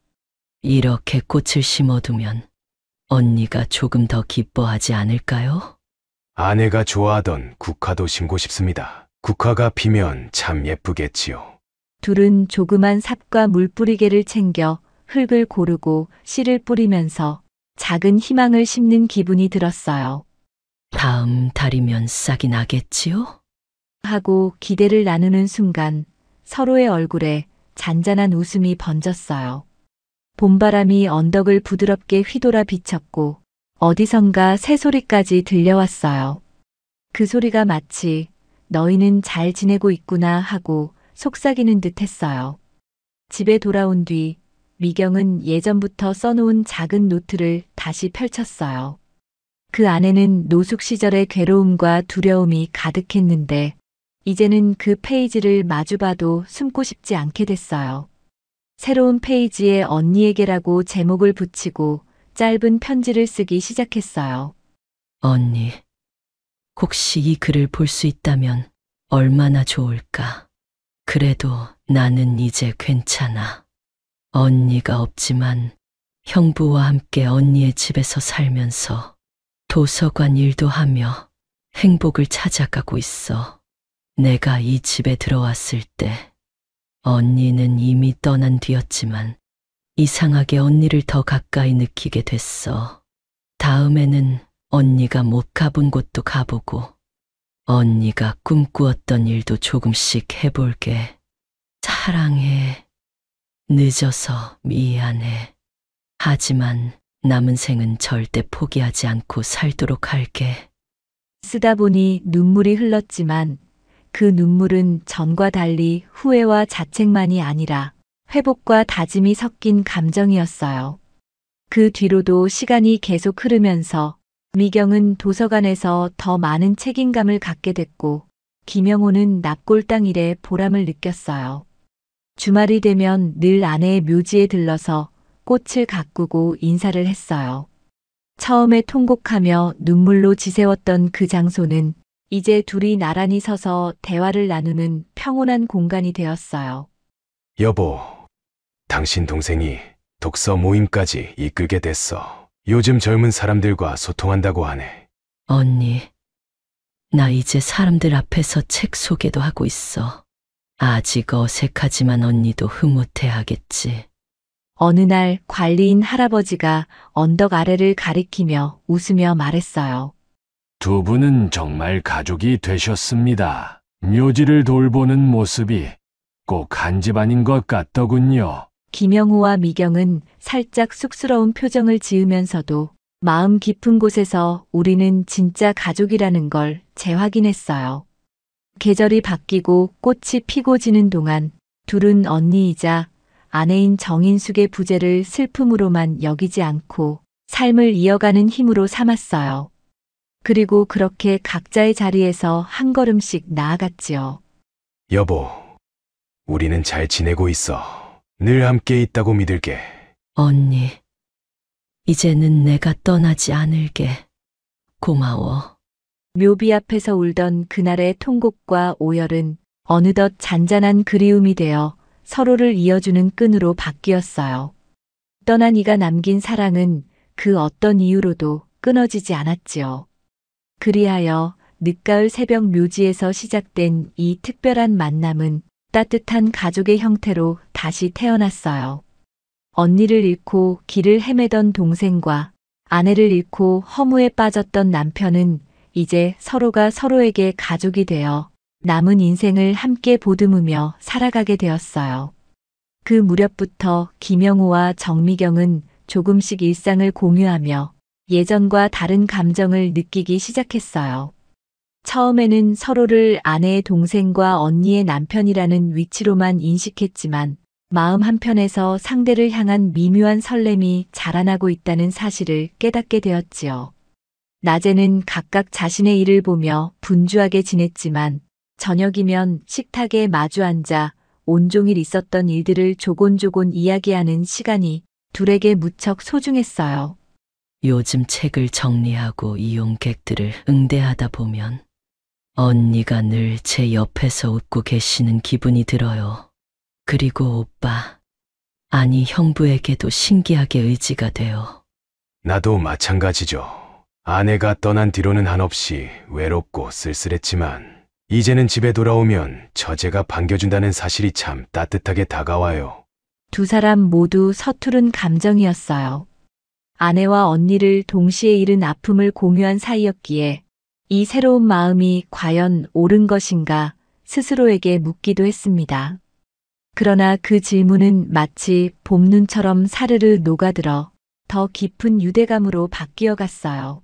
이렇게 꽃을 심어두면 언니가 조금 더 기뻐하지 않을까요? 아내가 좋아하던 국화도 심고 싶습니다. 국화가 피면 참 예쁘겠지요. 둘은 조그만 삽과 물뿌리개를 챙겨 흙을 고르고 씨를 뿌리면서 작은 희망을 심는 기분이 들었어요. 다음 달이면 싹이 나겠지요? 하고 기대를 나누는 순간 서로의 얼굴에 잔잔한 웃음이 번졌어요. 봄바람이 언덕을 부드럽게 휘돌아 비쳤고 어디선가 새소리까지 들려왔어요. 그 소리가 마치 너희는 잘 지내고 있구나 하고 속삭이는 듯 했어요. 집에 돌아온 뒤 미경은 예전부터 써놓은 작은 노트를 다시 펼쳤어요. 그 안에는 노숙 시절의 괴로움과 두려움이 가득했는데 이제는 그 페이지를 마주봐도 숨고 싶지 않게 됐어요. 새로운 페이지에 언니에게라고 제목을 붙이고 짧은 편지를 쓰기 시작했어요. 언니, 혹시 이 글을 볼 수 있다면 얼마나 좋을까. 그래도 나는 이제 괜찮아. 언니가 없지만 형부와 함께 언니의 집에서 살면서 도서관 일도 하며 행복을 찾아가고 있어. 내가 이 집에 들어왔을 때 언니는 이미 떠난 뒤였지만 이상하게 언니를 더 가까이 느끼게 됐어. 다음에는 언니가 못 가본 곳도 가보고 언니가 꿈꾸었던 일도 조금씩 해볼게. 사랑해. 늦어서 미안해. 하지만 남은 생은 절대 포기하지 않고 살도록 할게. 쓰다 보니 눈물이 흘렀지만 그 눈물은 전과 달리 후회와 자책만이 아니라 회복과 다짐이 섞인 감정이었어요. 그 뒤로도 시간이 계속 흐르면서 미경은 도서관에서 더 많은 책임감을 갖게 됐고 김영호는 납골당 일에 보람을 느꼈어요. 주말이 되면 늘 아내의 묘지에 들러서 꽃을 가꾸고 인사를 했어요. 처음에 통곡하며 눈물로 지새웠던 그 장소는 이제 둘이 나란히 서서 대화를 나누는 평온한 공간이 되었어요. 여보, 당신 동생이 독서 모임까지 이끌게 됐어. 요즘 젊은 사람들과 소통한다고 하네. 언니, 나 이제 사람들 앞에서 책 소개도 하고 있어. 아직 어색하지만 언니도 흐뭇해하겠지. 어느 날 관리인 할아버지가 언덕 아래를 가리키며 웃으며 말했어요. 두 분은 정말 가족이 되셨습니다. 묘지를 돌보는 모습이 꼭 한 집안인 것 같더군요. 김영호와 미경은 살짝 쑥스러운 표정을 지으면서도 마음 깊은 곳에서 우리는 진짜 가족이라는 걸 재확인했어요. 계절이 바뀌고 꽃이 피고 지는 동안 둘은 언니이자 아내인 정인숙의 부재를 슬픔으로만 여기지 않고 삶을 이어가는 힘으로 삼았어요. 그리고 그렇게 각자의 자리에서 한 걸음씩 나아갔지요. 여보, 우리는 잘 지내고 있어. 늘 함께 있다고 믿을게. 언니, 이제는 내가 떠나지 않을게. 고마워. 묘비 앞에서 울던 그날의 통곡과 오열은 어느덧 잔잔한 그리움이 되어 서로를 이어주는 끈으로 바뀌었어요. 떠난 이가 남긴 사랑은 그 어떤 이유로도 끊어지지 않았지요. 그리하여 늦가을 새벽 묘지에서 시작된 이 특별한 만남은 따뜻한 가족의 형태로 다시 태어났어요. 언니를 잃고 길을 헤매던 동생과 아내를 잃고 허무에 빠졌던 남편은 이제 서로가 서로에게 가족이 되어 남은 인생을 함께 보듬으며 살아가게 되었어요. 그 무렵부터 김영호와 정미경은 조금씩 일상을 공유하며 예전과 다른 감정을 느끼기 시작했어요. 처음에는 서로를 아내의 동생과 언니의 남편이라는 위치로만 인식했지만 마음 한편에서 상대를 향한 미묘한 설렘이 자라나고 있다는 사실을 깨닫게 되었지요. 낮에는 각각 자신의 일을 보며 분주하게 지냈지만 저녁이면 식탁에 마주 앉아 온종일 있었던 일들을 조곤조곤 이야기하는 시간이 둘에게 무척 소중했어요. 요즘 책을 정리하고 이용객들을 응대하다 보면 언니가 늘 제 옆에서 웃고 계시는 기분이 들어요. 그리고 오빠, 아니 형부에게도 신기하게 의지가 돼요. 나도 마찬가지죠. 아내가 떠난 뒤로는 한없이 외롭고 쓸쓸했지만 이제는 집에 돌아오면 처제가 반겨준다는 사실이 참 따뜻하게 다가와요. 두 사람 모두 서투른 감정이었어요. 아내와 언니를 동시에 잃은 아픔을 공유한 사이였기에 이 새로운 마음이 과연 옳은 것인가 스스로에게 묻기도 했습니다. 그러나 그 질문은 마치 봄눈처럼 사르르 녹아들어 더 깊은 유대감으로 바뀌어 갔어요.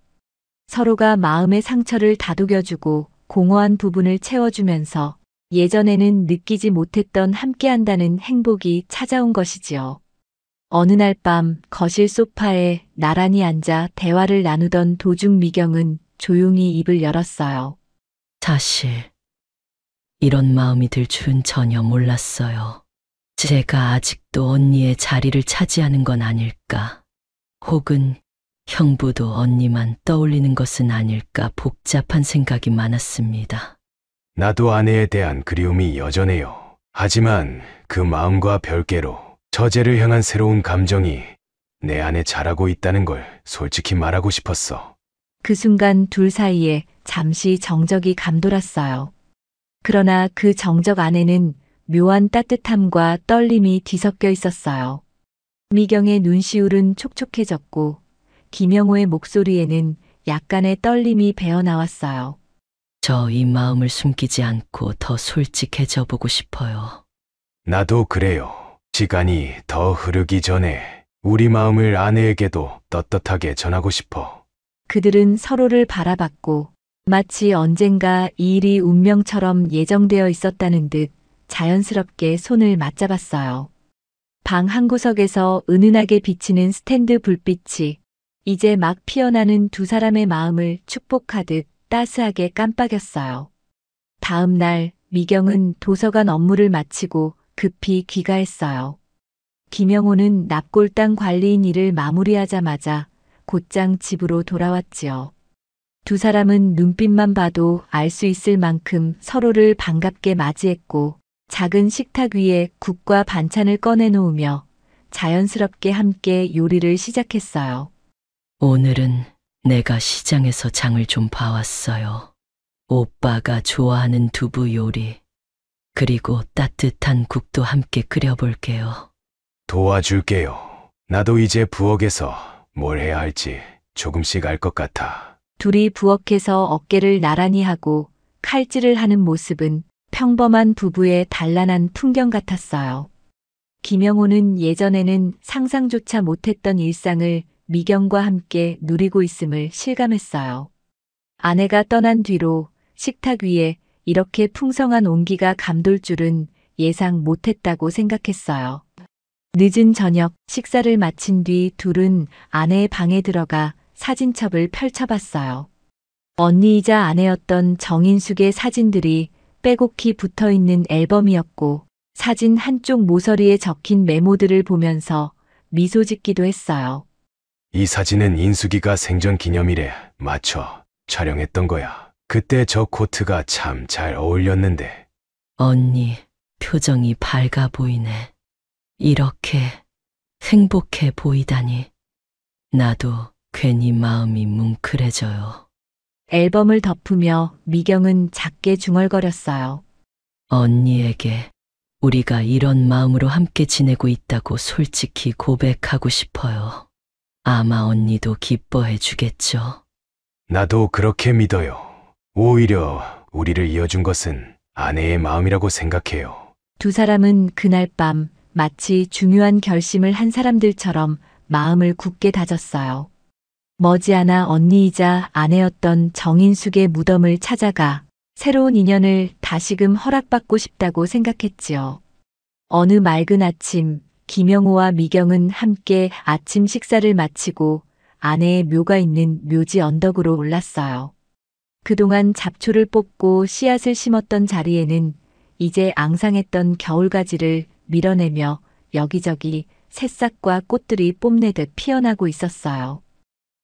서로가 마음의 상처를 다독여주고 공허한 부분을 채워주면서 예전에는 느끼지 못했던 함께한다는 행복이 찾아온 것이지요. 어느 날 밤 거실 소파에 나란히 앉아 대화를 나누던 도중 미경은 조용히 입을 열었어요. 사실 이런 마음이 들 줄은 전혀 몰랐어요. 제가 아직도 언니의 자리를 차지하는 건 아닐까? 혹은 형부도 언니만 떠올리는 것은 아닐까 복잡한 생각이 많았습니다. 나도 아내에 대한 그리움이 여전해요. 하지만 그 마음과 별개로 처제를 향한 새로운 감정이 내 안에 자라고 있다는 걸 솔직히 말하고 싶었어. 그 순간 둘 사이에 잠시 정적이 감돌았어요. 그러나 그 정적 안에는 묘한 따뜻함과 떨림이 뒤섞여 있었어요. 미경의 눈시울은 촉촉해졌고 김영호의 목소리에는 약간의 떨림이 배어나왔어요. 저 이 마음을 숨기지 않고 더 솔직해져 보고 싶어요. 나도 그래요. 시간이 더 흐르기 전에 우리 마음을 아내에게도 떳떳하게 전하고 싶어. 그들은 서로를 바라봤고 마치 언젠가 이 일이 운명처럼 예정되어 있었다는 듯 자연스럽게 손을 맞잡았어요. 방 한 구석에서 은은하게 비치는 스탠드 불빛이 이제 막 피어나는 두 사람의 마음을 축복하듯 따스하게 깜빡였어요. 다음 날 미경은 도서관 업무를 마치고 급히 귀가했어요. 김영호는 납골당 관리인 일을 마무리하자마자 곧장 집으로 돌아왔지요. 두 사람은 눈빛만 봐도 알 수 있을 만큼 서로를 반갑게 맞이했고 작은 식탁 위에 국과 반찬을 꺼내놓으며 자연스럽게 함께 요리를 시작했어요. 오늘은 내가 시장에서 장을 좀 봐왔어요. 오빠가 좋아하는 두부 요리, 그리고 따뜻한 국도 함께 끓여볼게요. 도와줄게요. 나도 이제 부엌에서 뭘 해야 할지 조금씩 알 것 같아. 둘이 부엌에서 어깨를 나란히 하고 칼질을 하는 모습은 평범한 부부의 단란한 풍경 같았어요. 김영호는 예전에는 상상조차 못했던 일상을 미경과 함께 누리고 있음을 실감했어요. 아내가 떠난 뒤로 식탁 위에 이렇게 풍성한 온기가 감돌 줄은 예상 못했다고 생각했어요. 늦은 저녁 식사를 마친 뒤 둘은 아내의 방에 들어가 사진첩을 펼쳐봤어요. 언니이자 아내였던 정인숙의 사진들이 빼곡히 붙어있는 앨범이었고 사진 한쪽 모서리에 적힌 메모들을 보면서 미소 짓기도 했어요. 이 사진은 인숙이가 생전 기념일에 맞춰 촬영했던 거야. 그때 저 코트가 참 잘 어울렸는데. 언니, 표정이 밝아 보이네. 이렇게 행복해 보이다니. 나도 괜히 마음이 뭉클해져요. 앨범을 덮으며 미경은 작게 중얼거렸어요. 언니에게 우리가 이런 마음으로 함께 지내고 있다고 솔직히 고백하고 싶어요. 아마 언니도 기뻐해 주겠죠. 나도 그렇게 믿어요. 오히려 우리를 이어준 것은 아내의 마음이라고 생각해요. 두 사람은 그날 밤 마치 중요한 결심을 한 사람들처럼 마음을 굳게 다졌어요. 머지않아 언니이자 아내였던 정인숙의 무덤을 찾아가 새로운 인연을 다시금 허락받고 싶다고 생각했지요. 어느 맑은 아침, 김영호와 미경은 함께 아침 식사를 마치고 아내의 묘가 있는 묘지 언덕으로 올랐어요. 그동안 잡초를 뽑고 씨앗을 심었던 자리에는 이제 앙상했던 겨울가지를 밀어내며 여기저기 새싹과 꽃들이 뽐내듯 피어나고 있었어요.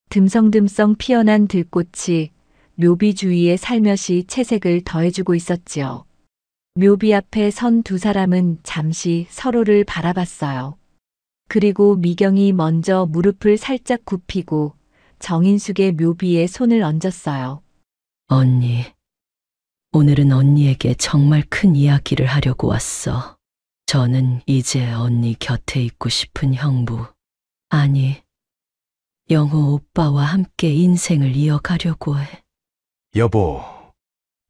듬성듬성 피어난 들꽃이 묘비 주위에 살며시 채색을 더해주고 있었지요. 묘비 앞에 선 두 사람은 잠시 서로를 바라봤어요. 그리고 미경이 먼저 무릎을 살짝 굽히고 정인숙의 묘비에 손을 얹었어요. 언니, 오늘은 언니에게 정말 큰 이야기를 하려고 왔어. 저는 이제 언니 곁에 있고 싶은 형부, 아니, 영호 오빠와 함께 인생을 이어가려고 해. 여보,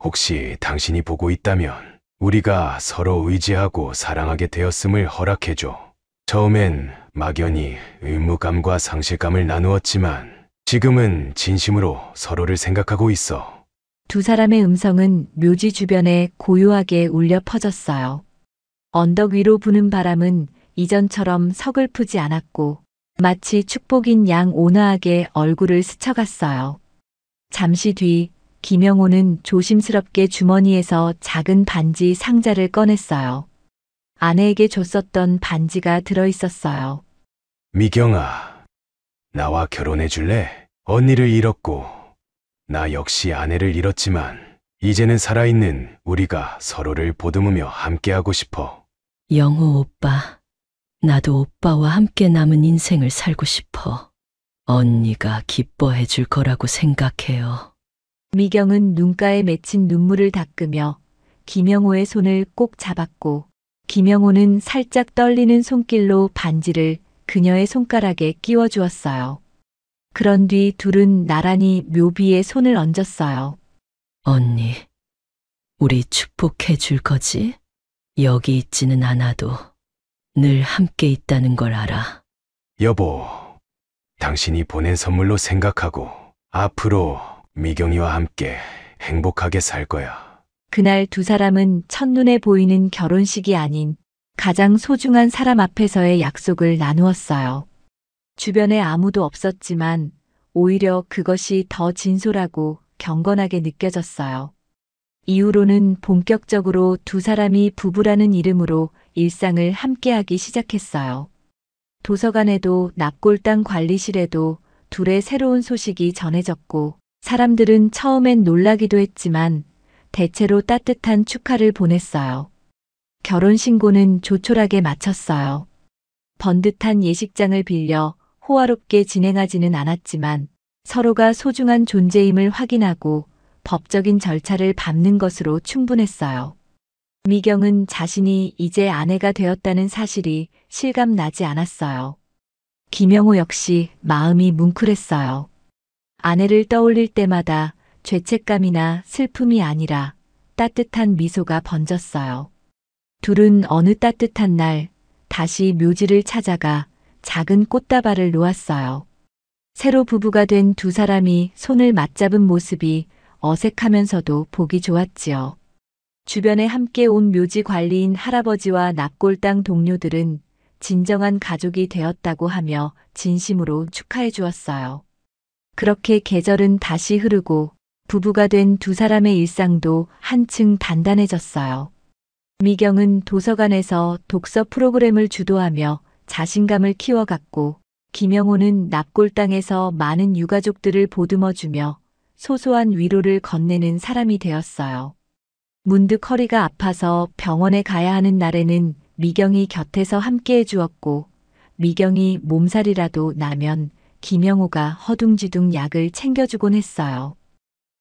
혹시 당신이 보고 있다면 우리가 서로 의지하고 사랑하게 되었음을 허락해줘. 처음엔 막연히 의무감과 상실감을 나누었지만 지금은 진심으로 서로를 생각하고 있어. 두 사람의 음성은 묘지 주변에 고요하게 울려 퍼졌어요. 언덕 위로 부는 바람은 이전처럼 서글프지 않았고 마치 축복인 양 온화하게 얼굴을 스쳐갔어요. 잠시 뒤 김영호는 조심스럽게 주머니에서 작은 반지 상자를 꺼냈어요. 아내에게 줬었던 반지가 들어있었어요. 미경아, 나와 결혼해 줄래? 언니를 잃었고 나 역시 아내를 잃었지만 이제는 살아있는 우리가 서로를 보듬으며 함께하고 싶어. 영호 오빠, 나도 오빠와 함께 남은 인생을 살고 싶어. 언니가 기뻐해 줄 거라고 생각해요. 미경은 눈가에 맺힌 눈물을 닦으며 김영호의 손을 꼭 잡았고 김영호는 살짝 떨리는 손길로 반지를 그녀의 손가락에 끼워 주었어요. 그런 뒤 둘은 나란히 묘비에 손을 얹었어요. 언니, 우리 축복해 줄 거지? 여기 있지는 않아도 늘 함께 있다는 걸 알아. 여보, 당신이 보낸 선물로 생각하고 앞으로 미경이와 함께 행복하게 살 거야. 그날 두 사람은 첫눈에 보이는 결혼식이 아닌 가장 소중한 사람 앞에서의 약속을 나누었어요. 주변에 아무도 없었지만 오히려 그것이 더 진솔하고 경건하게 느껴졌어요. 이후로는 본격적으로 두 사람이 부부라는 이름으로 일상을 함께하기 시작했어요. 도서관에도 납골당 관리실에도 둘의 새로운 소식이 전해졌고 사람들은 처음엔 놀라기도 했지만 대체로 따뜻한 축하를 보냈어요. 결혼신고는 조촐하게 마쳤어요. 번듯한 예식장을 빌려 호화롭게 진행하지는 않았지만 서로가 소중한 존재임을 확인하고 법적인 절차를 밟는 것으로 충분했어요. 미경은 자신이 이제 아내가 되었다는 사실이 실감나지 않았어요. 김영호 역시 마음이 뭉클했어요. 아내를 떠올릴 때마다 죄책감이나 슬픔이 아니라 따뜻한 미소가 번졌어요. 둘은 어느 따뜻한 날 다시 묘지를 찾아가 작은 꽃다발을 놓았어요. 새로 부부가 된 두 사람이 손을 맞잡은 모습이 어색하면서도 보기 좋았지요. 주변에 함께 온 묘지 관리인 할아버지와 납골당 동료들은 진정한 가족이 되었다고 하며 진심으로 축하해 주었어요. 그렇게 계절은 다시 흐르고 부부가 된 두 사람의 일상도 한층 단단해졌어요. 미경은 도서관에서 독서 프로그램을 주도하며 자신감을 키워갔고 김영호는 납골당에서 많은 유가족들을 보듬어주며 소소한 위로를 건네는 사람이 되었어요. 문득 허리가 아파서 병원에 가야 하는 날에는 미경이 곁에서 함께해 주었고 미경이 몸살이라도 나면 김영호가 허둥지둥 약을 챙겨주곤 했어요.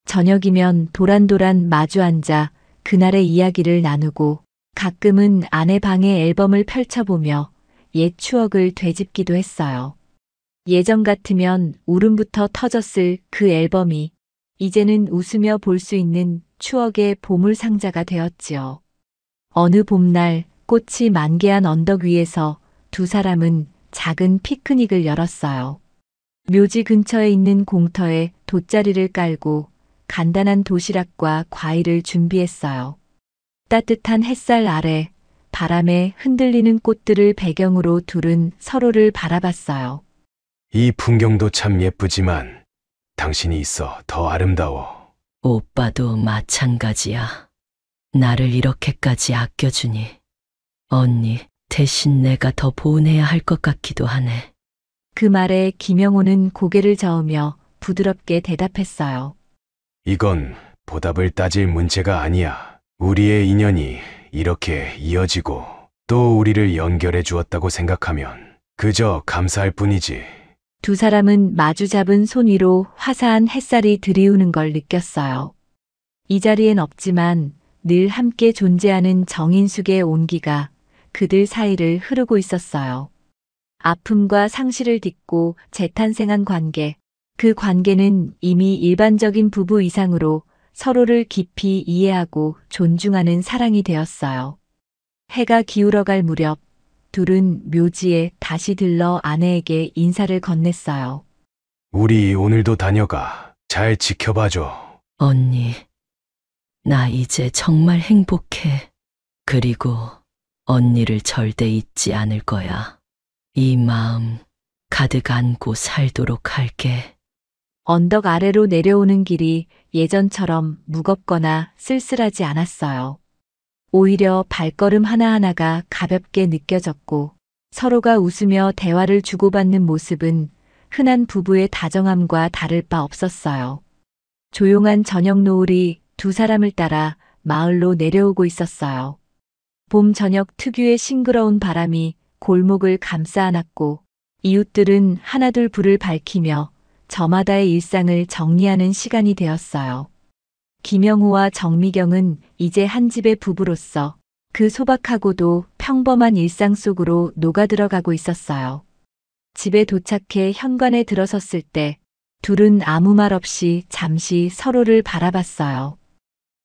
저녁이면 도란도란 마주 앉아 그날의 이야기를 나누고 가끔은 아내 방의 앨범을 펼쳐보며 옛 추억을 되짚기도 했어요. 예전 같으면 울음부터 터졌을 그 앨범이 이제는 웃으며 볼 수 있는 추억의 보물 상자가 되었지요. 어느 봄날 꽃이 만개한 언덕 위에서 두 사람은 작은 피크닉을 열었어요. 묘지 근처에 있는 공터에 돗자리를 깔고 간단한 도시락과 과일을 준비했어요. 따뜻한 햇살 아래 바람에 흔들리는 꽃들을 배경으로 둘은 서로를 바라봤어요. 이 풍경도 참 예쁘지만 당신이 있어 더 아름다워. 오빠도 마찬가지야. 나를 이렇게까지 아껴주니. 언니, 대신 내가 더 보은해야 할 것 같기도 하네. 그 말에 김영호는 고개를 저으며 부드럽게 대답했어요. 이건 보답을 따질 문제가 아니야. 우리의 인연이 이렇게 이어지고 또 우리를 연결해 주었다고 생각하면 그저 감사할 뿐이지. 두 사람은 마주 잡은 손 위로 화사한 햇살이 들이우는 걸 느꼈어요. 이 자리엔 없지만 늘 함께 존재하는 정인숙의 온기가 그들 사이를 흐르고 있었어요. 아픔과 상실을 딛고 재탄생한 관계. 그 관계는 이미 일반적인 부부 이상으로 서로를 깊이 이해하고 존중하는 사랑이 되었어요. 해가 기울어갈 무렵 둘은 묘지에 다시 들러 아내에게 인사를 건넸어요. 우리 오늘도 다녀가. 잘 지켜봐줘. 언니, 나 이제 정말 행복해. 그리고 언니를 절대 잊지 않을 거야. 이 마음 가득 안고 살도록 할게. 언덕 아래로 내려오는 길이 예전처럼 무겁거나 쓸쓸하지 않았어요. 오히려 발걸음 하나하나가 가볍게 느껴졌고 서로가 웃으며 대화를 주고받는 모습은 흔한 부부의 다정함과 다를 바 없었어요. 조용한 저녁 노을이 두 사람을 따라 마을로 내려오고 있었어요. 봄 저녁 특유의 싱그러운 바람이 골목을 감싸 안았고 이웃들은 하나둘 불을 밝히며 저마다의 일상을 정리하는 시간이 되었어요. 김영호와 정미경은 이제 한 집의 부부로서 그 소박하고도 평범한 일상 속으로 녹아들어가고 있었어요. 집에 도착해 현관에 들어섰을 때 둘은 아무 말 없이 잠시 서로를 바라봤어요.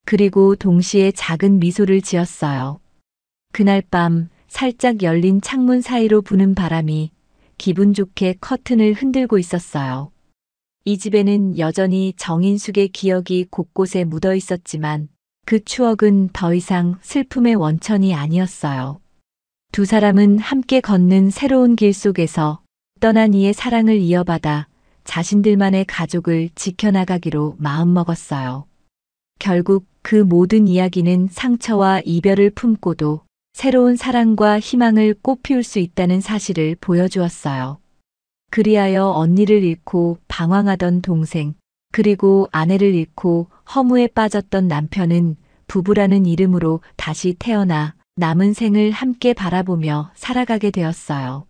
그리고 동시에 작은 미소를 지었어요. 그날 밤 살짝 열린 창문 사이로 부는 바람이 기분 좋게 커튼을 흔들고 있었어요. 이 집에는 여전히 정인숙의 기억이 곳곳에 묻어 있었지만 그 추억은 더 이상 슬픔의 원천이 아니었어요. 두 사람은 함께 걷는 새로운 길 속에서 떠난 이의 사랑을 이어받아 자신들만의 가족을 지켜나가기로 마음먹었어요. 결국 그 모든 이야기는 상처와 이별을 품고도 새로운 사랑과 희망을 꽃피울 수 있다는 사실을 보여주었어요. 그리하여 언니를 잃고 방황하던 동생, 그리고 아내를 잃고 허무에 빠졌던 남편은 부부라는 이름으로 다시 태어나 남은 생을 함께 바라보며 살아가게 되었어요.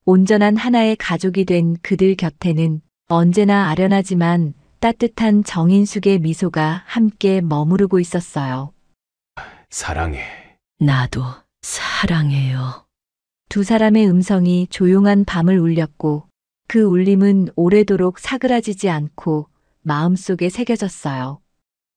온전한 하나의 가족이 된 그들 곁에는 언제나 아련하지만 따뜻한 정인숙의 미소가 함께 머무르고 있었어요. 사랑해. 나도 사랑해요. 두 사람의 음성이 조용한 밤을 울렸고 그 울림은 오래도록 사그라지지 않고 마음속에 새겨졌어요.